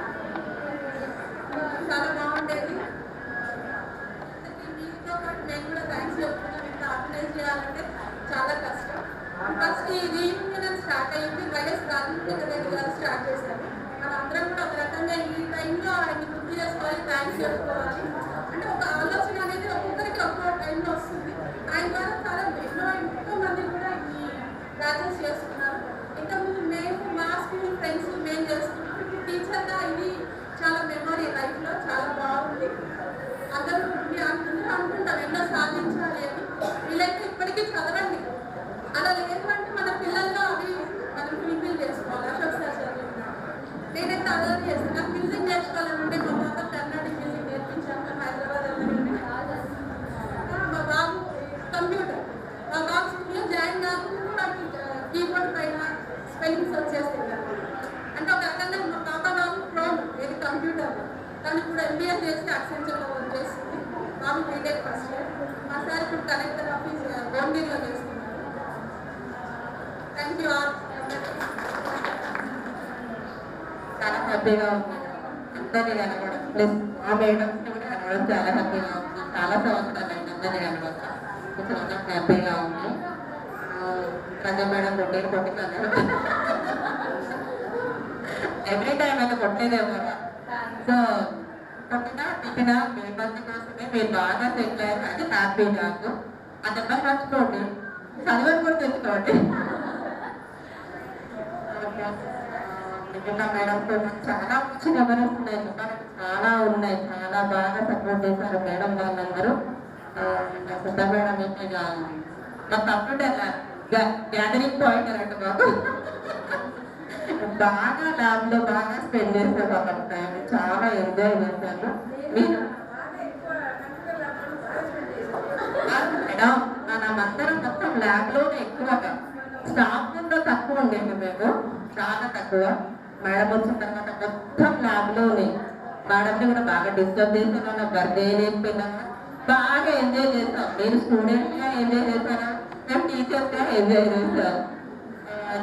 చాలా బాగుండేది. మీతో పాటు నేను కూడా థ్యాంక్స్ చెప్తున్నాను. ఇంత ఆర్గనైజ్ చేయాలంటే చాలా కష్టం. ఫస్ట్ ఈ రీయూనియన్ స్టార్ట్ అయ్యింది వైఎస్ రాజశేఖర రెడ్డి గారు స్టార్ట్ చేశారు. మనందరం కూడా ఒక రకంగా ఈ టైంలో ఆయన్ని గుర్తు చేసుకోవాలి, థ్యాంక్స్ చెప్పుకోవాలి. అంటే ఒక ఆలోచన అనేది ఒక్కొక్కరికి ఒక్కో టైంలో వస్తుంది. ఆయన ద్వారా చాలా ఎంతో మంది కూడా ఈ బ్యాచెస్ చేస్తున్నారు. ఇంతకుముందు మేము మా స్కూల్ ఫ్రెండ్స్ మేము చేస్తున్నాం. ఇప్పుడు టీచర్గా ఇది చాలా మెమరీ లైఫ్లో చాలా బాగుంది. అందరూ అంటుంటాం ఎన్నో సాధించాలి అని. వీళ్ళైతే ఇప్పటికీ చదవండి, స్పెల్లింగ్స్ వచ్చేస్తున్నాయి. అంటే ఒక రకంగా మా పాప నాకు ప్రోన్ ఇది కంప్యూటర్, తను ఇప్పుడు MBA చేసి అక్సెంచర్లో వర్క్ చేస్తుంది. బాబు బీటెక్ ఫస్ట్ ఇయర్. మా సార్ ఇప్పుడు కలెక్టర్ ఆఫీస్ గోండీలో చేస్తున్నారు. Thank you all. చాలా హ్యాపీగా ఉంది అందరినీ కనబడడం, ప్లస్ ఆ మేడమ్స్ని కూడా కనబడడం చాలా హ్యాపీగా ఉంది. చాలా సంవత్సరాలు అయింది అందరినీ కనబడడం, చాలా హ్యాపీగా ఉంది. రంజా మేడం కొట్టేది కొట్టిందన్నారు, ఎవ్రీ టైం అయితే కొట్టేదేమో. సో కొట్టినా తిట్టినా మీ మంది కోసమే మీరు బాగా సెటిల్ అయ్యారు, అది హ్యాపీ నాకు. అది ఎవరు మర్చిపోండి, చదివని కూడా తెచ్చుకోండి. నిజంగా మేడంతో చాలా మంచి మెమరీస్ ఉన్నాయి, చాలా ఉన్నాయి. చాలా బాగా సపోర్ట్ చేశారు మేడం వాళ్ళందరూ. సుధా మేడం అయితే మా కంప్యూటర్ గ్యాదరింగ్ పాయింట్ అన్నట్టు మాకు బాగా ల్యాబ్లో బాగా స్పెండ్ చేసాం అక్కడ టైం, చాలా ఎంజాయ్ చేశాను. మీరు మేడం మనమందరం మొత్తం ల్యాబ్లోనే ఎక్కువగా, స్టాఫ్ కూడా తక్కువ ఉండేది, మేము చాలా తక్కువ. మేడం వచ్చిన తర్వాత మొత్తం ల్యాబ్లోనే మేడంని కూడా బాగా డిస్టర్బ్ చేశాను, నా బర్త్డే లేకపోయినా బాగా ఎంజాయ్ చేస్తాం. నేను స్టూడెంట్గా ఎంజాయ్ చేశాను, మేము టీచర్స్గా ఎంజాయ్ చేస్తాం.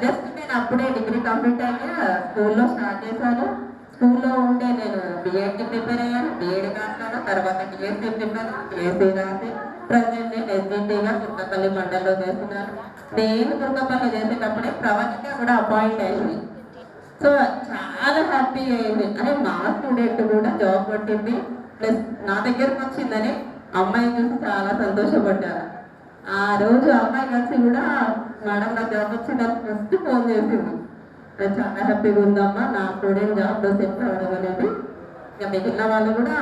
జస్ట్ నేను అప్పుడే డిగ్రీ కంప్లీట్ అయ్యా స్కూల్లో స్టార్ట్ చేశాను. స్కూల్లో ఉండే నేను బిఎడ్కి ప్రిపేర్ అయ్యాను, బిఎడ్ రాసాను, తర్వాత డిఎస్సీ ప్రిపేర్, డిఎస్సీ రాసి ప్రజెంట్ నేను ఎస్జిటిగా తుర్కపల్లి మండలంలో చేస్తున్నాను. నేను తుర్కపల్లి చేసేటప్పుడే ప్రవళిక కూడా అపాయింట్ అయింది. సో చాలా హ్యాపీ అయింది. అదే మా స్టూడెంట్ కూడా జాబ్ కొట్టింది, ప్లస్ నా దగ్గరకు వచ్చిందని అమ్మాయి చూసి చాలా సంతోషపడ్డారు. ఆ రోజు అమ్మాయి కలిసి కూడా మేడం నాకు జాబ్ వచ్చిందని ఫస్ట్ ఫోన్ చేసింది. చాలా హ్యాపీగా ఉందమ్మా నా స్టూడెంట్ జాబ్లో సెట్ అవ్వడం అనేది. ఇక మిగిలిన వాళ్ళు కూడా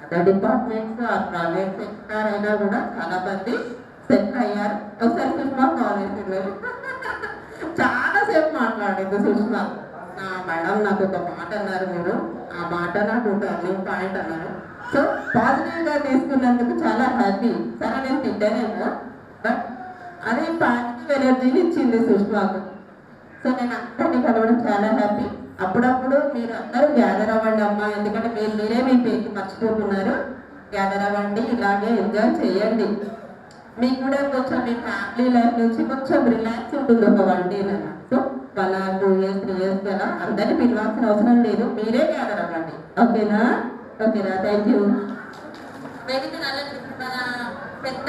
అదర్ డిపార్ట్మెంట్స్ ఆ ప్రైవేట్ సెక్టర్ అయినా కూడా చాలా మంది సెట్ అయ్యారు. ఒకసారి సుష్మా కాల్ చేసింది, చాలాసేపు మాట్లాడింది సుష్మా. మేడం నాకు ఒక మాట అన్నారు మీరు, ఆ మాట నాకు టర్నింగ్ పాయింట్ అన్నారు. సో పాజిటివ్గా తీసుకున్నందుకు చాలా హ్యాపీ. సరే నేను తిట్టానేమో, బట్ అది పాజిటివ్ ఎనర్జీని ఇచ్చింది సుష్మాకు. సో నేను అందరినీ కలవడం చాలా హ్యాపీ. అప్పుడప్పుడు మీరు అందరూ గ్యాదర్ అవ్వండి అమ్మా, ఎందుకంటే మీరే మీ పేరుకి మర్చిపోతున్నారు. గ్యాదర్ అవ్వండి, ఇలాగే ఎంజాయ్ చేయండి. మీకు కూడా కొంచెం మీ ఫ్యామిలీ లైఫ్ నుంచి కొంచెం రిలాక్స్ ఉంటుంది ఒక 1 day. So 1 or 2 years 3 years కదా అందరినీ పిలవాల్సిన అవసరం లేదు, మీరే గ్యాదర్ అవ్వండి. ఓకేనా? ఓకేనా? Thank you. వేదిక మన పెద్ద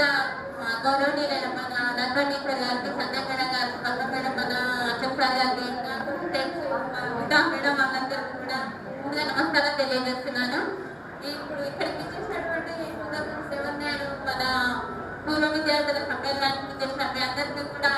గౌరవనీయులైన మన నందన్ టీచర్ గారికి, సంజయ్ మేడం గారికి, పల్వ మేడం, మన అశోక్ సార్ గారికి, ఉదా మేడం వాళ్ళందరికీ కూడా ముందుగా నమస్కారం తెలియజేస్తున్నాను. ఇప్పుడు ఇక్కడికి ఇచ్చేసినటువంటి 7th మన పూర్వ విద్యార్థుల సమ్మేళనానికి చేసిన మీ అందరికీ కూడా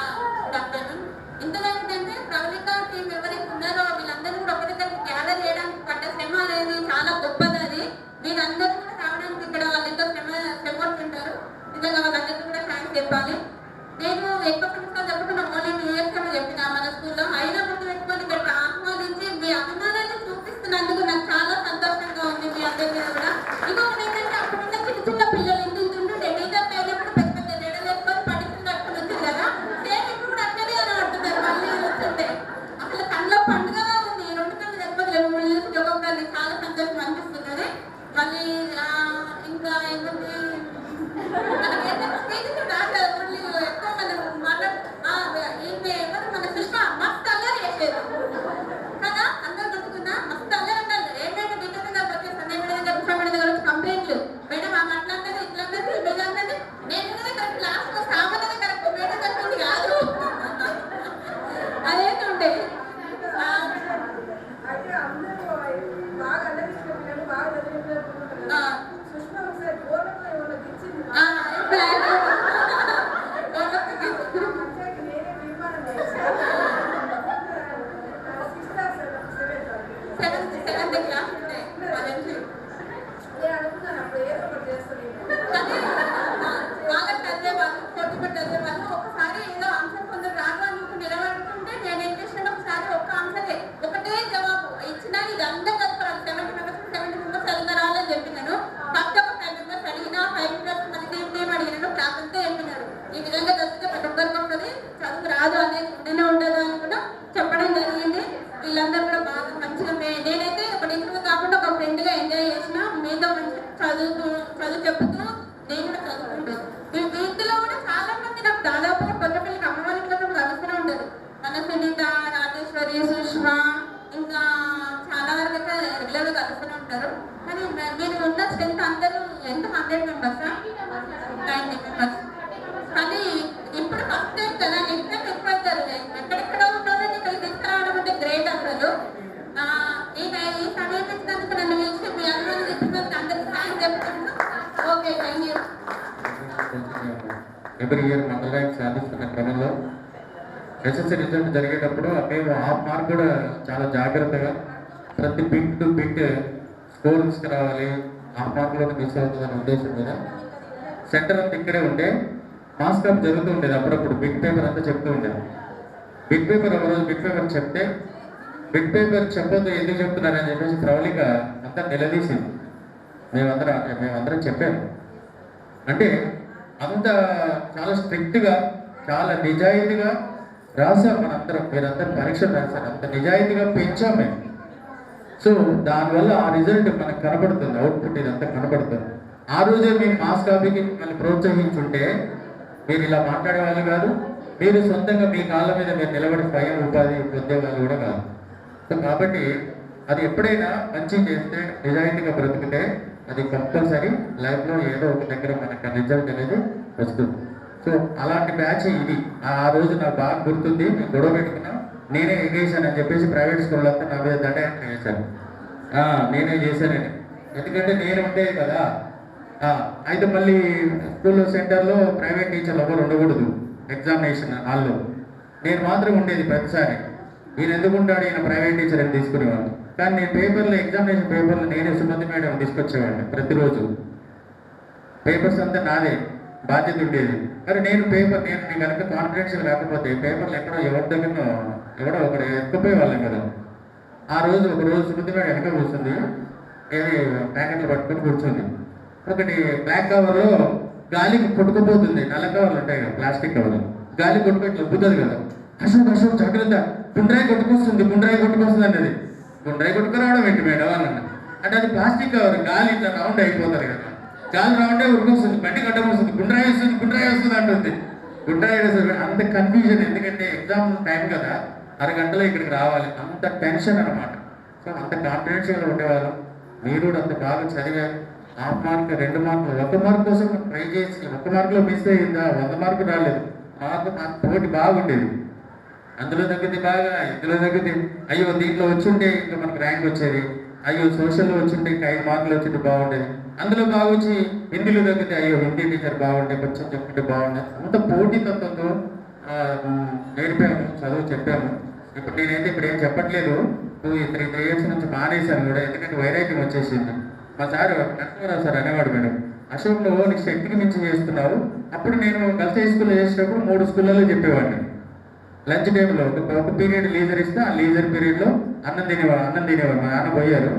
చెప్తాను. ఇంతలో ఏంటంటే ప్రవళిక టీం ఎవరైతే ఉన్నారో వీళ్ళందరూ కూడా ఒక దగ్గర గ్యాదర్ చేయడానికి పడ్డ శ్రమ అనేది చాలా గొప్పది. అది వీళ్ళందరూ కూడా రావడానికి ఇక్కడ వాళ్ళు ఎంతో శ్రమ పడుతుంటారు. నిజంగా వాళ్ళందరికీ కూడా థ్యాంక్స్ చెప్పాలి. నేను ఎక్కువ సంవత్సరాలు చెప్పుకున్న ఓన్లీ 2 years అని చెప్పిన మన స్కూల్లో, అయినా ముందు పెట్టుకొని ఇక్కడ ఆహ్వానించి మీ అభిమానాన్ని చూపిస్తున్నందుకు నాకు చాలా సంతోషంగా ఉంది. మీ అందరికీ కూడా ఇంకొకటి ఏంటంటే అప్పుడున్న చిన్న చిన్న పిల్లలు ఇంటి ఉంటుంటే టీచర్ అయినప్పుడు పెద్ద పెద్ద జడలు వేసుకొని పడుతున్నట్టు వచ్చింది కదా, సేమ్ ఇప్పుడు కూడా అక్కడే అని ఆడుతున్నారు. మళ్ళీ వస్తుంటే అసలు కళ్ళ పండుగగా ఉంది. 2 కళ్ళు చెప్పలేదు, 3 years ఒక్కొక్కరిని చాలా సంతోషం అనిపిస్తున్నది. మళ్ళీ ఇంకా ఏంటంటే మనకి స్పీచ్ రాదు కదా, చేస్తారు. కానీ నేను ఉన్న స్ట్రెంత్ అందరూ ఎంత 100 మెంబర్స్ 90 మెంబర్స్. కానీ ఇప్పుడు ఫస్ట్ టైం కదా, నెక్స్ట్ టైం ఎక్కువ అవుతారు. ఎక్కడెక్కడో ఉన్నోళ్ళని ఇక్కడ తీసుకురావడం అంటే గ్రేట్ అసలు. ఈ సమయం ఇచ్చినందుకు నన్ను పిలిచి మీ అందరూ చెప్పినందుకు అందరికీ థ్యాంక్స్ చెప్తున్నాను. Okay, thank you. Every year మండల ర్యాంక్ సాధిస్తున్న క్రమంలో ఎస్ఎస్సీ రిజల్ట్ జరిగేటప్పుడు మేము హాఫ్ మార్క్ కూడా చాలా జాగ్రత్తగా ప్రతి బిట్ టు బిట్ స్కోర్ తీసుకురావాలి, హాఫ్ మార్క్లో మిస్ అవుతుందనే ఉద్దేశం మీద సెంటర్ అంతా ఇక్కడే ఉంటే మాస్ కప్ జరుగుతూ ఉండేది. అప్పుడప్పుడు బిట్ పేపర్ అంతా చెప్తూ ఉండేది. బిట్ పేపర్ ఒక రోజు బిట్ పేపర్ చెప్తే బిట్ పేపర్ చెప్పొద్దు ఎందుకు చెప్తున్నారని చెప్పేసి ప్రవళిక అంతా నిలదీసింది. మేమందరం చెప్పాము. అంటే అంత చాలా స్ట్రిక్ట్గా చాలా నిజాయితీగా రాసాం మనందరం. మీరందరూ పరీక్షలు రాశారు, అంత నిజాయితీగా పెంచాం మేము. సో దానివల్ల ఆ రిజల్ట్ మనకు కనబడుతుంది, అవుట్పుట్ ఇదంతా కనబడుతుంది. ఆ రోజే మేము మాస్ కాపీకి మిమ్మల్ని ప్రోత్సహించుంటే మీరు ఇలా మాట్లాడేవాళ్ళు కాదు, మీరు సొంతంగా మీ కాళ్ళ మీద మీరు నిలబడి స్వయం ఉపాధి పొందేవాళ్ళు కూడా కాదు. సో కాబట్టి అది ఎప్పుడైనా మంచి చేస్తే నిజాయితీగా బ్రతికితే అది కంపల్సరీ లైఫ్లో ఏదో ఒక దగ్గర మనకు రిజల్ట్ అనేది వస్తుంది. సో అలాంటి బ్యాచ్ ఇది. ఆ రోజు నాకు బాగా గుర్తుంది. నేను గొడవ పెట్టుకున్నా, నేనే ఎగేసానని చెప్పేసి ప్రైవేట్ స్కూల్లో అంతా నా మీద దండయాత్ర చేశాను. నేనే చేశానని, ఎందుకంటే నేను ఉండేది కదా. అయితే మళ్ళీ స్కూల్లో సెంటర్లో ప్రైవేట్ టీచర్లు ఎవరు ఉండకూడదు ఎగ్జామినేషన్ హాల్లో. నేను మాత్రం ఉండేది ప్రతిసారి. ఈయన ఎందుకు ఉంటాడు, ఈయన ప్రైవేట్ టీచర్ అని తీసుకునేవాడు. కానీ నేను పేపర్లో ఎగ్జామినేషన్ పేపర్లో నేనే సుమతి మేడం తీసుకొచ్చేవాడిని ప్రతిరోజు. పేపర్స్ అంతా నాదే బాధ్యత ఉండేది. మరి నేను కనుక కాన్ఫిడెన్షియల్ కాకపోతే పేపర్లు ఎవడో ఒకటి ఎత్తుకుపోయే వాళ్ళం కదా. ఆ రోజు ఒకరోజు సుమతి మేడం వెనక కూర్చుంది, ఏది ప్యాకెట్లు పట్టుకొని కూర్చుంది. ఒకటి బ్లాక్ కవర్లో గాలికి కొట్టుకుపోతుంది, నల్ల కవర్లు ఉంటాయి కదా ప్లాస్టిక్ కవర్లు, గాలి కొట్టుకొని లొబ్బుతుంది కదా. అశోక్ జాగ్రత్త, గుండ్రాయి కొట్టుకొస్తుంది అన్నది. గుండ్రాయి కొట్టుకురావడం ఏంటి మేడం అన్న. అంటే అది ప్లాస్టిక్ కవర్, గాలి ఇట్లా రౌండ్ అయిపోతుంది కదా, గాలి రౌండే ఉరికొస్తుంది, బండి గడ్డం వస్తుంది, గుండ్రాయి వస్తుంది అంటుంది. గుండ్రాయి వస్తుంది. అంత కన్ఫ్యూజన్, ఎందుకంటే ఎగ్జామ్ టైం కదా, అరగంటలో ఇక్కడికి రావాలి, అంత టెన్షన్ అనమాట. సో అంత కాన్ఫిడెన్షియల్గా ఉండేవాళ్ళం. మీరు కూడా అంత బాగా చదివారు. హాఫ్ మార్క్, 2 మార్కులు, 1 మార్క్ కోసం ట్రై చేసి 1 మార్కులో మిస్ అయ్యిందా, 100 మార్కులు రాలేదు. మాకు పోటీ బాగుండేది. అందులో తగ్గితే బాగా, ఇందులో తగ్గితే అయ్యో దీంట్లో వచ్చుంటే ఇంకా మనకు ర్యాంక్ వచ్చేది, అయ్యో సోషల్లో వచ్చుంటే ఇంకా 5 మార్కులు వచ్చింటే బాగుండేది. అందులో బాగా వచ్చి హిందీలో తగ్గితే అయ్యో హిందీ టీచర్ బాగుండే, కొంచెం చెప్పుకుంటే బాగుండేది. అంత పోటీతత్వంతో నేర్పాము, చదువు చెప్పాము. ఇప్పుడు నేనైతే ఇప్పుడు ఏం చెప్పట్లేదు, 3 ఇయర్స్ నుంచి మానేశాను కూడా, ఎందుకంటే వైరాగ్యం వచ్చేసింది. మా సార్ నరసింహారావు సార్ అనేవాడు, మేడం అశోక్లో నీకు శక్తికి మించి చేస్తున్నావు. అప్పుడు నేను గర్ల్స్ హై స్కూల్లో చేసేటప్పుడు 3 స్కూళ్ళలో చెప్పేవాడిని. లంచ్ టైంలో ఒక పీరియడ్ లీజర్ ఇస్తే ఆ లీజర్ పీరియడ్లో అన్నం తినేవాడు. మా నాన్న పోయారు,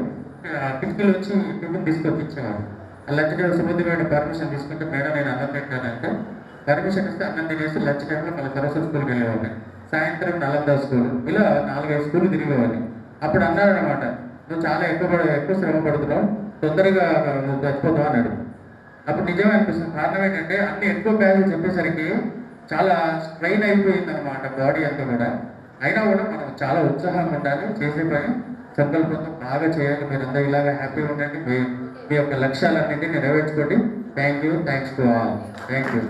టిఫిన్లు వచ్చి టిఫిన్ తీసుకొచ్చి ఇచ్చేవాడు. ఆ lunch time Sumathi madam permission తీసుకుంటే, మేడం నేను అన్నం తింటానంటే పర్మిషన్ ఇస్తే అన్నం తినేసి లంచ్ టైంలో మళ్ళీ సరస్వతి స్కూల్కి వెళ్ళేవాడిని. సాయంత్రం నలంద స్కూల్, ఇలా 4-5 స్కూల్ తిరిగేవాడిని. అప్పుడు అన్నాడు అనమాట, నువ్వు చాలా ఎక్కువ శ్రమ పడుతున్నావు, తొందరగా నువ్వు చచ్చిపోతావు అన్నాడు. అప్పుడు నిజమే అనిపిస్తుంది. కారణం ఏంటంటే అన్ని ఎక్కువ బ్యాగులు చెప్పేసరికి చాలా స్ట్రెయిన్ అయిపోయింది అనమాట బాడీ అంతా కూడా. అయినా కూడా మనం చాలా ఉత్సాహంగా ఉండాలి, చేసే పని సంకల్పంతో బాగా చేయాలి. మీరంతా ఇలాగా హ్యాపీగా ఉండండి, మీ యొక్క లక్ష్యాలన్నింటినీ నెరవేర్చుకోండి. Thanks to all. Thank you.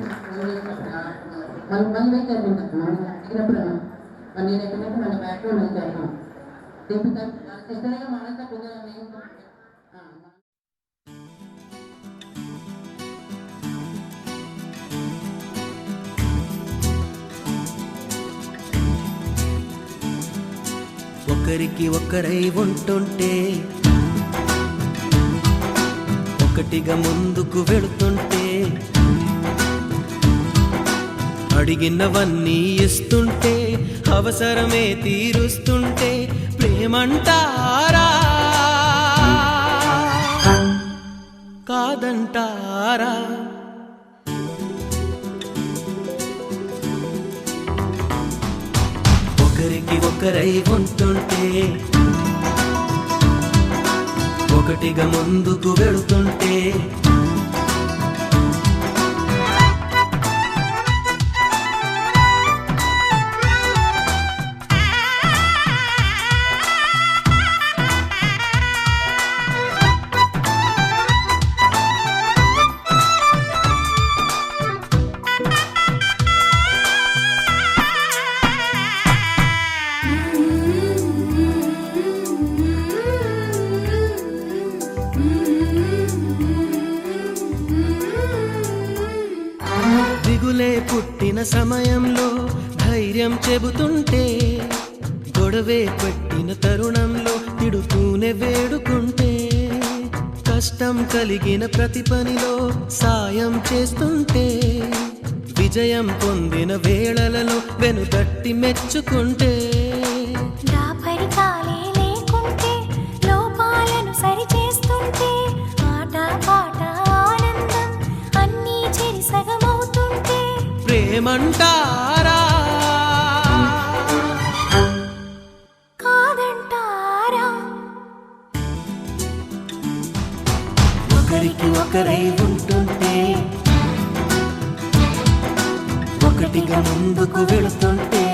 మళ్ళీ ఎక్కినప్పుడు నేను ఎక్కినప్పుడు మన బ్యాక్గ్రౌండ్ వచ్చాను ఒకరికి ఒకరై ఉంటుంటే, ఒకటిగా ముందుకు వెళుతుంటే, అడిగినవన్నీ ఇస్తుంటే, అవసరమే తీరుస్తుంటే ప్రేమంటారా కాదంటారా? ఒకరికి ఒకరై ఉంటుంటే, ఒకటిగా ముందుకు వెళుతుంటే, సమయంలో ధైర్యం చెబుతుంటే, గొడవే పెట్టిన తరుణంలో తిడుతూనే వేడుకుంటే, కష్టం కలిగిన ప్రతి పనిలో సాయం చేస్తుంటే, విజయం పొందిన వేళలలో వెనుతట్టి మెచ్చుకుంటే, దాపరికాలే లేకుంటే లోపాలను సరిచేస్తుంటే, ఆట పాట ఆనందం అన్నీ చెరి సగమవుతుంటే, ప్రేమంటారా కాదంటారా? ఒకరికి ఒకరై ఉంటుంటే, ఒకటిగా ముందుకు వెళుతుంటే,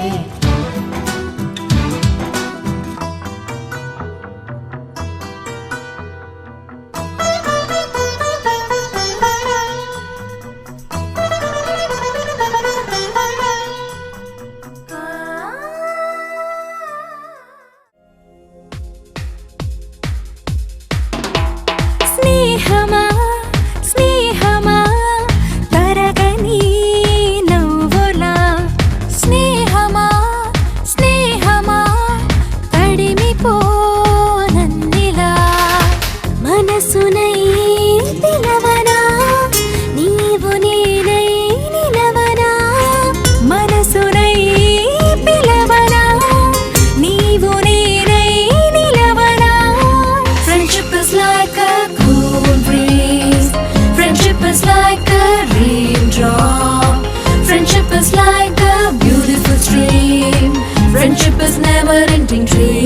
స్నేహమా స్నేహమా తరగని నవ్వులా, స్నేహమా స్నేహమా తడిమిపోనందిలా, మనసునై పిలవనా నీవు నేనై నిలవనా, మనసునై పిలవనా నీవు నేనై నిలవనా. Friendship is like a cool breeze, friendship is like a raindrop, friendship is like a beautiful stream, friendship is never ending dream.